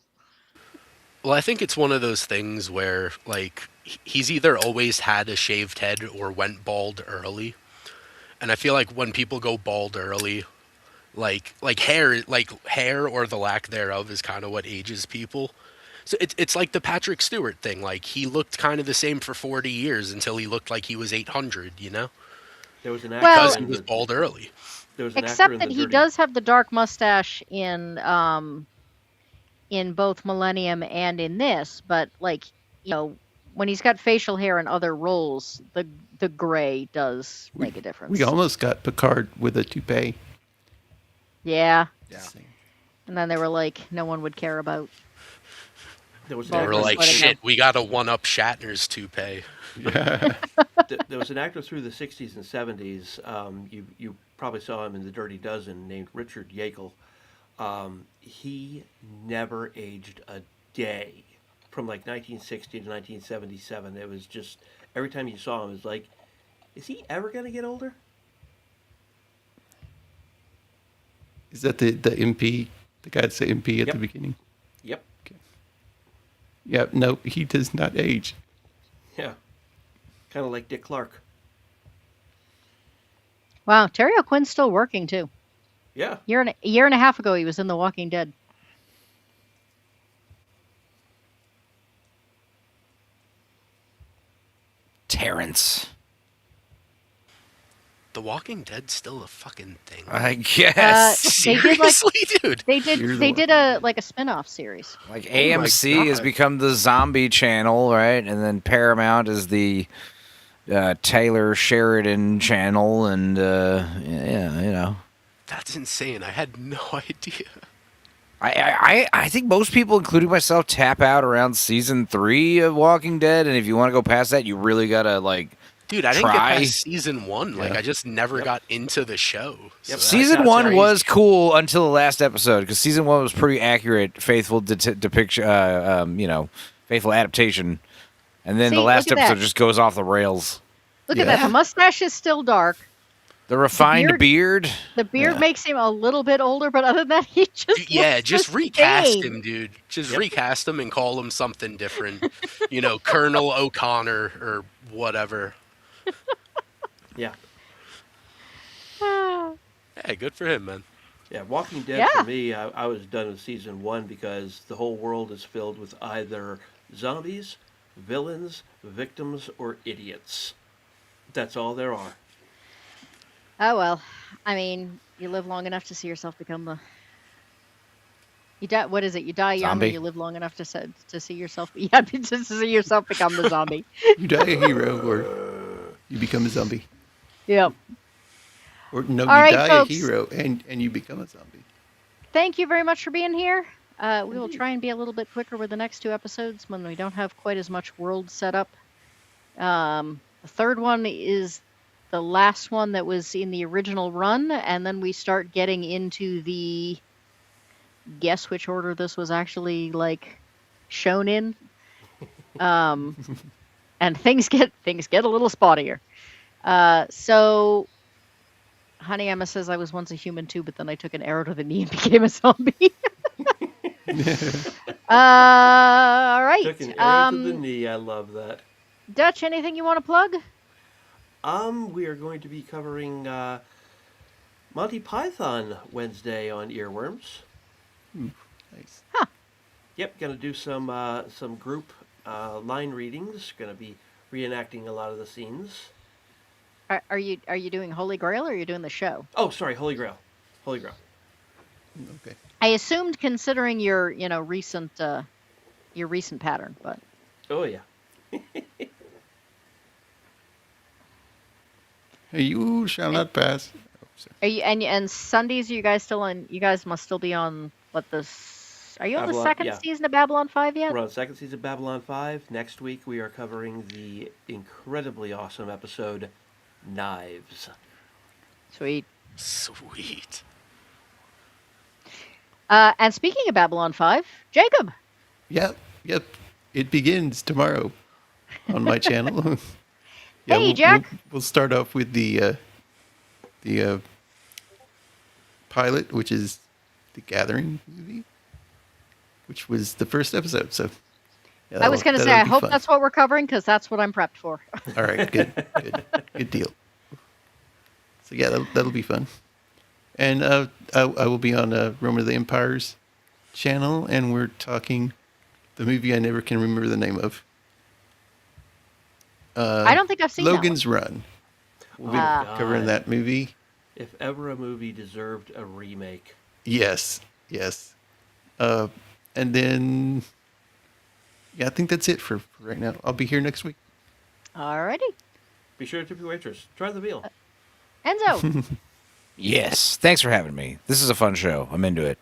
Well, I think it's one of those things where, like, he's either always had a shaved head or went bald early. And I feel like when people go bald early, hair or the lack thereof is kind of what ages people. So it's like the Patrick Stewart thing. Like, he looked kind of the same for 40 years until he looked like he was 800, you know? There was an actor Well, Because he was bald early. there was an actor except in that the he Dirty. does have the dark mustache in both Millennium and in this, but like, when he's got facial hair in other roles, the gray does make a difference. We almost got Picard with a toupee. Yeah. Yeah. And then they were like, no one would care about. There was an Well, They actor. were Just like, let it go. shit, we got to one-up Shatner's toupee. Yeah. There was an actor through the 60s and 70s. You probably saw him in The Dirty Dozen, named Richard Yeakel. He never aged a day from like 1960 to 1977. It was just every time you saw him, it was like, is he ever going to get older? Is that the MP? The guy that's the MP at Yep. the beginning? Yep. Yeah, no, he does not age. Yeah. Kind of like Dick Clark. Wow, Terry O'Quinn's still working too. Yeah. A year and a half ago, he was in The Walking Dead. Terrence. The Walking Dead's still a fucking thing. I guess. They did like Seriously, dude? they Fear the did a spin-off series. Like my AMC has God. become the zombie channel, right? And then Paramount is the Taylor Sheridan channel, and yeah. That's insane. I had no idea. I think most people, including myself, tap out around season 3 of Walking Dead, and if you want to go past that, you really gotta like. Dude, I didn't get Try. past season 1. Like, Yeah. I just never Yep. got into the show. Yep. Season That's 1 crazy. was cool until the last episode, because season 1 was pretty accurate, faithful depiction, faithful adaptation, and then See, the last look at episode that. just goes off the rails. Look at that. The mustache is still dark. The refined beard. The beard makes him a little bit older, but other than that, he just Yeah, looks just the recast same. him, dude. Just recast him and call him something different. Colonel O'Connor or whatever. Yeah. Hey, good for him, man. Yeah, Walking Dead Yeah. for me, I was done with season 1 because the whole world is filled with either zombies, villains, victims, or idiots. That's all there are. Oh well, I mean, you live long enough to see yourself become the. You die. What is it? You die young, Zombie. and you live long enough to see yourself. Yeah, to see yourself become the zombie. You die a hero, or you become a zombie. Yep. Or no, All you right, die folks. a hero and you become a zombie. Thank you very much for being here. We will try and be a little bit quicker with the next 2 episodes when we don't have quite as much world set up. The third one is the last one that was in the original run, and then we start getting into the guess which order this was actually like shown in. And things get a little spottier. So Honey Emma says I was once a human too, but then I took an arrow to the knee and became a zombie. All right. Took an arrow to the knee. I love that. Dutch, anything you want to plug? We are going to be covering Monty Python Wednesday on Earworms. Nice. Yep, going to do some group line readings. Going to be reenacting a lot of the scenes. Are you doing Holy Grail or are you doing the show? Oh, sorry, Holy Grail. Holy Grail. Okay. I assumed considering your recent pattern, but Oh yeah. You shall not pass. Oh, sorry. are you and Sundays? Are you guys still on? You guys must still be on what this? Are you on the Babylon. second Yeah. season of Babylon 5 yet? We're on the second season of Babylon 5. Next week we are covering the incredibly awesome episode Knives. Sweet. Sweet. And speaking of Babylon 5, Jacob. Yep. Yep. It begins tomorrow on my channel. Yeah, Hey, Jack. we'll start off with the pilot, which is the Gathering movie, which was the first episode. So yeah, I was going to say, I hope that's what we're covering because that's what I'm prepped for. All right, good deal. So yeah, that'll be fun. And I will be on Rome of the Empire's channel, and we're talking the movie I never can remember the name of. I don't think I've seen Logan's Run. We'll be covering that movie. If ever a movie deserved a remake. Yes. And then, yeah, I think that's it for right now. I'll be here next week. Alrighty. Be sure to tip your waitress. Try the meal. Enzo. Yes. Thanks for having me. This is a fun show. I'm into it.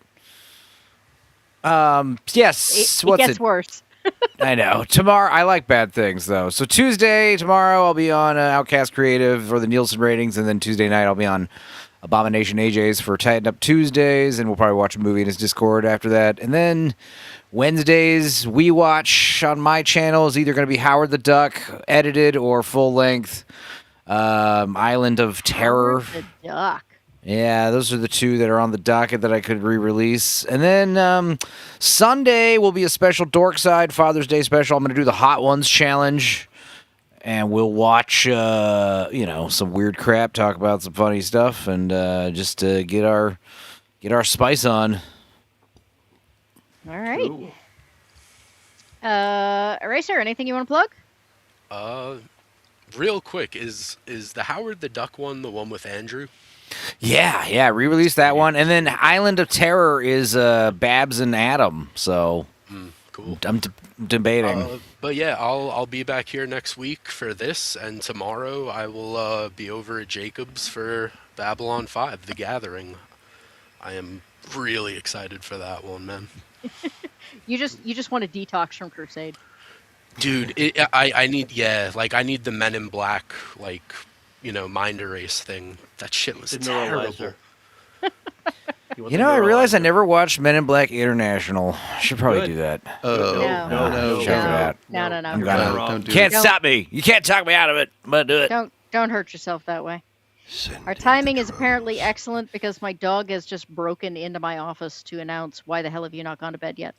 Yes. It gets worse. I know. Tomorrow, I like bad things, though. So tomorrow, I'll be on Outcast Creative for the Nielsen ratings, and then Tuesday night, I'll be on Abomination AJ's for Tighten Up Tuesdays, and we'll probably watch a movie in his Discord after that. And then Wednesdays, we watch on my channel is either going to be Howard the Duck, edited, or full-length Island of Terror. Howard the Duck. Yeah, those are the two that are on the docket that I could re-release. And then Sunday will be a special Dorkside Father's Day special. I'm going to do the Hot Ones Challenge. And we'll watch, some weird crap, talk about some funny stuff, and just get our spice on. All right. Cool. Eraser, anything you want to plug? Real quick, is the Howard the Duck one the one with Andrew? Yeah, re-release that one. And then Island of Terror is Babs and Adam, so Cool. I'm debating. But yeah, I'll be back here next week for this, and tomorrow I will be over at Jacob's for Babylon 5, The Gathering. I am really excited for that one, man. You just want to detox from Crusade. Dude, I need the Men in Black, mind erase thing. That shit was terrible. I realized I never watched Men in Black International. I should probably do that. No. Check it out. No. I'm gonna- gonna. Don't do Can't it. stop me. You can't talk me out of it. I'm gonna do it. Don't hurt yourself that way. Our timing is apparently excellent because my dog has just broken into my office to announce, "Why the hell have you not gone to bed yet?"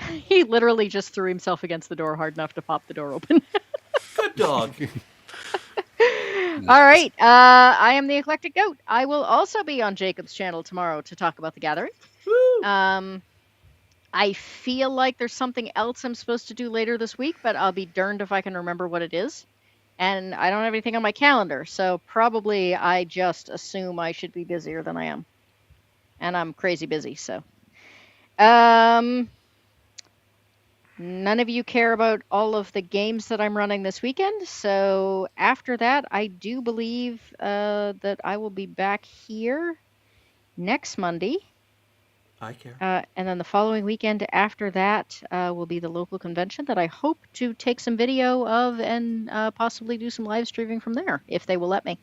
He literally just threw himself against the door hard enough to pop the door open. Good dog. All right. I am the Eclectic Goat. I will also be on Jacob's channel tomorrow to talk about The Gathering. Woo! I feel like there's something else I'm supposed to do later this week, but I'll be darned if I can remember what it is. And I don't have anything on my calendar, so probably I just assume I should be busier than I am. And I'm crazy busy, so. None of you care about all of the games that I'm running this weekend, so after that, I do believe that I will be back here next Monday. I care. And then the following weekend after that will be the local convention that I hope to take some video of and possibly do some live streaming from there, if they will let me.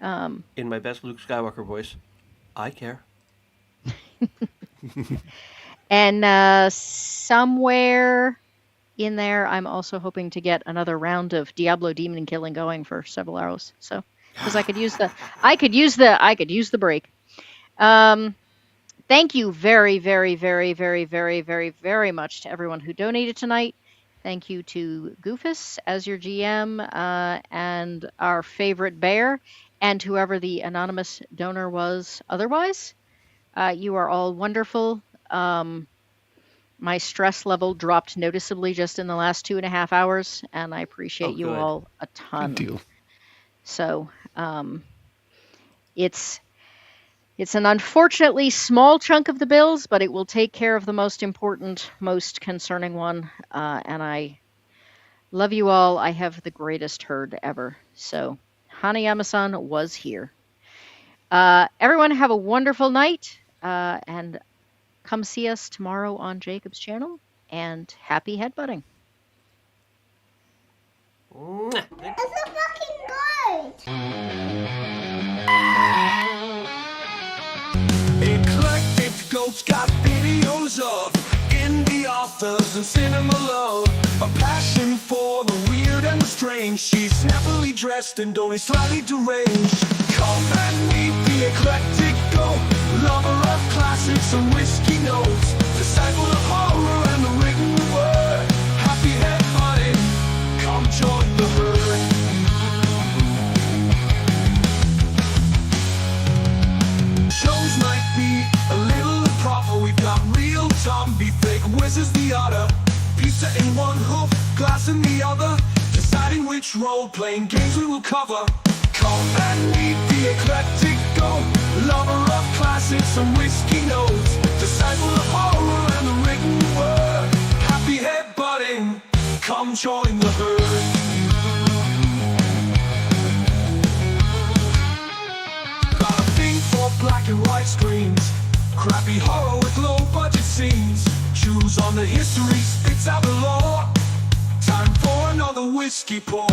In my best Luke Skywalker voice, I care. And somewhere in there, I'm also hoping to get another round of Diablo demon killing going for several hours. So, because I could use the break. Thank you very, very, very, very, very, very, very much to everyone who donated tonight. Thank you to Goofus as your GM and our favorite bear, and whoever the anonymous donor was otherwise. You are all wonderful. My stress level dropped noticeably just in the last 2.5 hours, and I Oh, appreciate you good. all a Good ton. deal. So it's it's an unfortunately small chunk of the bills, but it will take care of the most important, most concerning one. And I love you all. I have the greatest herd ever. So Hanayama-san was here. Everyone have a wonderful night, and come see us tomorrow on Jacob's channel. And happy headbutting. Mwah. It's a fucking good. Eclectic Goat's got videos of indie authors and cinema love. A passion for the weird and the strange. She's snappily dressed and only slightly deranged. Come and meet the Eclectic Goat, lover of classics and whiskey notes, disciple of horror and the written word. Happy head hunting, come join the herd. Shows might be a little improper. We've got real zombie, fake whizzes the otter, pizza in one hoof, glass in the other, deciding which role-playing games we will cover. Come and meet the Eclectic Goat, lover of classics and whiskey notes, disciple of horror and the written word. Happy headbutting, come join the herd. Got a thing for black and white screens, crappy horror with low budget scenes. Choose on the history, spits out the law. Time for another whiskey pour.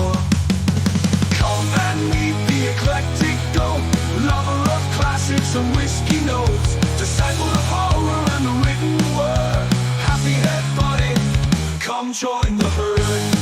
Come and meet the Eclectic Goat, lover of classics and whiskey notes, disciple of horror and the written word. Happy headbutting, come join the herd.